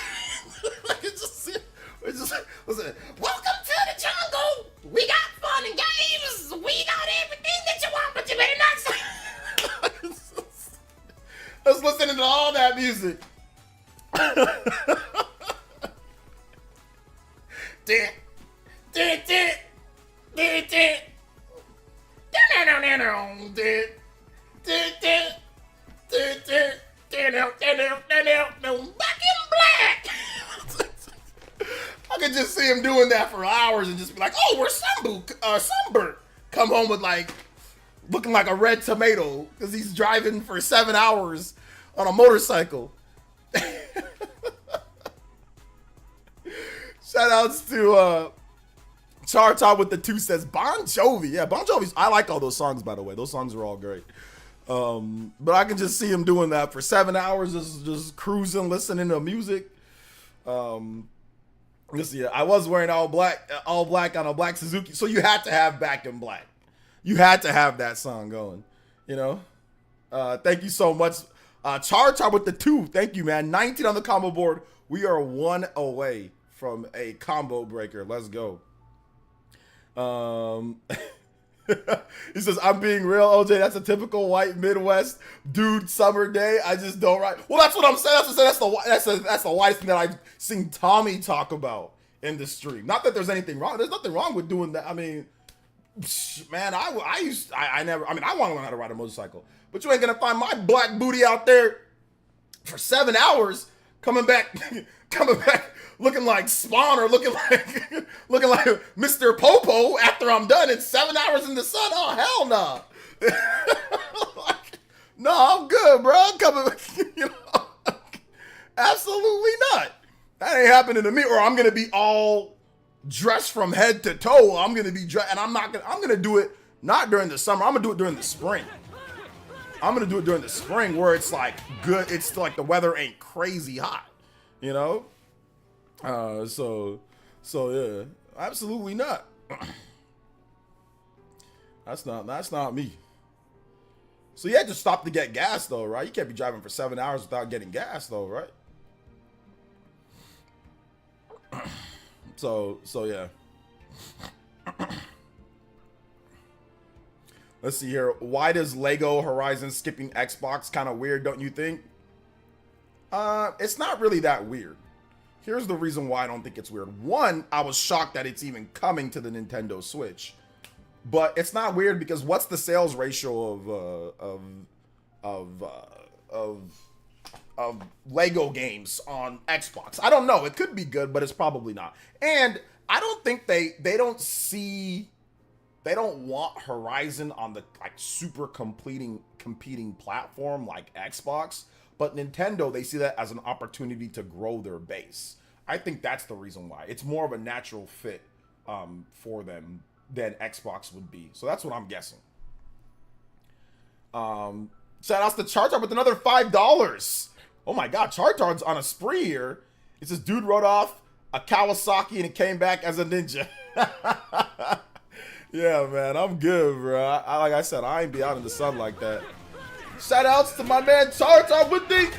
Listen, welcome to the jungle. We got fun and games. We got everything that you want, but you better not say. I was listening to all that music. Back in black. I could just see him doing that for hours and just be like, "Oh, we're sunburnt." Come home with like looking like a red tomato because he's driving for 7 hours on a motorcycle. Shout outs to Charta with the 2 says Bon Jovi. Yeah, Bon Jovi's. I like all those songs, by the way. Those songs are all great. But I can just see him doing that for 7 hours, just cruising, listening to music. Listen, yeah, I was wearing all black on a black Suzuki, so you had to have Back in Black. You had to have that song going, you know. Thank you so much, Chartar with the 2. Thank you, man. 19 on the combo board. We are 1 away from a combo breaker. Let's go. He says, I'm being real, OJ. That's a typical white Midwest dude summer day. I just don't ride. Well, that's what I'm saying. That's the whitest thing that I've seen Tommy talk about in the stream. Not that there's anything wrong. There's nothing wrong with doing that. I mean, man, I want to learn how to ride a motorcycle. But you ain't going to find my black booty out there for 7 hours coming back looking like Spawn or looking like Mr. Popo after I'm done. It's 7 hours in the sun. Oh, hell no. No, I'm good, bro. I'm coming, absolutely not. That ain't happening to me. Or I'm going to be all dressed from head to toe. I'm going to be dressed, and I'm going to do it not during the summer. I'm going to do it during the spring. I'm going to do it during the spring where it's like good. It's like the weather ain't crazy hot, you know? So yeah, absolutely not. That's not me. So you had to stop to get gas though, right? You can't be driving for 7 hours without getting gas though, right? So yeah. Let's see here. Why does Lego Horizon skipping Xbox kind of weird, don't you think? It's not really that weird. Here's the reason why I don't think it's weird. One, I was shocked that it's even coming to the Nintendo Switch. But it's not weird because what's the sales ratio of Lego games on Xbox? I don't know. It could be good, but it's probably not. And I don't think they don't want Horizon on the like super competing platform like Xbox, but Nintendo, they see that as an opportunity to grow their base. I think that's the reason why. It's more of a natural fit for them than Xbox would be. So that's what I'm guessing. Shout outs to Chartar with another $5. Oh my god, Chartar's on a spree here. It says dude rode off a Kawasaki and it came back as a ninja. Yeah, man, I'm good, bro. Like I said, I ain't be out in the sun like that. Shout outs to my man Chartar with the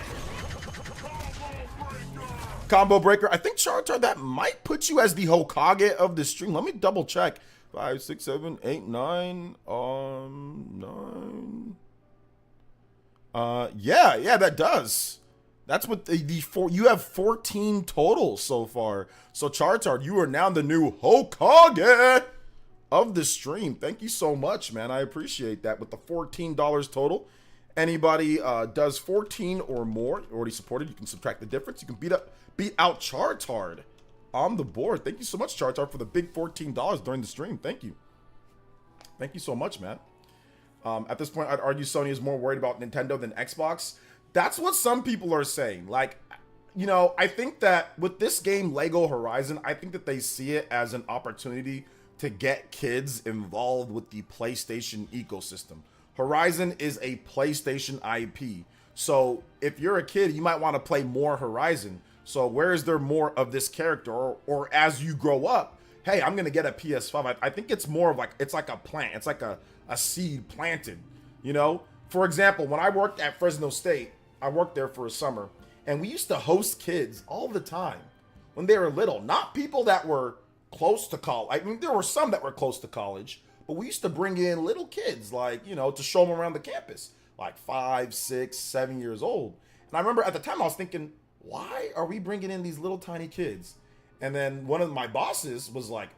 combo breaker. I think Chartar, that might put you as the Hokage of the stream. Let me double check. 5, 6, 7, 8, 9, 9. Yeah, that does. That's what you have 14 total so far. So Chartar, you are now the new Hokage of the stream. Thank you so much, man. I appreciate that. With the $14 total, anybody does 14 or more, already supported, you can subtract the difference. You can beat out Chartard on the board. Thank you so much, Chartar, for the big $14 during the stream. Thank you. Thank you so much, man. At this point, I'd argue Sony is more worried about Nintendo than Xbox. That's what some people are saying. Like, you know, I think that with this game, Lego Horizon, I think that they see it as an opportunity to get kids involved with the PlayStation ecosystem. Horizon is a PlayStation IP. So if you're a kid, you might want to play more Horizon. So where is there more of this character? Or as you grow up, hey, I'm going to get a PS5. I think it's more of like, it's like a plant. It's like a seed planted, you know? For example, when I worked at Fresno State, I worked there for a summer, and we used to host kids all the time when they were little. Not people that were close to college. I mean, there were some that were close to college, but we used to bring in little kids, like, you know, to show them around the campus, like 5, 6, 7 years old. And I remember at the time I was thinking, why are we bringing in these little tiny kids? And then one of my bosses was like,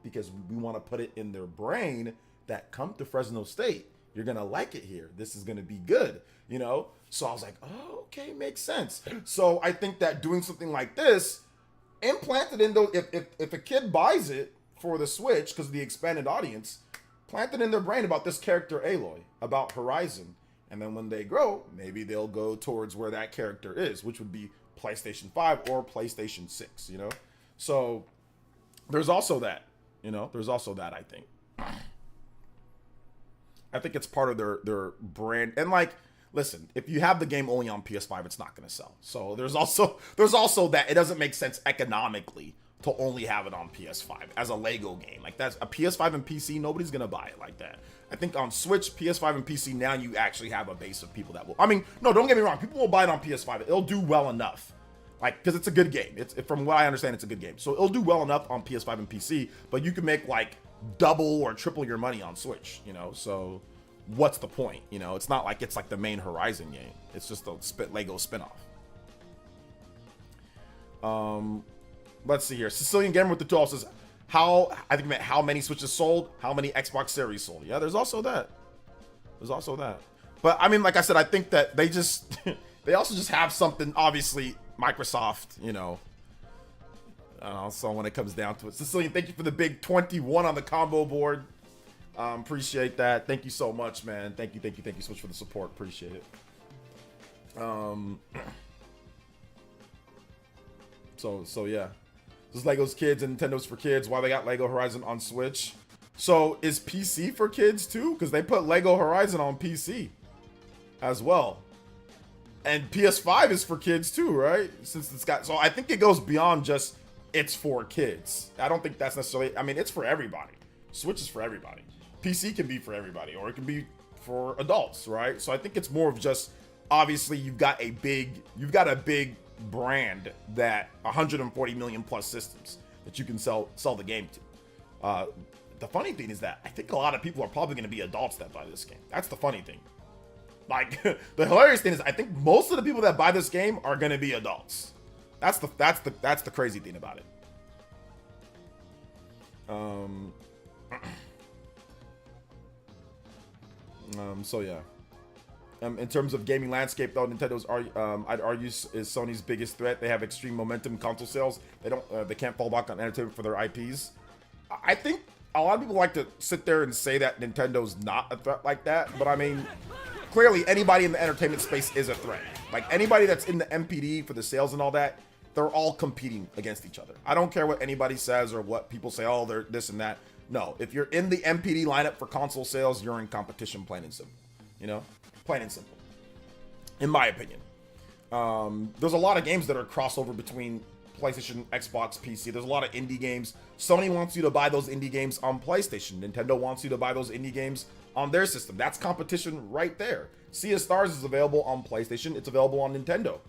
because we want to put it in their brain that come to Fresno State, you're going to like it here. This is going to be good, you know? So I was like, oh, okay, makes sense. So I think that doing something like this, implanted in those, if a kid buys it for the Switch because of the expanded audience, planted in their brain about this character Aloy, about Horizon, and then when they grow, maybe they'll go towards where that character is, which would be PlayStation 5 or PlayStation 6, you know? So there's also that, you know? There's also that, I think. I think it's part of their brand. And like, listen, if you have the game only on PS5, it's not going to sell. So there's also that it doesn't make sense economically to only have it on PS5 as a Lego game. Like, that's a PS5 and PC, nobody's going to buy it like that. I think on Switch, PS5 and PC, now you actually have a base of people that will. I mean, no, don't get me wrong. People will buy it on PS5. It'll do well enough. Like, because it's a good game. From what I understand, it's a good game. So it'll do well enough on PS5 and PC, but you can make like double or triple your money on Switch, you know? So what's the point? You know, it's not like it's like the main Horizon game. It's just a Lego spinoff. Let's see here. Sicilian Gamer with the tool says, how many Switches sold, how many Xbox Series sold. Yeah, there's also that. But I mean, like I said, I think that they just, they also just have something, obviously, Microsoft, you know. So when it comes down to it. Sicilian, thank you for the big 21 on the combo board. Appreciate that. Thank you so much, man. Thank you so much for the support. Appreciate it. So yeah. This is Lego's Kids and Nintendo's for Kids. Why they got Lego Horizon on Switch. So is PC for kids too? Because they put Lego Horizon on PC as well. And PS5 is for kids too, right? Since it's got, so I think it goes beyond just it's for kids. I don't think that's necessarily, I mean, it's for everybody. Switch is for everybody. PC can be for everybody, or it can be for adults, right? So I think it's more of just, obviously you've got a big brand that 140 million plus systems that you can sell the game to. the funny thing is that I think a lot of people are probably going to be adults that buy this game. That's the funny thing. Like, the hilarious thing is I think most of the people that buy this game are going to be adults. That's the crazy thing about it. So yeah. In terms of gaming landscape, though, Nintendo's I'd argue is Sony's biggest threat. They have extreme momentum in console sales. They can't fall back on entertainment for their IPs. I think a lot of people like to sit there and say that Nintendo's not a threat like that, but I mean, clearly anybody in the entertainment space is a threat. Like anybody that's in the MPD for the sales and all that, they're all competing against each other. I don't care what anybody says or what people say, oh, they're this and that. No, if you're in the MPD lineup for console sales, you're in competition, plain and simple. You know, plain and simple. In my opinion, there's a lot of games that are crossover between PlayStation, Xbox, PC. There's a lot of indie games. Sony wants you to buy those indie games on PlayStation. Nintendo wants you to buy those indie games on their system. That's competition right there. Sea of Stars is available on PlayStation. It's available on Nintendo.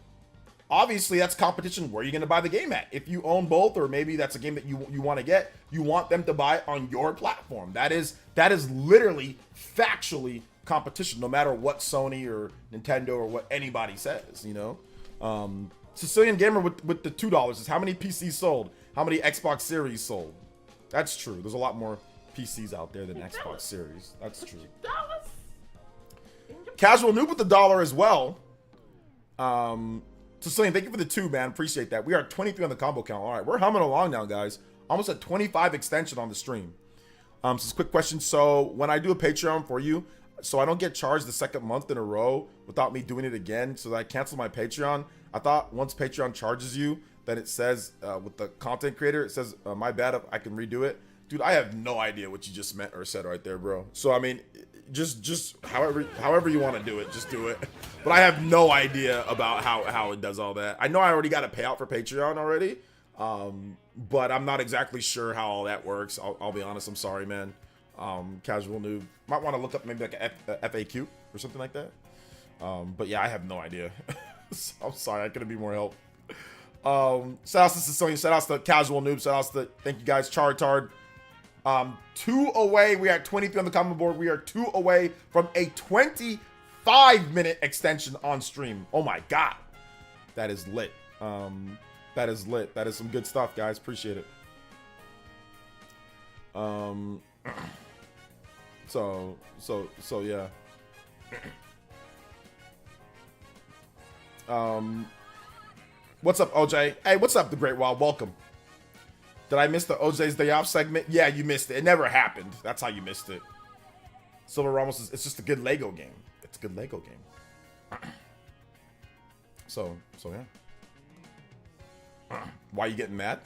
Obviously, that's competition. Where are you going to buy the game at? If you own both, or maybe that's a game that you want to get, you want them to buy on your platform. That is literally, factually competition, no matter what Sony or Nintendo or what anybody says, you know? Sicilian Gamer with the $2 is how many PCs sold? How many Xbox Series sold? That's true. There's a lot more PCs out there than Xbox Series. That's true. Casual Noob with the $1 as well. Sicilian, thank you for the 2, man. Appreciate that. We are 23 on the combo count. All right, we're humming along now, guys. Almost at 25 extension on the stream. So this quick question. So when I do a Patreon for you, so I don't get charged the second month in a row without me doing it again, so that I cancel my Patreon. I thought once Patreon charges you, then it says with the content creator, it says, my bad, if I can redo it. Dude, I have no idea what you just meant or said right there, bro. So, I mean, just however you want to do it, just do it. But I have no idea about how it does all that. I know I already got a payout for Patreon already, but I'm not exactly sure how all that works. I'll be honest, I'm sorry, man. Casual Noob. Might want to look up maybe like a FAQ or something like that. But yeah, I have no idea. I'm sorry, I couldn't be more help. Shout outs to Sicilian, shout outs to Casual Noob, shout outs to, thank you guys, Chartard. 2 away, we are at 23 on the comment board. We are 2 away from a 25-minute extension on stream. Oh my god. That is lit. That is lit. That is some good stuff, guys. Appreciate it. So yeah. What's up, OJ? Hey, what's up, the Great Wild? Welcome. Did I miss the OJ's Day Off segment? Yeah, you missed it. It never happened. That's how you missed it. Silver Ramos is, it's just a good Lego game. It's a good Lego game. So yeah. Why are you getting mad?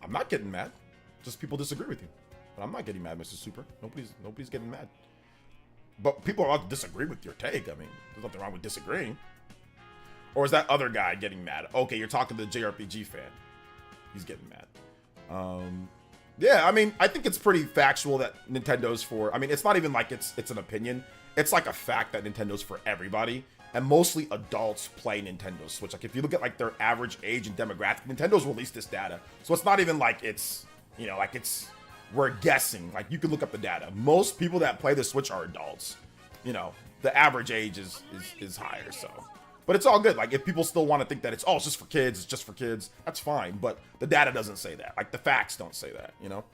I'm not getting mad. Just people disagree with you. But I'm not getting mad, Mr. Super. Nobody's getting mad. But people are allowed to disagree with your take. I mean, there's nothing wrong with disagreeing. Or is that other guy getting mad? Okay, you're talking to the JRPG fan. He's getting mad. Yeah, I mean, I think it's pretty factual that Nintendo's for... I mean, it's not even like it's an opinion. It's like a fact that Nintendo's for everybody. And mostly adults play Nintendo Switch. Like, if you look at, like, their average age and demographic, Nintendo's released this data. So it's not even like it's, you know, like it's... We're guessing. Like, you can look up the data. Most people that play the Switch are adults. You know, the average age is higher, so... But it's all good. Like, if people still want to think that it's just for kids, that's fine. But the data doesn't say that. Like, the facts don't say that, you know?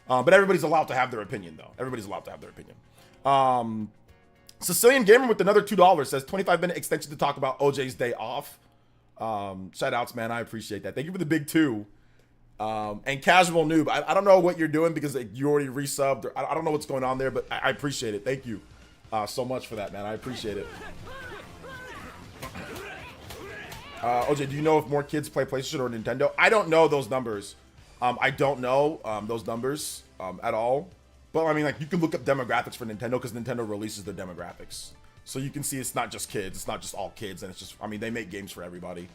But everybody's allowed to have their opinion, though. Everybody's allowed to have their opinion. Sicilian Gamer with another $2 says, 25-minute extension to talk about OJ's Day Off. Shout outs, man. I appreciate that. Thank you for the big 2. And Casual Noob, I don't know what you're doing because you already resubbed. Or I don't know what's going on there, but I appreciate it. Thank you so much for that, man. I appreciate it. OJ, do you know if more kids play PlayStation or Nintendo? I don't know those numbers. I don't know those numbers at all. But I mean, like, you can look up demographics for Nintendo because Nintendo releases their demographics. So you can see it's not just kids. It's not just all kids. And it's just, I mean, they make games for everybody.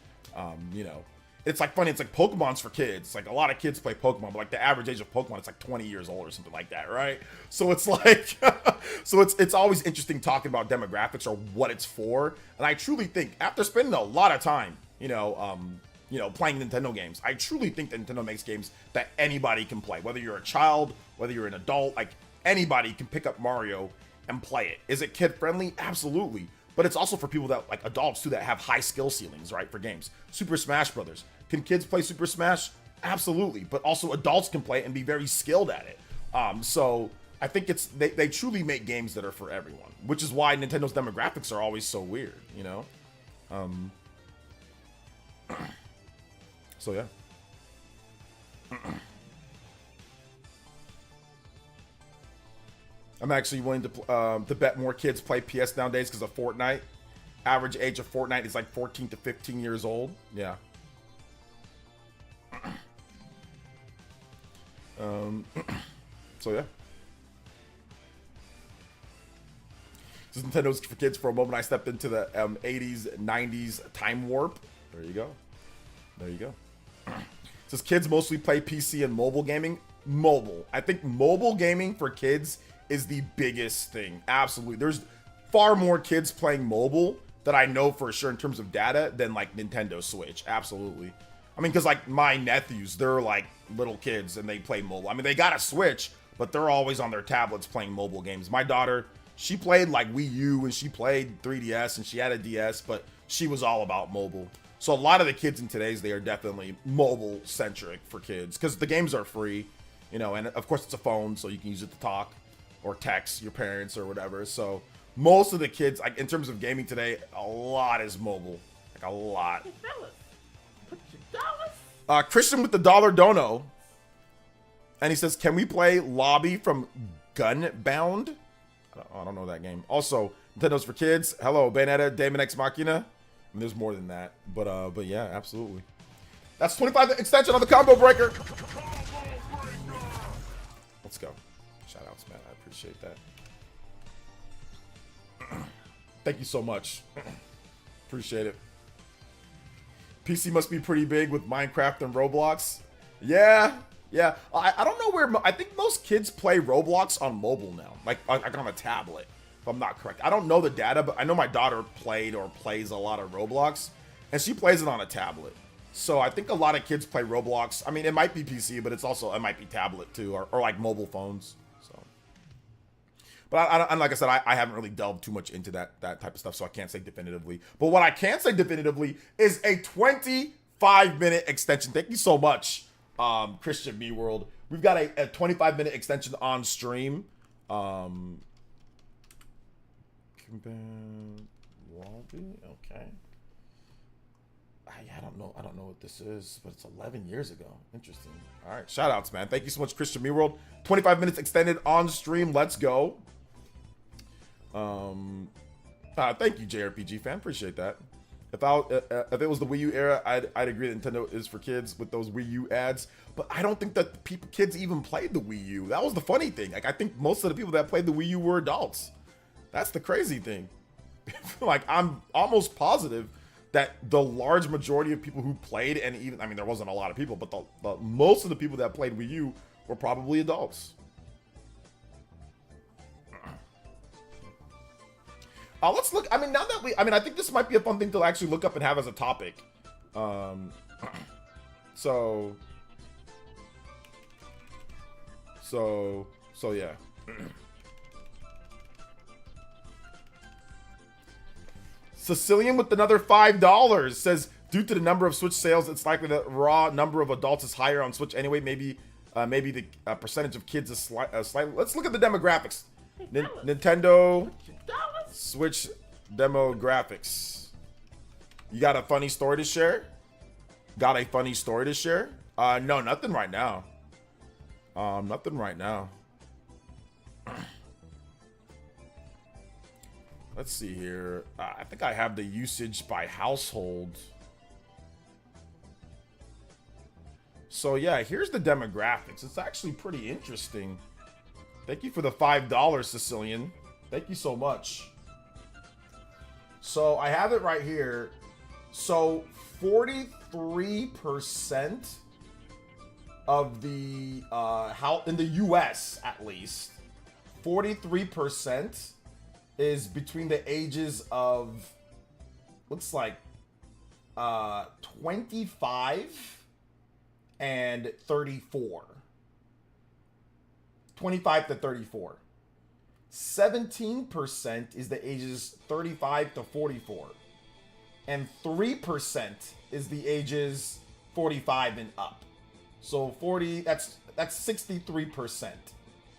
You know, it's like funny. It's like Pokemon's for kids. Like, a lot of kids play Pokemon, but like the average age of Pokemon, it's like 20 years old or something like that, right? So it's like, so it's always interesting talking about demographics or what it's for. And I truly think, after spending a lot of time, you know, playing Nintendo games, I truly think that Nintendo makes games that anybody can play. Whether you're a child, whether you're an adult, like, anybody can pick up Mario and play it. Is it kid friendly? Absolutely. But it's also for people that, like adults too, that have high skill ceilings, right? For games. Super Smash Brothers. Can kids play Super Smash? Absolutely. But also adults can play it and be very skilled at it. So I think they truly make games that are for everyone, which is why Nintendo's demographics are always so weird, you know? So yeah. I'm actually willing to bet more kids play PS nowadays because of Fortnite. Average age of Fortnite is like 14 to 15 years old. Yeah. So yeah. This is Nintendo's for kids. For a moment, I stepped into the 80s, 90s time warp. There you go. There you go. It says kids mostly play PC and mobile gaming. Mobile. I think mobile gaming for kids is the biggest thing. Absolutely. There's far more kids playing mobile that I know for sure in terms of data than like Nintendo Switch. Absolutely. I mean, because like my nephews, they're like little kids and they play mobile. I mean, they got a Switch, but they're always on their tablets playing mobile games. My daughter, she played like Wii U and she played 3DS and she had a DS, but she was all about mobile. So a lot of the kids in today's day are definitely mobile centric for kids because the games are free, you know, and of course it's a phone, so you can use it to talk or text your parents or whatever. So most of the kids, like in terms of gaming today, a lot is mobile, like a lot. Hey, fellas, put your dollars. Christian with the dollar dono, and he says, "Can we play Lobby from Gunbound?" I don't know that game. Also, Nintendo's for kids. Hello, Bayonetta, Daemon X Machina. I mean, there's more than that, but yeah, absolutely. That's 25 extension on the combo breaker. Let's go. Shout outs, man. I appreciate that. Thank you so much. Appreciate it. PC must be pretty big with Minecraft and Roblox. Yeah. I don't know where. I think most kids play Roblox on mobile now, like on a tablet. If I'm not correct, I don't know the data, but I know my daughter played or plays a lot of Roblox, and she plays it on a tablet. So I think a lot of kids play Roblox. I mean, it might be PC, but it might be tablet too, or like mobile phones. So, but and like I said, I haven't really delved too much into that type of stuff, so I can't say definitively. But what I can say definitively is a 25-minute extension. Thank you so much, Christian Me World. We've got a 25-minute extension on stream. Okay. I don't know what this is, but it's 11 years ago. Interesting. All right, shout outs, man. Thank you so much, Christian Me World. 25 minutes extended on stream. Let's go. Thank you, JRPG fan. Appreciate that. If it was the Wii U era, I'd agree that Nintendo is for kids with those Wii U ads. But I don't think that kids even played the Wii U. That was the funny thing. Like, I think most of the people that played the Wii U were adults. That's the crazy thing. Like, I'm almost positive that the large majority of people who played, and even, I mean, there wasn't a lot of people, but the most of the people that played Wii U were probably adults. Let's look. I mean, I think this might be a fun thing to actually look up and have as a topic. So yeah. Sicilian with another $5 says, due to the number of Switch sales, it's likely that raw number of adults is higher on Switch anyway. Maybe the percentage of kids is slightly. Let's look at the demographics. Nintendo Switch demographics. You got a funny story to share? No, nothing right now. Nothing right now. Let's see here. I think I have the usage by household. So yeah, here's the demographics. It's actually pretty interesting. Thank you for the $5, Sicilian. Thank you so much. So I have it right here. So 43% of the in the US at least, 43% is between the ages of, looks like 25 and 34. 25 to 34. 17% is the ages 35 to 44. And 3% is the ages 45 and up. So 40, that's 63%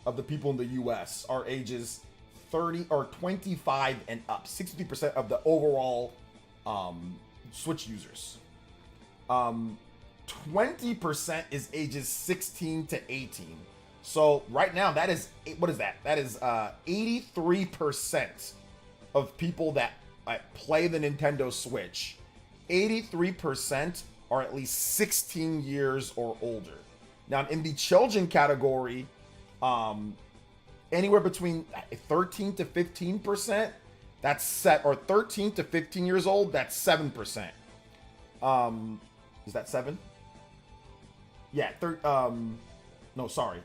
of the people in the US are ages 30 or 25 and up. 63% of the overall Switch users. 20% is ages 16 to 18. So right now, that is, what is that? That is 83% of people that play the Nintendo Switch. 83% are at least 16 years or older. Now, in the children category, anywhere between 13 to 15%, that's set, or 13 to 15 years old, that's 7%. Is that 7? Yeah, no, sorry.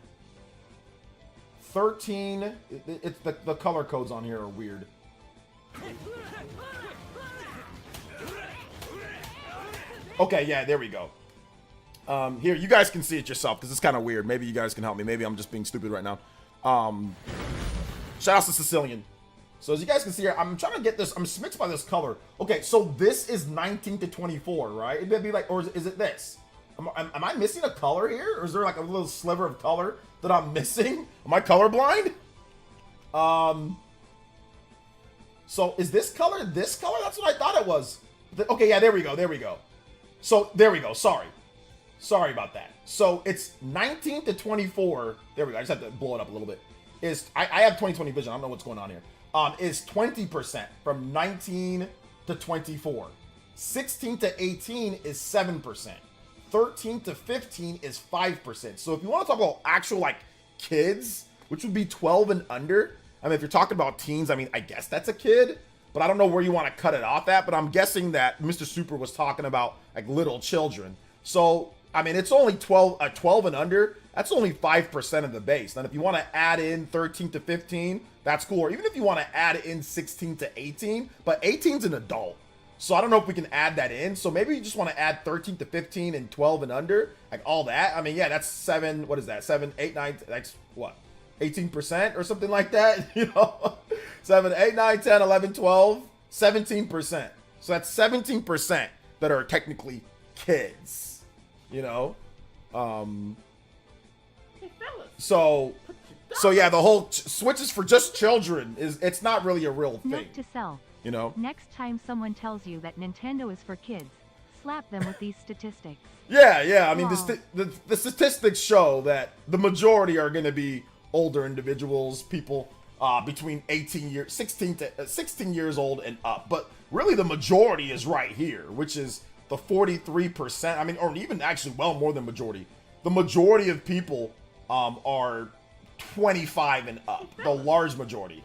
13, it's the color codes on here are weird. Okay, yeah, there we go. Here, you guys can see it yourself because it's kind of weird. Maybe you guys can help me. Maybe I'm just being stupid right now. Shout out to Sicilian. So as you guys can see here, I'm trying to get this. I'm smixed by this color. Okay, so this is 19 to 24, right? It'd be like, or is it this? Am I missing a color here? Or is there like a little sliver of color that I'm missing? Am I colorblind? So is this color this color? That's what I thought it was. Okay, yeah, there we go. There we go. So there we go. Sorry about that. So it's 19 to 24. There we go. I just have to blow it up a little bit. I have 20/20 vision. I don't know what's going on here. Is 20% from 19 to 24. 16 to 18 is 7%. 13 to 15 is 5%. So if you want to talk about actual like kids, which would be 12 and under, I mean, if you're talking about teens, I mean, I guess that's a kid, but I don't know where you want to cut it off at, but I'm guessing that Mr. Super was talking about like little children. So, I mean, it's only 12 and under. That's only 5% of the base. And if you want to add in 13 to 15, that's cool. Or even if you want to add in 16 to 18, but 18's an adult. So I don't know if we can add that in. So maybe you just want to add 13 to 15 and 12 and under, like all that. I mean, yeah, that's 7, what is that? 7, 8, 9, that's what? 18% or something like that, you know? 7, 8, 9, 10, 11, 12, 17%. So that's 17% that are technically kids, you know? So yeah, the whole Switch is for just children. It's not really a real thing. Note to self. You know? Next time someone tells you that Nintendo is for kids, slap them with these statistics. Yeah. I mean, Wow. the statistics show that the majority are going to be older individuals, people between 16 years old and up. But really, the majority is right here, which is the 43%. I mean, or even actually well more than majority. The majority of people are 25 and up. The large majority,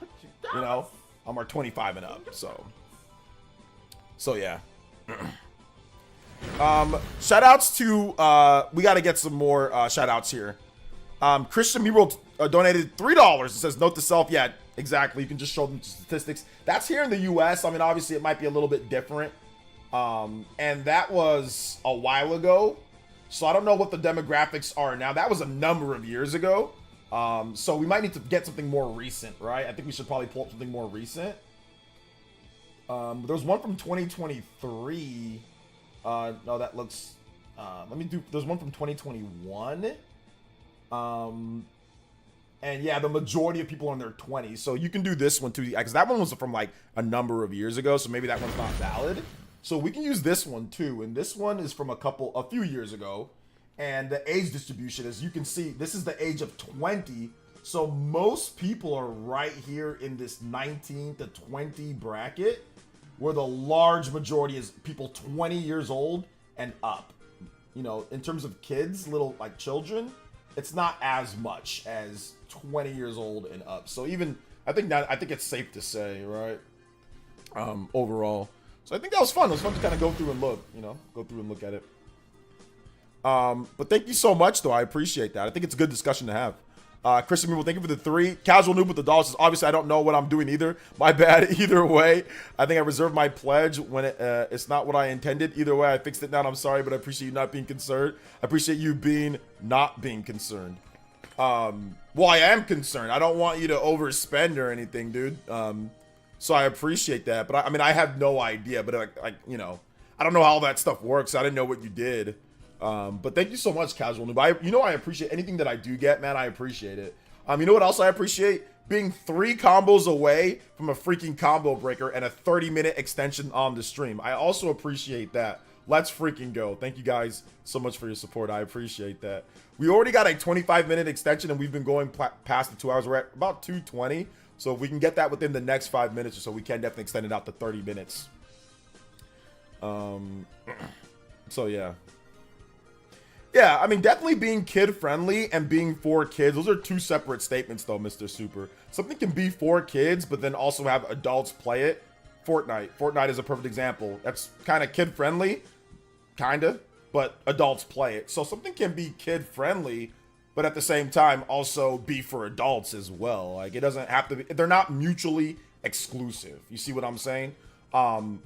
you know, are 25 and up. So yeah. Shout outs to we got to get some more shout outs here. Christian Miro donated $3. It says note to self. Yeah, exactly. You can just show them statistics. That's here in the US. I mean, obviously it might be a little bit different. And that was a while ago. So I don't know what the demographics are now. That was a number of years ago. So we might need to get something more recent, right? I think we should probably pull up something more recent. There's one from 2023. No, that looks, there's one from 2021. And yeah, the majority of people are in their 20s. So you can do this one too, because that one was from like a number of years ago. So maybe that one's not valid. So we can use this one too. And this one is from a few years ago. And the age distribution, as you can see, this is the age of 20. So most people are right here in this 19 to 20 bracket, where the large majority is people 20 years old and up. You know, in terms of kids, little like children, it's not as much as 20 years old and up. So even, I think it's safe to say, right? Overall. So I think that was fun. It was fun to kind of go through and look at it. But thank you so much, though. I appreciate that. I think it's a good discussion to have. Christian Mule, thank you for the 3. Casual Noob with the dollars says, obviously, I don't know what I'm doing either. My bad either way. I think I reserved my pledge when it's not what I intended. Either way, I fixed it now. I'm sorry, but I appreciate you not being concerned. I appreciate you not being concerned. Well, I am concerned. I don't want you to overspend or anything, dude. So I appreciate that, but I mean, I have no idea. But like, you know, I don't know how all that stuff works. I didn't know what you did. But thank you so much, Casual Noob. You know, I appreciate anything that I do get, man. I appreciate it. You know what else I appreciate? Being 3 combos away from a freaking combo breaker and a 30-minute extension on the stream. I also appreciate that. Let's freaking go. Thank you guys so much for your support. I appreciate that. We already got a 25-minute extension and we've been going past the 2 hours. We're at about 2:20. So if we can get that within the next 5 minutes or so, we can definitely extend it out to 30 minutes. So yeah. Yeah, I mean, definitely being kid-friendly and being for kids. Those are 2 separate statements, though, Mr. Super. Something can be for kids, but then also have adults play it. Fortnite is a perfect example. That's kind of kid-friendly, kind of, but adults play it. So something can be kid-friendly, but at the same time also be for adults as well. Like, it doesn't have to be. They're not mutually exclusive. You see what I'm saying? You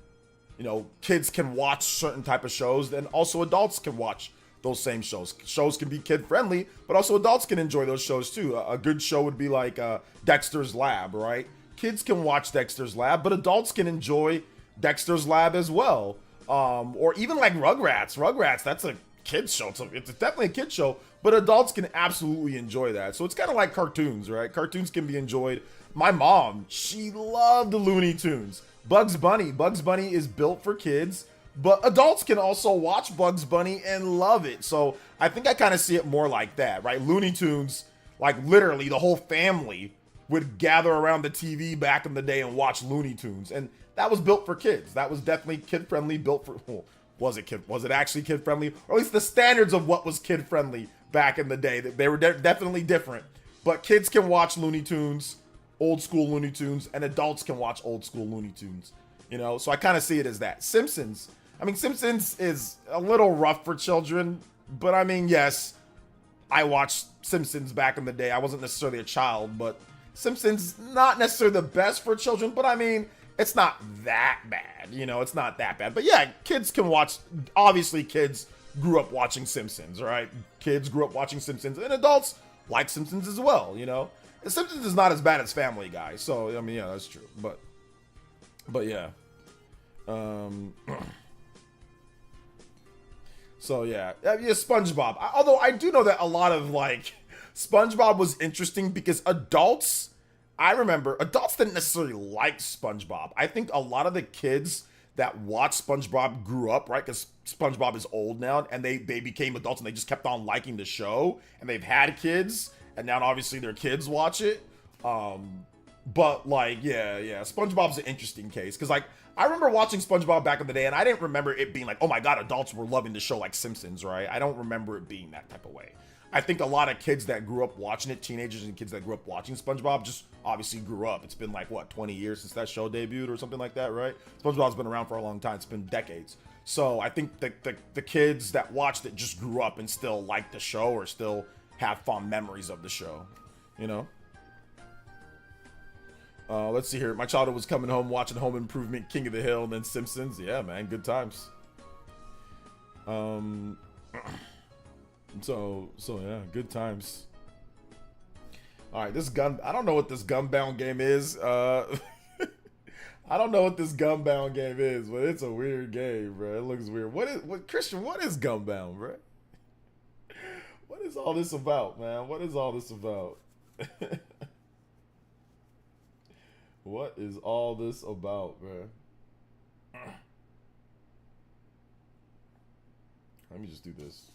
know, kids can watch certain type of shows, then also adults can watch those same shows. Shows can be kid-friendly, but also adults can enjoy those shows too. A good show would be like Dexter's Lab, right? Kids can watch Dexter's Lab, but adults can enjoy Dexter's Lab as well. Or even like Rugrats. Rugrats, that's a kid's show. So it's definitely a kid's show, but adults can absolutely enjoy that. So it's kind of like cartoons, right? Cartoons can be enjoyed. My mom, she loved the Looney Tunes. Bugs Bunny. Bugs Bunny is built for kids, but adults can also watch Bugs Bunny and love it. So I think I kind of see it more like that, right? Looney Tunes, like literally the whole family would gather around the TV back in the day and watch Looney Tunes. And that was built for kids. That was definitely kid-friendly, built for, well, was it actually kid-friendly? Or at least the standards of what was kid-friendly back in the day. They were definitely different. But kids can watch Looney Tunes, old school Looney Tunes, and adults can watch old school Looney Tunes. You know, so I kind of see it as that. Simpsons. I mean, Simpsons is a little rough for children, but I mean, yes, I watched Simpsons back in the day. I wasn't necessarily a child, but Simpsons, not necessarily the best for children, but I mean, it's not that bad, you know, it's not that bad. But yeah, kids can watch, obviously kids grew up watching Simpsons, right? Kids grew up watching Simpsons, and adults like Simpsons as well, you know? And Simpsons is not as bad as Family Guy, so, I mean, yeah, that's true, but yeah. So yeah, SpongeBob. Although I do know that a lot of like SpongeBob was interesting because adults, I remember adults didn't necessarily like SpongeBob. I think a lot of the kids that watched SpongeBob grew up, right? Because SpongeBob is old now, and they became adults and they just kept on liking the show, and they've had kids, and now obviously their kids watch it. But like, yeah, SpongeBob's an interesting case because like I remember watching SpongeBob back in the day, and I didn't remember it being like, oh my god, adults were loving the show like Simpsons, right? I don't remember it being that type of way. I think a lot of kids that grew up watching it, teenagers and kids that grew up watching SpongeBob, just obviously grew up. It's been like, what, 20 years since that show debuted or something like that, right? SpongeBob's been around for a long time. It's been decades. So I think the kids that watched it just grew up and still like the show or still have fond memories of the show, you know? Let's see here. My childhood was coming home, watching Home Improvement, King of the Hill, and then Simpsons. Yeah, man, good times. So yeah, good times. All right, this gun. I don't know what this Gunbound game is. I don't know what this Gunbound game is, but it's a weird game, bro. It looks weird. Christian? What is Gunbound, bro? What is all this about, man? What is all this about? What is all this about, bro? Let me just do this.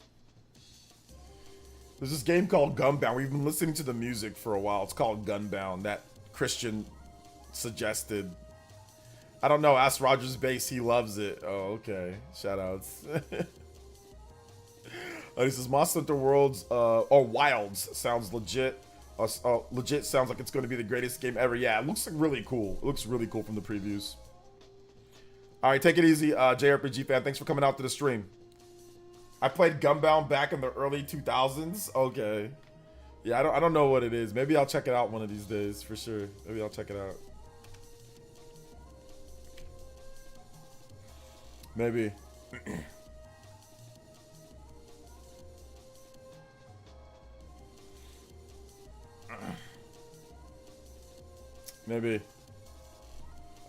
There's this game called Gunbound. We've been listening to the music for a while. It's called Gunbound. That Christian suggested. I don't know. Ask Rogers Base. He loves it. Oh, okay. Shout outs. He says Monster Hunter Worlds or Wilds sounds legit. Legit sounds like it's going to be the greatest game ever. Yeah, it looks like really cool. It looks really cool from the previews. All right, take it easy, JRPG fan. Thanks for coming out to the stream. I played Gunbound back in the early 2000s. Okay. Yeah, I don't know what it is. Maybe I'll check it out one of these days for sure. Maybe I'll check it out. Maybe. Maybe.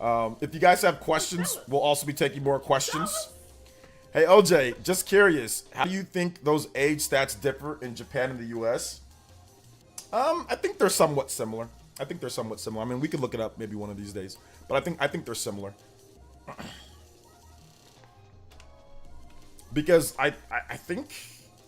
If you guys have questions, we'll also be taking more questions. Hey, OJ, just curious, how do you think those age stats differ in Japan and the US? I think they're somewhat similar. I mean, we could look it up maybe one of these days, but I think they're similar. Because I think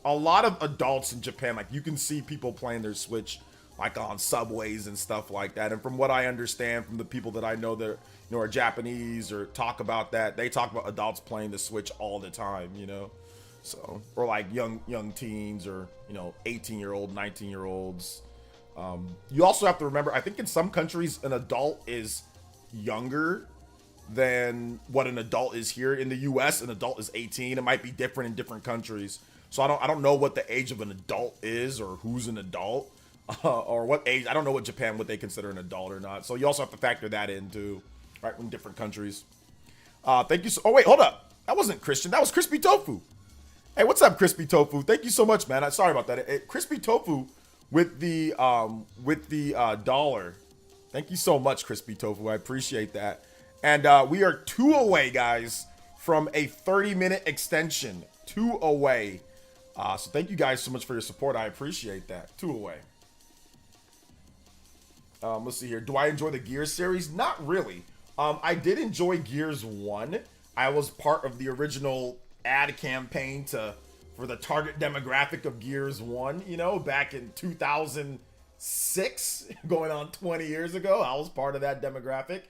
a lot of adults in Japan, like, you can see people playing their Switch like on subways and stuff like that. And from what I understand from the people that I know that, you know, are Japanese or talk about that, they talk about adults playing the Switch all the time, you know. So, or like young teens, or, you know, 18-year-old, 19-year-olds. You also have to remember, I think in some countries an adult is younger than what an adult is here. In the US, an adult is 18. It might be different in different countries. So I don't know what the age of an adult is, or who's an adult, or what age. I don't know what Japan, what they consider an adult or not. So you also have to factor that in too, right? In different countries. Thank you. Oh wait, hold up. That wasn't Christian. That was Crispy Tofu. Hey, what's up, Crispy Tofu? Thank you so much, man. Sorry about that. Crispy Tofu with the dollar. Thank you so much, Crispy Tofu. I appreciate that. And we are 2 away, guys, from a 30-minute extension. 2 away. So thank you guys so much for your support. I appreciate that. 2 away. Let's see here. Do I enjoy the Gears series? Not really. I did enjoy Gears 1. I was part of the original ad campaign for the target demographic of Gears 1, you know, back in 2006, going on 20 years ago. I was part of that demographic.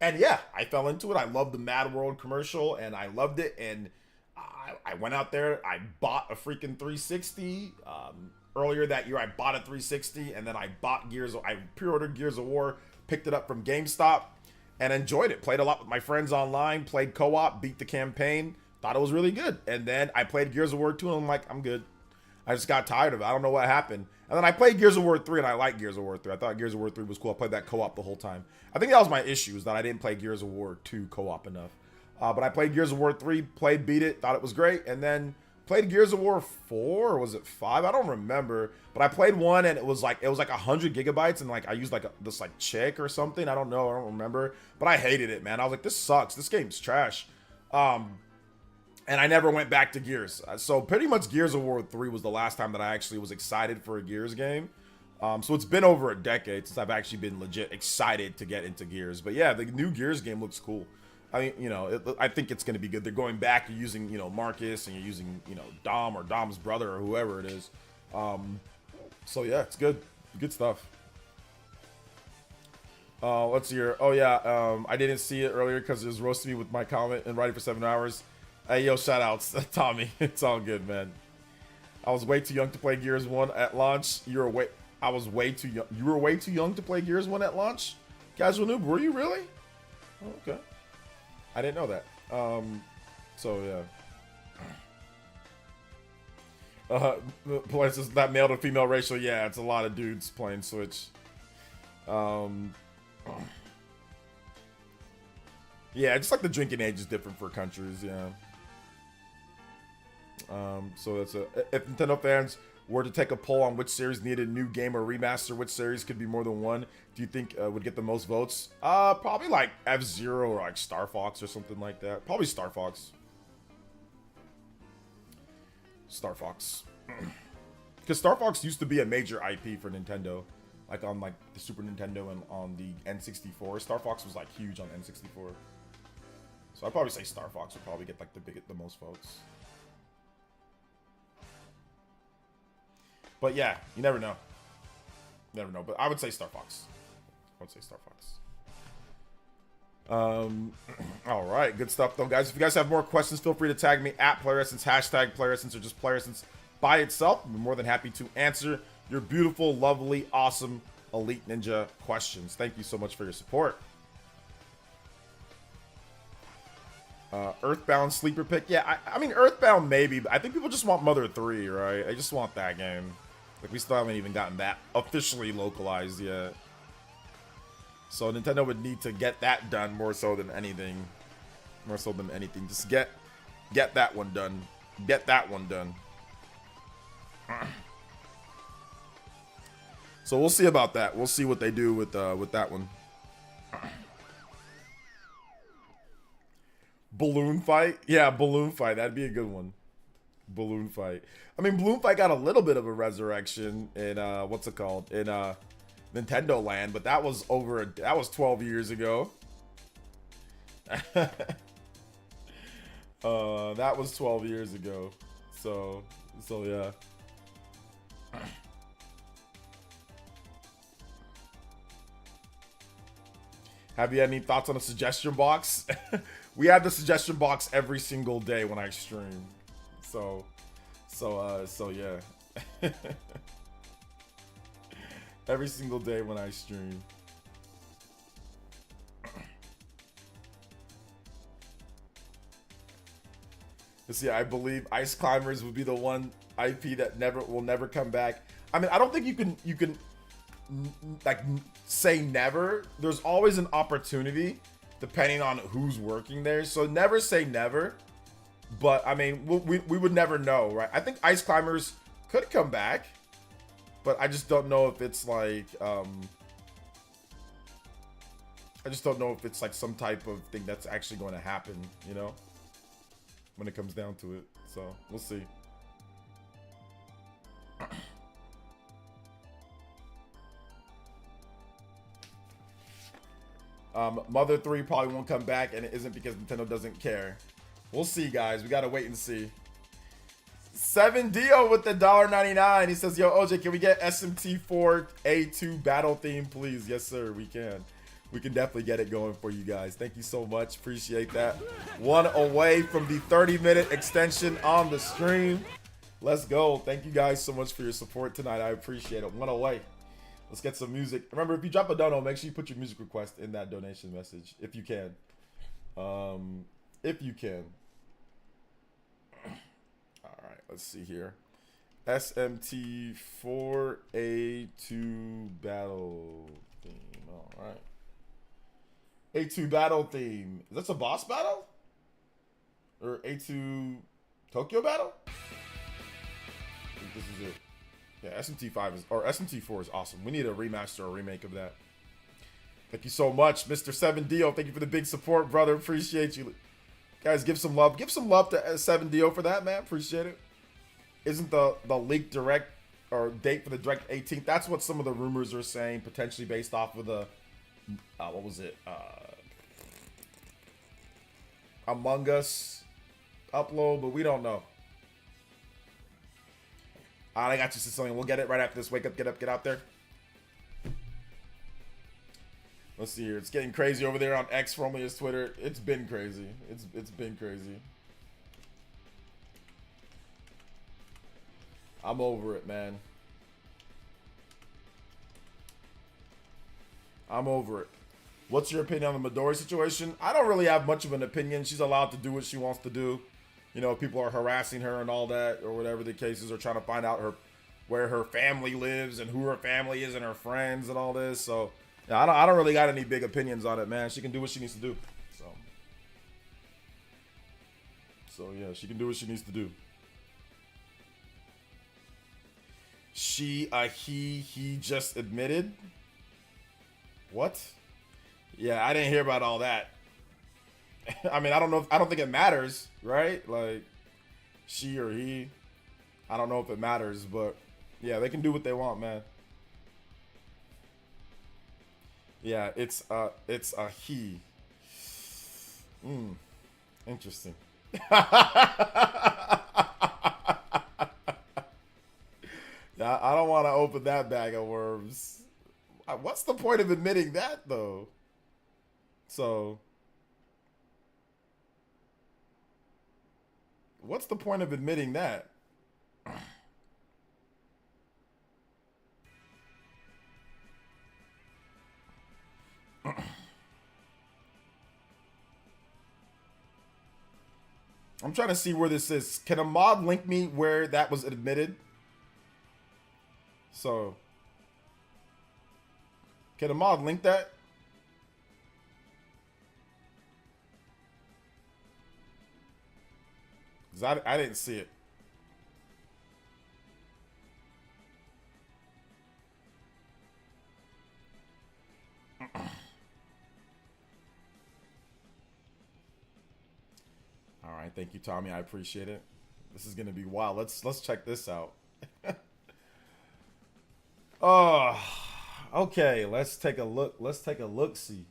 And yeah, I fell into it. I loved the Mad World commercial, and I loved it. And I went out there. I bought a freaking 360. Earlier that year, I bought a 360, and then I bought I pre-ordered Gears of War, picked it up from GameStop, and enjoyed it. Played a lot with my friends online, played co-op, beat the campaign, thought it was really good. And then I played Gears of War 2, and I'm like, I'm good. I just got tired of it. I don't know what happened. And then I played Gears of War 3, and I liked Gears of War 3. I thought Gears of War 3 was cool. I played that co-op the whole time. I think that was my issue, is that I didn't play Gears of War 2 co-op enough. But I played Gears of War 3, beat it, thought it was great, and then played Gears of War 4, or was it 5? I don't remember. But I played 1, and it was like 100 gigabytes, and like I used like this like chick or something. I don't know. I don't remember. But I hated it, man. I was like, this sucks. This game's trash. And I never went back to Gears. So pretty much Gears of War 3 was the last time that I actually was excited for a Gears game. So it's been over a decade since I've actually been legit excited to get into Gears. But yeah, the new Gears game looks cool. I mean, you know, I think it's going to be good. They're going back, you're using, you know, Marcus, and you're using, you know, Dom or Dom's brother or whoever it is. So yeah, it's good. Good stuff. Let's see here. Oh yeah, I didn't see it earlier because it was roasting me with my comment and writing for 7 hours. Hey, yo, shout outs, Tommy. It's all good, man. I was way too young to play Gears 1 at launch. I was way too young. You were way too young to play Gears 1 at launch? Casual noob, were you really? Oh, okay. I didn't know that. So yeah. Places that male to female ratio, yeah, it's a lot of dudes playing Switch. Yeah, just like the drinking age is different for countries, yeah. So that's if Nintendo fans were to take a poll on which series needed a new game or remaster, which series could be more than one, do you think would get the most votes? Probably like F-Zero or like Star Fox or something like that. Probably Star Fox. Star Fox. Because Star Fox used to be a major IP for Nintendo. Like on like the Super Nintendo and on the N64. Star Fox was like huge on N64. So I'd probably say Star Fox would probably get like the most votes. But yeah, you never know. Never know. But I would say Star Fox. All right, good stuff though, guys. If you guys have more questions, feel free to tag me at PlayerEssence, hashtag PlayerEssence, or just PlayerEssence by itself. I'm more than happy to answer your beautiful, lovely, awesome Elite Ninja questions. Thank you so much for your support. Earthbound sleeper pick. Yeah, I mean Earthbound maybe, but I think people just want Mother 3, right? I just want that game. Like we still haven't even gotten that officially localized yet. So Nintendo would need to get that done more so than anything. Just get that one done. Get that one done. So we'll see about that. We'll see what they do with that one. Balloon fight? Yeah, balloon fight. That'd be a good one. Balloon fight. I mean, balloon fight got a little bit of a resurrection in what's it called? In Nintendo Land, but that was that was 12 years ago. That was 12 years ago. So yeah. Have you had any thoughts on the suggestion box? We have the suggestion box every single day when I stream. So yeah. Every single day when I stream. Let's see, I believe Ice Climbers would be the one IP that will never come back. I mean, I don't think you can like say never. There's always an opportunity depending on who's working there. So never say never. But I mean, we would never know, right? I think Ice Climbers could come back, but I just don't know if it's like I just don't know if it's like some type of thing that's actually going to happen, you know, when it comes down to it. So we'll see. Mother 3 probably won't come back, and it isn't because Nintendo doesn't care. We'll see, guys. We gotta wait and see. 7Dio with the $1.99. He says, yo, OJ, can we get SMT 4A2 battle theme, please? Yes, sir, we can. We can definitely get it going for you guys. Thank you so much. Appreciate that. One away from the 30-minute extension on the stream. Let's go. Thank you guys so much for your support tonight. I appreciate it. One away. Let's get some music. Remember, if you drop a dono, make sure you put your music request in that donation message, if you can. If you can. All right, let's see here. SMT 4A2 battle theme. All right. A2 battle theme. Is that a boss battle? Or A2 Tokyo battle? I think this is it. Yeah, SMT5 is, or SMT4 is awesome. We need a remaster or remake of that. Thank you so much, Mr. 7Dio. Thank you for the big support, brother. Appreciate you. Guys, give some love. Give some love to 7Dio for that, man. Appreciate it. Isn't the leaked direct or date for the direct 18th? That's what some of the rumors are saying, potentially based off of the what was it? Among Us upload, but we don't know. I got you, Sicilian. We'll get it right after this. Wake up, get out there. Let's see here. It's getting crazy over there on X, formerly as Twitter. It's been crazy. It's been crazy. I'm over it, man. I'm over it. What's your opinion on the Midori situation? I don't really have much of an opinion. She's allowed to do what she wants to do. You know, people are harassing her and all that, or whatever the case is, or trying to find out where her family lives and who her family is and her friends and all this. So, yeah, I don't really got any big opinions on it, man. She can do what she needs to do. So yeah, she can do what she needs to do. He just admitted. What? Yeah, I didn't hear about all that. I mean, I don't know. I don't think it matters, right? Like, she or he. I don't know if it matters, but yeah, they can do what they want, man. Yeah, it's a he. Interesting. Yeah, I don't want to open that bag of worms. What's the point of admitting that, though? So, what's the point of admitting that? I'm trying to see where this is. Can a mod link me where that was admitted? So, can a mod link that? Because I didn't see it. right, thank you, Tommy. I appreciate it. This is gonna be wild. Let's check this out. Oh, okay. Let's take a look. Let's take a look. See,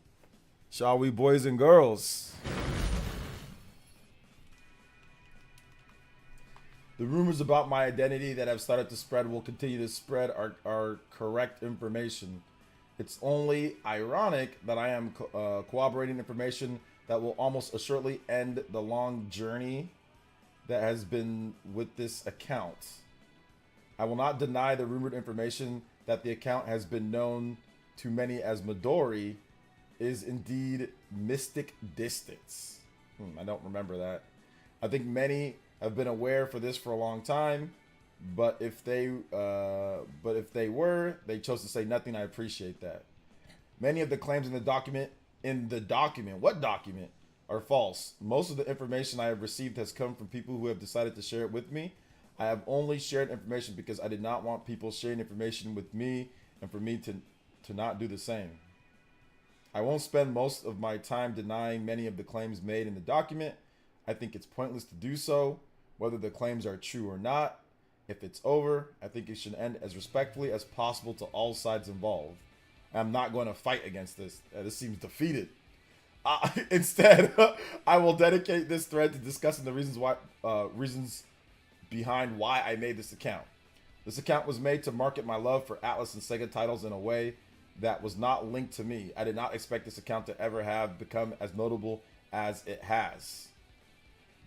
shall we, boys and girls? The rumors about my identity that have started to spread will continue to spread are correct information. It's only ironic that I am corroborating information that will almost assuredly end the long journey that has been with this account. I will not deny the rumored information that the account has been known to many as Midori is indeed Mystic Distance. I don't remember that. I think many have been aware for this for a long time, but if they were, they chose to say nothing. I appreciate that. Many of the claims in the document, what document, are false. Most of the information I have received has come from people who have decided to share it with me. I have only shared information because I did not want people sharing information with me and for me to not do the same. I won't spend most of my time denying many of the claims made in the document. I think it's pointless to do so, whether the claims are true or not. If it's over, I think it should end as respectfully as possible to all sides involved. I'm not going to fight against this. This seems defeated. Instead, I will dedicate this thread to discussing the reasons behind why I made this account. This account was made to market my love for Atlas and Sega titles in a way that was not linked to me. I did not expect this account to ever have become as notable as it has.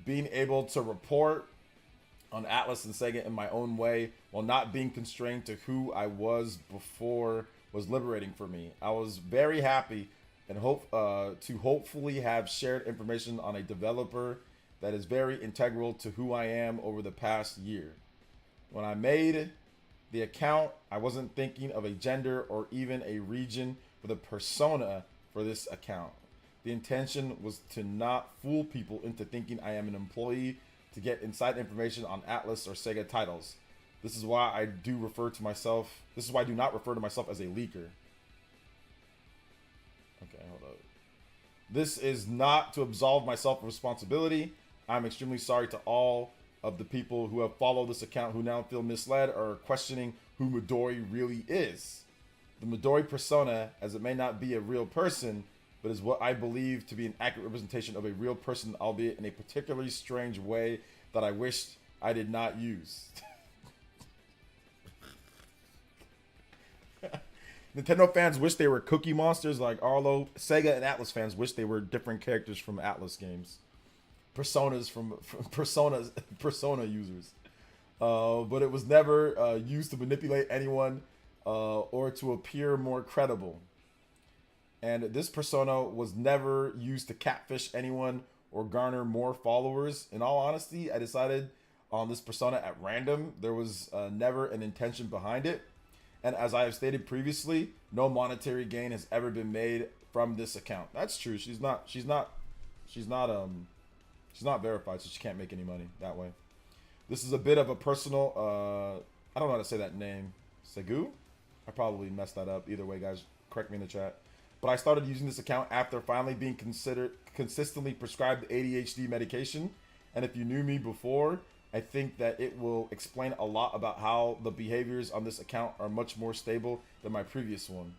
Being able to report on Atlas and Sega in my own way while not being constrained to who I was before was liberating for me. I was very happy and hopefully have shared information on a developer that is very integral to who I am over the past year. When I made the account, I wasn't thinking of a gender or even a region for the persona for this account. The intention was to not fool people into thinking I am an employee to get inside information on Atlas or Sega titles. This is why I do not refer to myself as a leaker. Okay, hold up. This is not to absolve myself of responsibility. I'm extremely sorry to all of the people who have followed this account who now feel misled or questioning who Midori really is. The Midori persona, as it may not be a real person, but is what I believe to be an accurate representation of a real person, albeit in a particularly strange way that I wished I did not use. Nintendo fans wish they were Cookie Monsters like Arlo. Sega and Atlas fans wish they were different characters from Atlas games. Personas from Persona users. But it was never used to manipulate anyone or to appear more credible. And this persona was never used to catfish anyone or garner more followers. In all honesty, I decided on this persona at random. There was never an intention behind it. And as I have stated previously, no monetary gain has ever been made from this account. That's true. She's not verified, so she can't make any money that way. This is a bit of a personal, I don't know how to say that name. Segu? I probably messed that up. Either way, guys, correct me in the chat. But I started using this account after finally being consistently prescribed ADHD medication. And if you knew me before, I think that it will explain a lot about how the behaviors on this account are much more stable than my previous one.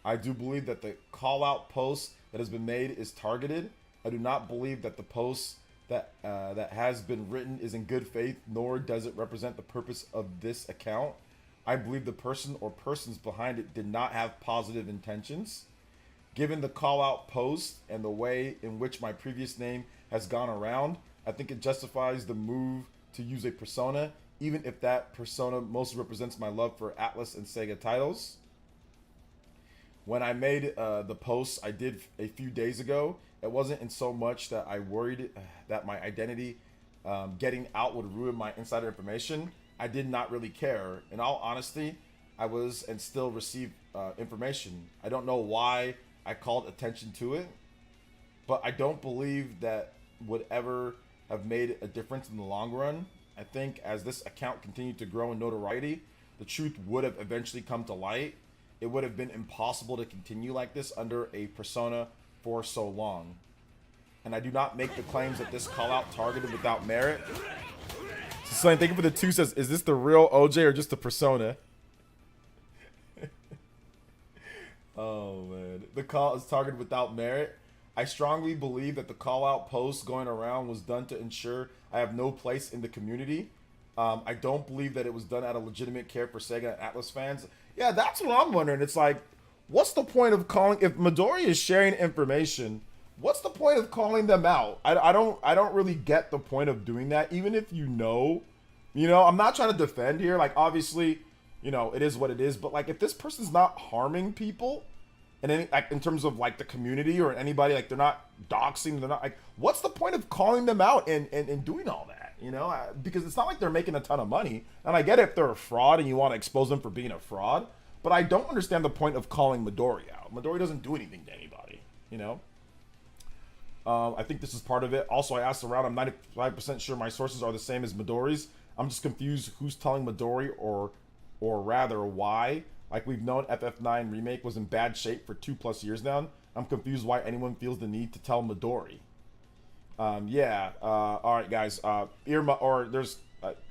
I do believe that the call out post that has been made is targeted. I do not believe that the post that has been written is in good faith, nor does it represent the purpose of this account. I believe the person or persons behind it did not have positive intentions. Given the call out post and the way in which my previous name has gone around, I think it justifies the move to use a persona, even if that persona mostly represents my love for Atlas and Sega titles. When I made the post I did a few days ago, it wasn't in so much that I worried that my identity getting out would ruin my insider information. I did not really care. In all honesty, I was and still receive information. I don't know why I called attention to it, but I don't believe that would ever have made a difference in the long run. I think as this account continued to grow in notoriety, the truth would have eventually come to light. It would have been impossible to continue like this under a persona for so long. and I do not make the claims that this call out targeted without merit. So thank you for the 2 says, is this the real OJ or just a persona? Oh man, the call is targeted without merit. I strongly believe that the call out post going around was done to ensure I have no place in the community. I don't believe that it was done out of legitimate care for Sega and Atlas fans. Yeah, that's what I'm wondering. It's like, what's the point of calling, if Midori is sharing information, what's the point of calling them out? I don't really get the point of doing that, even if you know, I'm not trying to defend here. Like, obviously, it is what it is, but like, if this person's not harming people in any, like, in terms of like the community or anybody, like they're not doxing, they're not like, what's the point of calling them out and doing all that? Because it's not like they're making a ton of money. And I get it if they're a fraud and you want to expose them for being a fraud, but I don't understand the point of calling Midori out. Midori doesn't do anything to anybody, I think this is part of it. Also, I asked around, I'm 95% sure my sources are the same as Midori's. I'm just confused who's telling Midori or rather why. Like, we've known FF9 Remake was in bad shape for 2+ years now. I'm confused why anyone feels the need to tell Midori. All right, guys. There's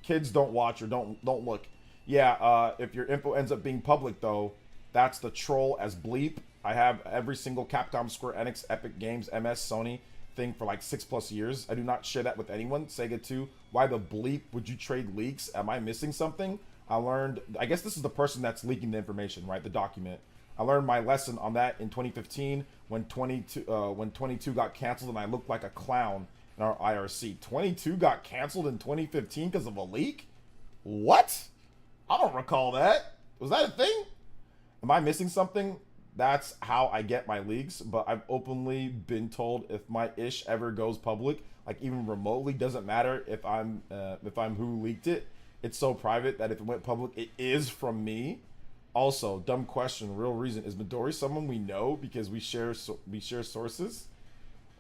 kids don't watch or don't look. Yeah, if your info ends up being public though, that's the troll as bleep. I have every single Capcom, Square Enix, Epic Games, MS, Sony thing for like 6+ years. I do not share that with anyone. Sega 2. Why the bleep would you trade leaks? Am I missing something? I guess this is the person that's leaking the information, right? The document. I learned my lesson on that in 2015 when 22 got canceled and I looked like a clown in our IRC. 22 got canceled in 2015 because of a leak? What? I don't recall that. Was that a thing? Am I missing something? That's how I get my leaks, but I've openly been told if my ish ever goes public, like even remotely, doesn't matter if I'm who leaked it. It's so private that if it went public, it is from me. Also, dumb question, real reason, is Midori someone we know because we share sources?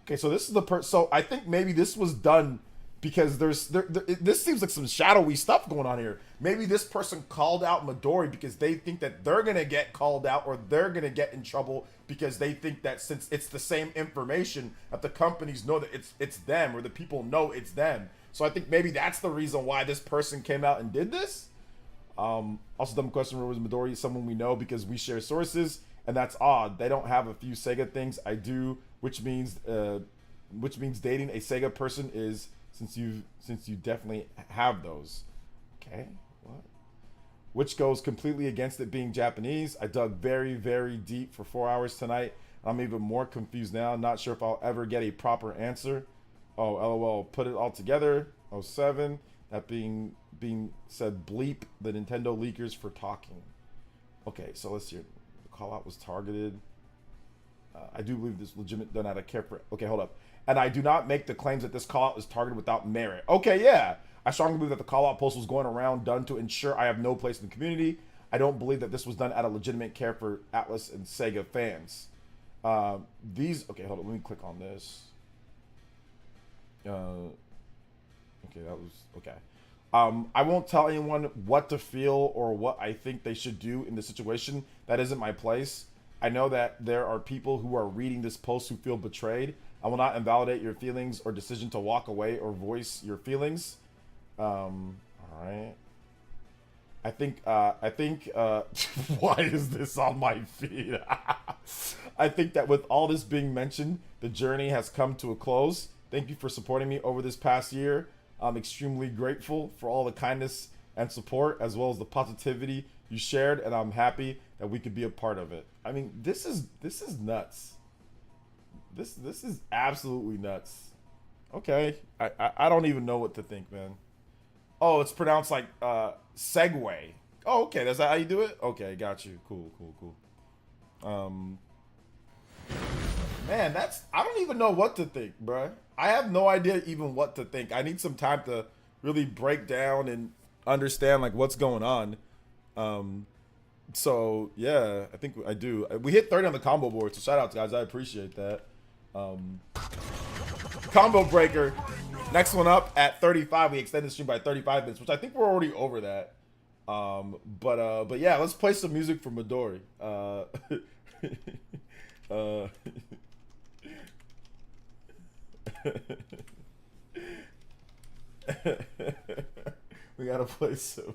Okay, so this is so I think maybe this was done because this seems like some shadowy stuff going on here. Maybe this person called out Midori because they think that they're gonna get called out or they're gonna get in trouble because they think that since it's the same information that the companies know that it's them or the people know it's them. So I think maybe that's the reason why this person came out and did this. Also, dumb question, was Midori someone we know because we share sources, and that's odd. They don't have a few Sega things. I do, which means dating a Sega person is since you definitely have those. Okay, what? Which goes completely against it being Japanese. I dug very, very deep for 4 hours tonight. I'm even more confused now. Not sure if I'll ever get a proper answer. Oh, LOL. Put it all together. 07. That being said, bleep the Nintendo leakers for talking. Okay, so let's see. The call out was targeted. I do believe this legitimate done out of care for. Okay, hold up. And I do not make the claims that this call out is targeted without merit. Okay, yeah. I strongly believe that the call out post was going around done to ensure I have no place in the community. I don't believe that this was done out of legitimate care for Atlas and Sega fans. Okay, hold on. Let me click on this. Okay, that was okay. I won't tell anyone what to feel or what I think they should do in this situation. That isn't my place. I know that there are people who are reading this post who feel betrayed. I will not invalidate your feelings or decision to walk away or voice your feelings. All right. I think why is this on my feed? I think that with all this being mentioned, the journey has come to a close. Thank you for supporting me over this past year. I'm extremely grateful for all the kindness and support as well as the positivity you shared, and I'm happy that we could be a part of it. I mean, this is nuts. This is absolutely nuts. Okay, I don't even know what to think, man. Oh, it's pronounced like Segway. Oh, okay, that's how you do it? Okay, got you. Cool. Man, I don't even know what to think, bruh. I have no idea even what to think. I need some time to really break down and understand like what's going on. So yeah, I think I do. We hit 30 on the combo board, so shout out guys. I appreciate that. Combo breaker. Next one up at 35. We extended the stream by 35 minutes, which I think we're already over that. But yeah, let's play some music for Midori. We gotta play some.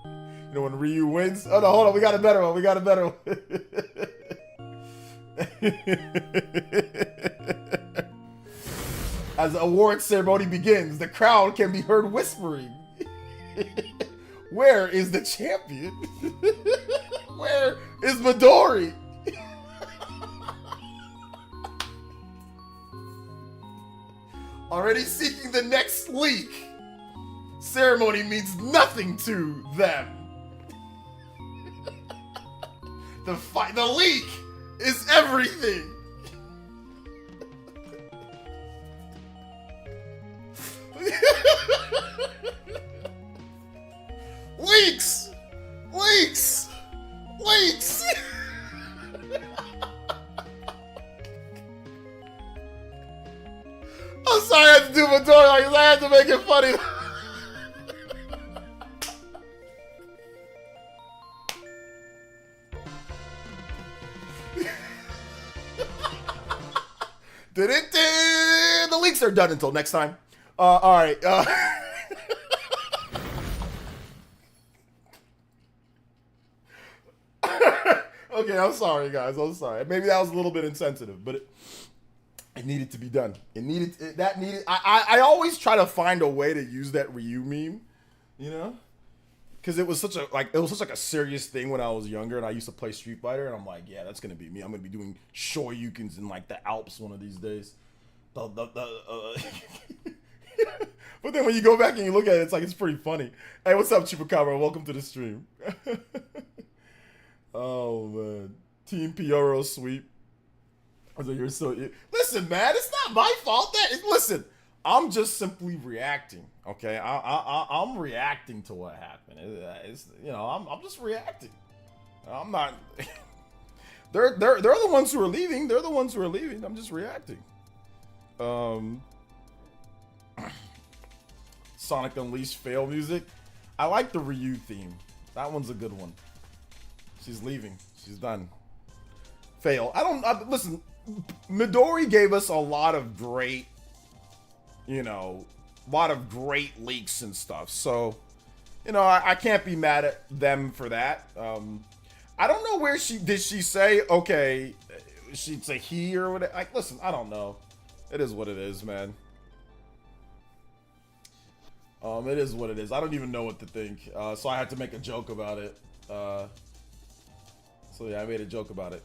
You know when Ryu wins? Oh no, hold on, we got a better one. We got a better one. As the award ceremony begins, the crowd can be heard whispering. Where is the champion? Where is Midori? Already seeking the next leak. Ceremony means nothing to them. The leak is everything. Leaks! Leaks! Leaks! I'm sorry I had to do Midori like this. I had to make it funny. The leaks are done until next time. All right. Okay, I'm sorry, guys. I'm sorry. Maybe that was a little bit insensitive, but it needed to be done. I always try to find a way to use that Ryu meme, you know, because it was such a serious thing when I was younger, and I used to play Street Fighter, and I'm like, yeah, that's gonna be me. I'm gonna be doing Shoryukens in like the Alps one of these days. But then when you go back and you look at it, it's like it's pretty funny. Hey, what's up, Chupacabra? Welcome to the stream. Oh man, Team Pioro sweep. You're so listen, man. It's not my fault. Listen, I'm just simply reacting. Okay, I'm reacting to what happened. It's I'm just reacting. I'm not. They're the ones who are leaving. They're the ones who are leaving. I'm just reacting. Sonic Unleashed fail music. I like the Ryu theme. That one's a good one. She's leaving. She's done. Fail. Listen, Midori gave us a lot of great, leaks and stuff. So, I can't be mad at them for that. I don't know where did she say, okay, she'd say he or whatever. Like, listen, I don't know. It is what it is, man. It is what it is. I don't even know what to think. So I had to make a joke about it. So yeah, I made a joke about it.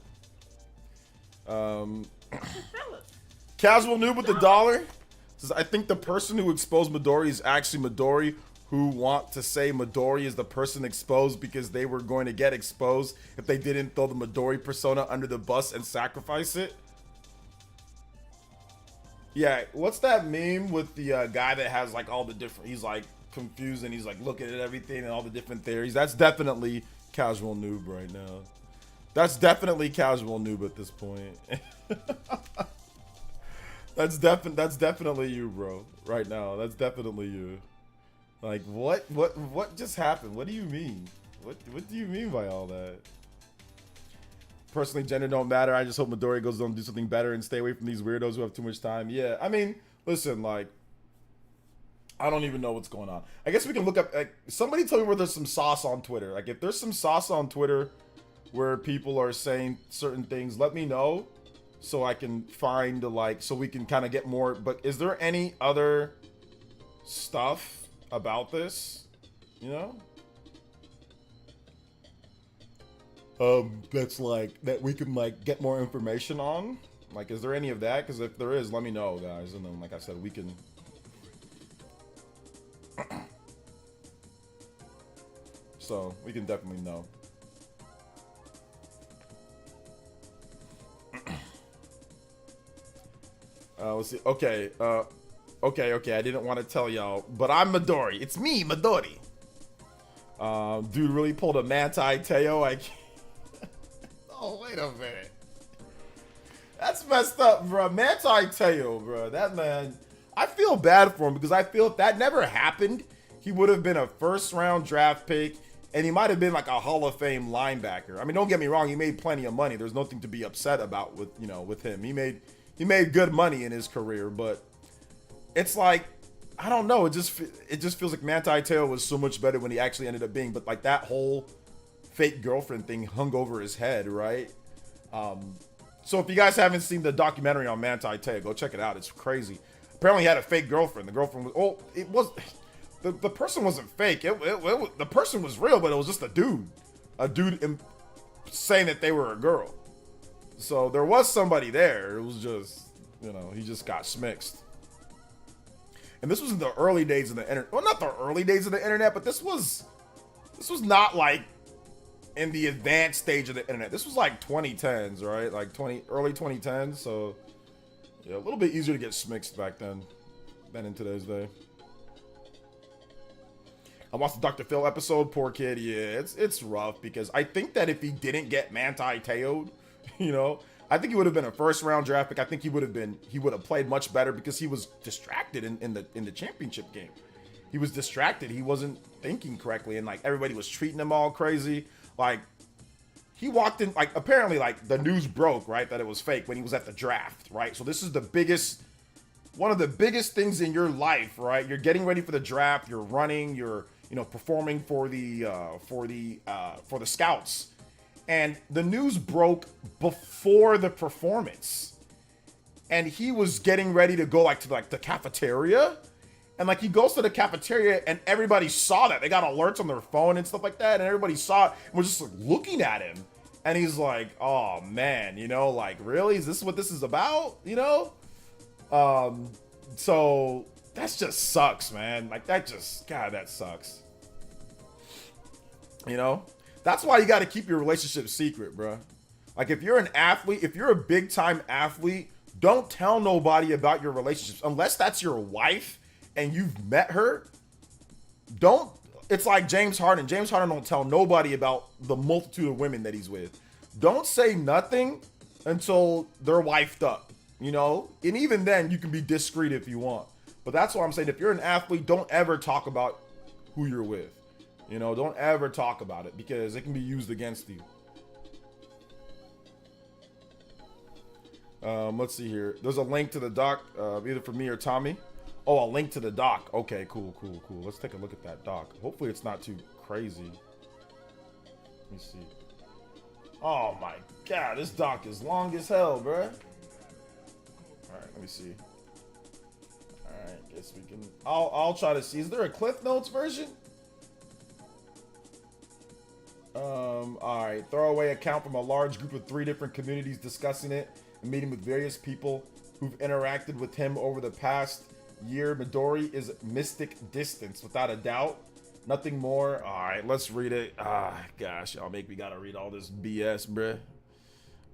Casual noob with $1 says, I think the person who exposed Midori is actually Midori, who want to say Midori is the person exposed because they were going to get exposed if they didn't throw the Midori persona under the bus and sacrifice it. Yeah, what's that meme with the guy that has like all the different, he's like confused and he's like looking at everything and all the different theories? That's definitely casual noob right now. That's definitely casual noob at this point. That's definitely you, bro. Right now, that's definitely you. Like, what just happened? What do you mean? What do you mean by all that? Personally, gender don't matter. I just hope Midori goes on to do something better and stay away from these weirdos who have too much time. Yeah, I mean, listen, like, I don't even know what's going on. I guess we can look up, like, somebody tell me where there's some sauce on Twitter. Like, if there's some sauce on Twitter where people are saying certain things, let me know so I can find, like, so we can kind of get more. But is there any other stuff about this, you know? That's like, that we can like get more information on. Like, is there any of that? Because if there is, let me know, guys. And then, like I said, we can. So we can definitely know. Let's see. Okay. Okay. I didn't want to tell y'all, but I'm Midori. It's me, Midori. Dude really pulled a Manti Teo. I can't. Oh, wait a minute. That's messed up, bro. Manti Teo, bro. That man, I feel bad for him because I feel if that never happened, he would have been a first-round draft pick, and he might have been like a Hall of Fame linebacker. I mean, don't get me wrong. He made plenty of money. There's nothing to be upset about with, with him. He He made good money in his career, but it's like, I don't know. It just feels like Manti Te'o was so much better when he actually ended up being. But like that whole fake girlfriend thing hung over his head, right? So if you guys haven't seen the documentary on Manti Te'o, go check it out. It's crazy. Apparently, he had a fake girlfriend. The girlfriend was the person wasn't fake. The person was real, but it was just a dude saying that they were a girl. So there was somebody there. It was just, he just got smixed. And this was in the early days of the internet. Well, not the early days of the internet, but this was not like in the advanced stage of the internet. This was like 2010s, right? Like early 2010s. So yeah, a little bit easier to get smixed back then than in today's day. I watched the Dr. Phil episode. Poor kid. Yeah, it's rough because I think that if he didn't get Manti Te'o'd, I think he would have been a first round draft pick. I think he would have played much better because he was distracted in the championship game. He was distracted. He wasn't thinking correctly, and like everybody was treating him all crazy. Like he walked in, like apparently like the news broke, right, that it was fake when he was at the draft, right? So this is one of the biggest things in your life, right? You're getting ready for the draft. You're running. You're performing for the scouts. And the news broke before the performance. And he was getting ready to go to the cafeteria. And like he goes to the cafeteria and everybody saw that. They got alerts on their phone and stuff like that. And everybody saw it and was just like looking at him. And he's like, oh man, like really? Is this what this is about? So that just sucks, man. Like that sucks. That's why you got to keep your relationship secret, bro. Like if you're an athlete, if you're a big time athlete, don't tell nobody about your relationships unless that's your wife and you've met her. It's like James Harden. James Harden don't tell nobody about the multitude of women that he's with. Don't say nothing until they're wifed up, And even then you can be discreet if you want. But that's why I'm saying if you're an athlete, don't ever talk about who you're with. Don't ever talk about it because it can be used against you. Let's see here. There's a link to the doc, either for me or Tommy. Oh, a link to the doc. Okay, cool. Let's take a look at that doc. Hopefully it's not too crazy. Let me see. Oh my God, this doc is long as hell, bruh. All right, let me see. All right, guess we can. I'll try to see. Is there a Cliff Notes version? All right, throwaway account from a large group of 3 different communities discussing it and meeting with various people who've interacted with him over the past year. Midori is mystic distance, without a doubt. Nothing more. All right, let's read it. Gosh, y'all make me gotta read all this BS, bruh.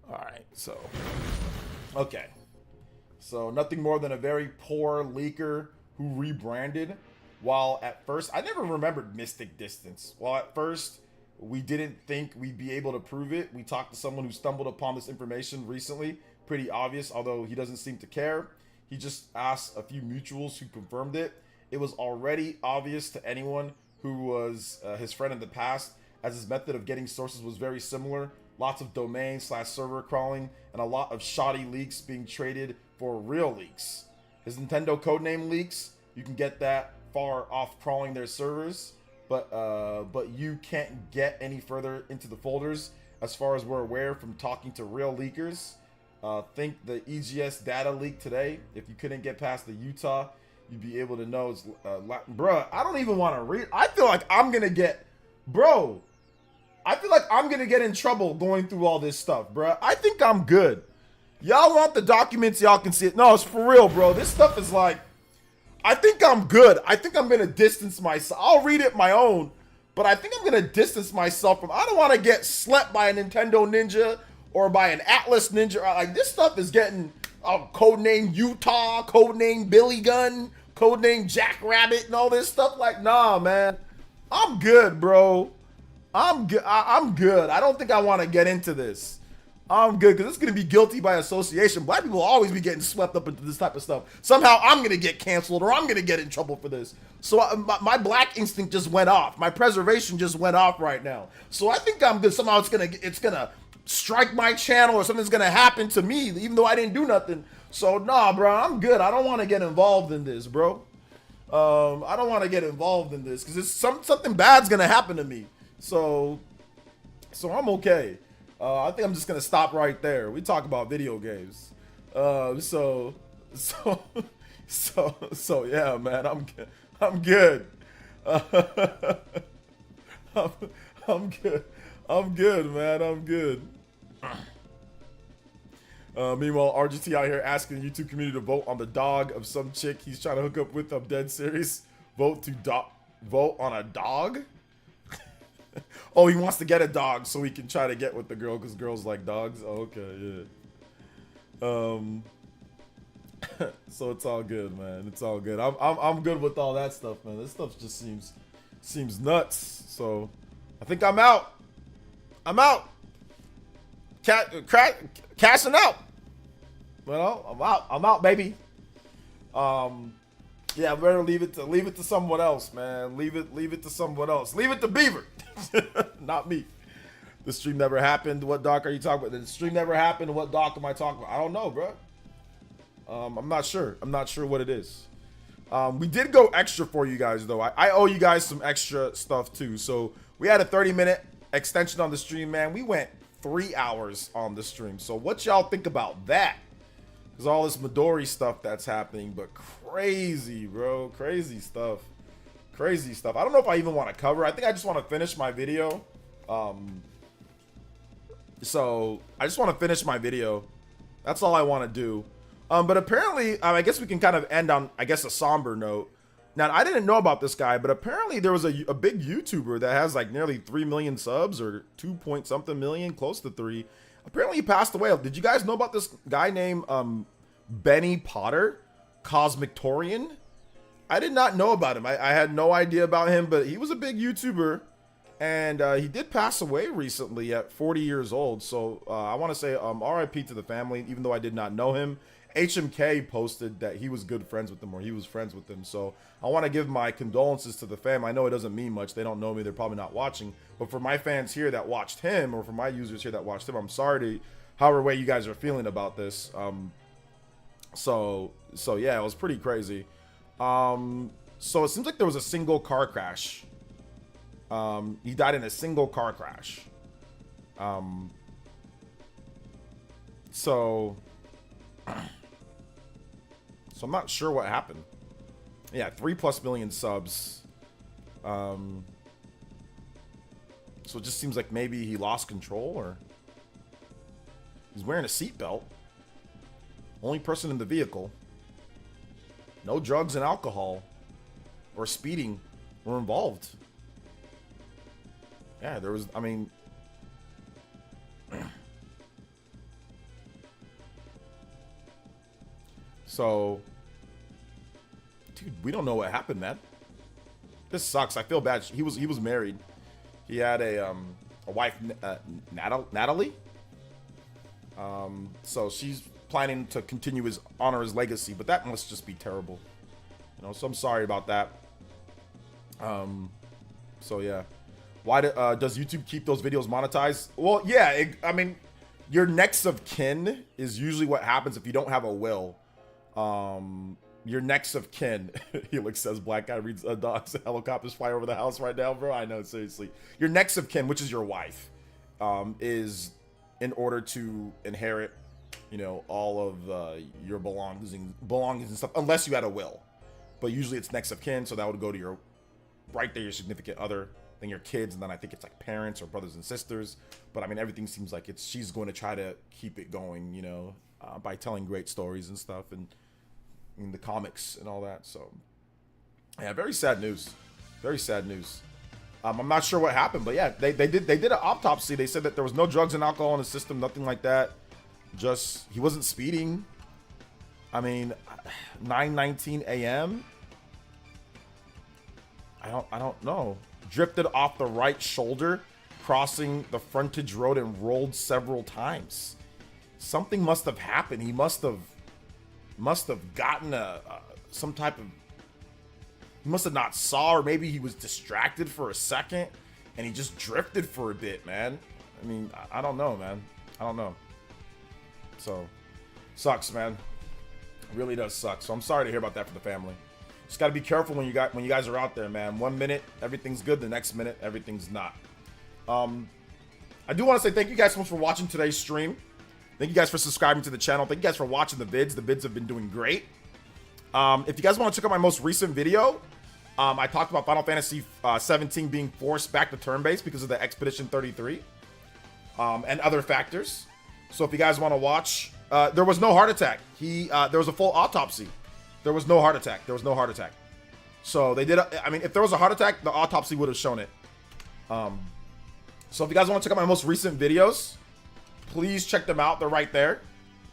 All right, so. Okay. So, nothing more than a very poor leaker who rebranded. While at first, I never remembered mystic distance. While at first, we didn't think we'd be able to prove it. We talked to someone who stumbled upon this information recently. Pretty obvious, although he doesn't seem to care. He just asked a few mutuals who confirmed it. It was already obvious to anyone who was his friend in the past, as his method of getting sources was very similar. Lots of domain/server crawling and a lot of shoddy leaks being traded for real leaks. His Nintendo codename leaks, you can get that far off crawling their servers. But you can't get any further into the folders as far as we're aware from talking to real leakers. Think the EGS data leak today. If you couldn't get past the Utah, you'd be able to know it's bruh, I don't even want to read. I feel like I'm gonna get in trouble going through all this stuff, bruh. I think I'm good. Y'all want the documents, y'all can see it. No, it's for real, bro. This stuff is like, I think I'm good. I think I'm going to distance myself. I'll read it my own, but I think I'm going to distance myself from, I don't want to get slept by a Nintendo Ninja or by an Atlas Ninja. Like, this stuff is getting codename Utah, codename Billy Gunn, codename Jackrabbit and all this stuff. Like, nah, man. I'm good, bro. I'm good. I'm good. I don't think I want to get into this. I'm good because it's going to be guilty by association. Black people will always be getting swept up into this type of stuff. Somehow I'm going to get canceled or I'm going to get in trouble for this. So my black instinct just went off. My preservation just went off right now. So I think I'm good. Somehow it's going to strike my channel or something's going to happen to me even though I didn't do nothing. So nah, bro, I'm good. I don't want to get involved in this, bro. I don't want to get involved in this because it's something bad's gonna happen to me. So I'm okay. I think I'm just gonna stop right there. We talk about video games. So yeah, man, I'm good. I'm good. I'm good, man. I'm good. Meanwhile, RGT out here asking the YouTube community to vote on the dog of some chick he's trying to hook up with. I'm dead serious. Vote on a dog? Oh, he wants to get a dog so he can try to get with the girl because girls like dogs. Oh, okay, yeah. So it's all good, man. It's all good. I'm good with all that stuff, man. This stuff just seems nuts. So I think I'm out. I'm out. Cashing out. Well, I'm out, baby. Yeah, better leave it to someone else, man. Leave it to someone else. Leave it to Beaver. Not me. The stream never happened. What doc are you talking about? The stream never happened. What doc am I talking about? I don't know, bro. I'm not sure. I'm not sure what it is. We did go extra for you guys, though. I owe you guys some extra stuff, too. So we had a 30-minute extension on the stream, man. We went 3 hours on the stream. So what y'all think about that? There's all this Midori stuff that's happening, but crazy, bro. Crazy stuff. Crazy stuff. I don't know if I even want to cover. I think I just want to finish my video. So I just want to finish my video. That's all I want to do. But apparently, I guess we can kind of end on, I guess, a somber note. Now, I didn't know about this guy, but apparently there was a big YouTuber that has like nearly 3 million subs or 2 point something million, close to 3. Apparently he passed away. Did you guys know about this guy named Benny Potter, Cosmictorian? I did not know about him. I had no idea about him, but he was a big YouTuber, and he did pass away recently at 40 years old. So I want to say RIP to the family, even though I did not know him. HMK posted that he was good friends with them, or he was friends with them. So I want to give my condolences to the fam. I know it doesn't mean much. They don't know me. They're probably not watching. But for my fans here that watched him, or for my users here that watched him, I'm sorry to however way you guys are feeling about this. So yeah, it was pretty crazy. So it seems like there was a single car crash. He died in a single car crash. So I'm not sure what happened. Yeah, 3+ million subs. So it just seems like maybe he lost control, or he's wearing a seatbelt. Only person in the vehicle. No drugs and alcohol or speeding were involved. Yeah, there was, I mean, so, dude, we don't know what happened, man. This sucks. I feel bad. He was married. He had a wife, Natalie. So she's planning to continue honor his legacy, but that must just be terrible. You know, so I'm sorry about that. So yeah. Why does YouTube keep those videos monetized? Well, yeah, I mean, your next of kin is usually what happens if you don't have a will. Your next of kin, Helix says, black guy reads dogs and helicopters fly over the house right now, bro. I know, seriously. Your next of kin, which is your wife, is in order to inherit, you know, all of your belongings and stuff, unless you had a will. But usually it's next of kin, so that would go to your, right there, your significant other, then your kids, and then I think it's like parents or brothers and sisters. But I mean, everything seems like she's going to try to keep it going, you know, by telling great stories and stuff, and in the comics and all that. So yeah, very sad news. Very sad news. I'm not sure what happened, but yeah, they did an autopsy. They said that there was no drugs and alcohol in the system, nothing like that. Just, he wasn't speeding. I mean, 9:19 a.m. I don't know. Drifted off the right shoulder, crossing the frontage road and rolled several times. Something must have happened. He must have gotten some type of, he must have not saw, or maybe he was distracted for a second and he just drifted for a bit, man. I mean, I don't know, man. I don't know. So, sucks, man. It really does suck. So I'm sorry to hear about that for the family. Just got to be careful when you guys are out there, man. 1 minute, everything's good. The next minute, everything's not. I do want to say thank you guys so much for watching today's stream. Thank you guys for subscribing to the channel. Thank you guys for watching the vids. The vids have been doing great. If you guys want to check out my most recent video, I talked about Final Fantasy 17 being forced back to turn-based because of the Expedition 33 and other factors. So if you guys want to watch, there was no heart attack. There was a full autopsy. There was no heart attack. There was no heart attack. So they did. I mean, if there was a heart attack, the autopsy would have shown it. So if you guys want to check out my most recent videos, please check them out. They're right there.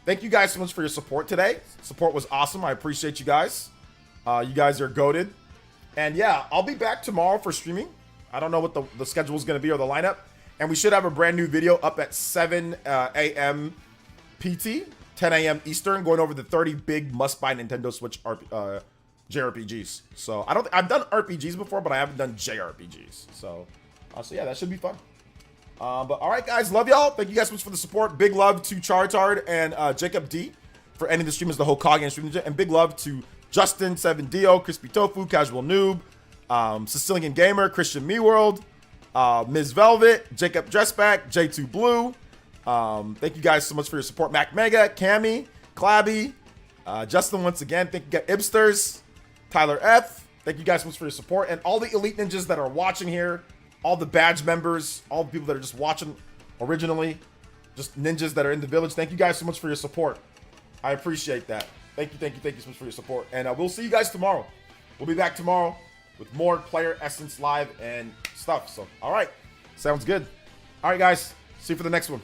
Thank you guys so much for your support today. Support was awesome. I appreciate you guys. You guys are goated. And yeah, I'll be back tomorrow for streaming. I don't know what the schedule is going to be or the lineup. And we should have a brand new video up at 7 a.m. PT, 10 a.m. Eastern, going over the 30 big must-buy Nintendo Switch JRPGs. So I've done RPGs before, but I haven't done JRPGs. So yeah, that should be fun. But all right, guys, love y'all. Thank you guys so much for the support. Big love to Chartard and Jacob D for ending the stream as the Hokage and stream ninja. And big love to Justin, 7Dio, Crispy Tofu, Casual Noob, Sicilian Gamer, Christian Me World, Ms. Velvet, Jacob Dressback, J2 Blue. Thank you guys so much for your support. Mac Mega, Cammy, Clabby, Justin once again. Thank you guys, Ibsters, Tyler F. Thank you guys so much for your support. And all the Elite Ninjas that are watching here, all the badge members, all the people that are just watching originally, just ninjas that are in the village. Thank you guys so much for your support. I appreciate that. Thank you so much for your support. And we'll see you guys tomorrow. We'll be back tomorrow with more PlayerEssence Live and stuff. So, all right. Sounds good. All right, guys. See you for the next one.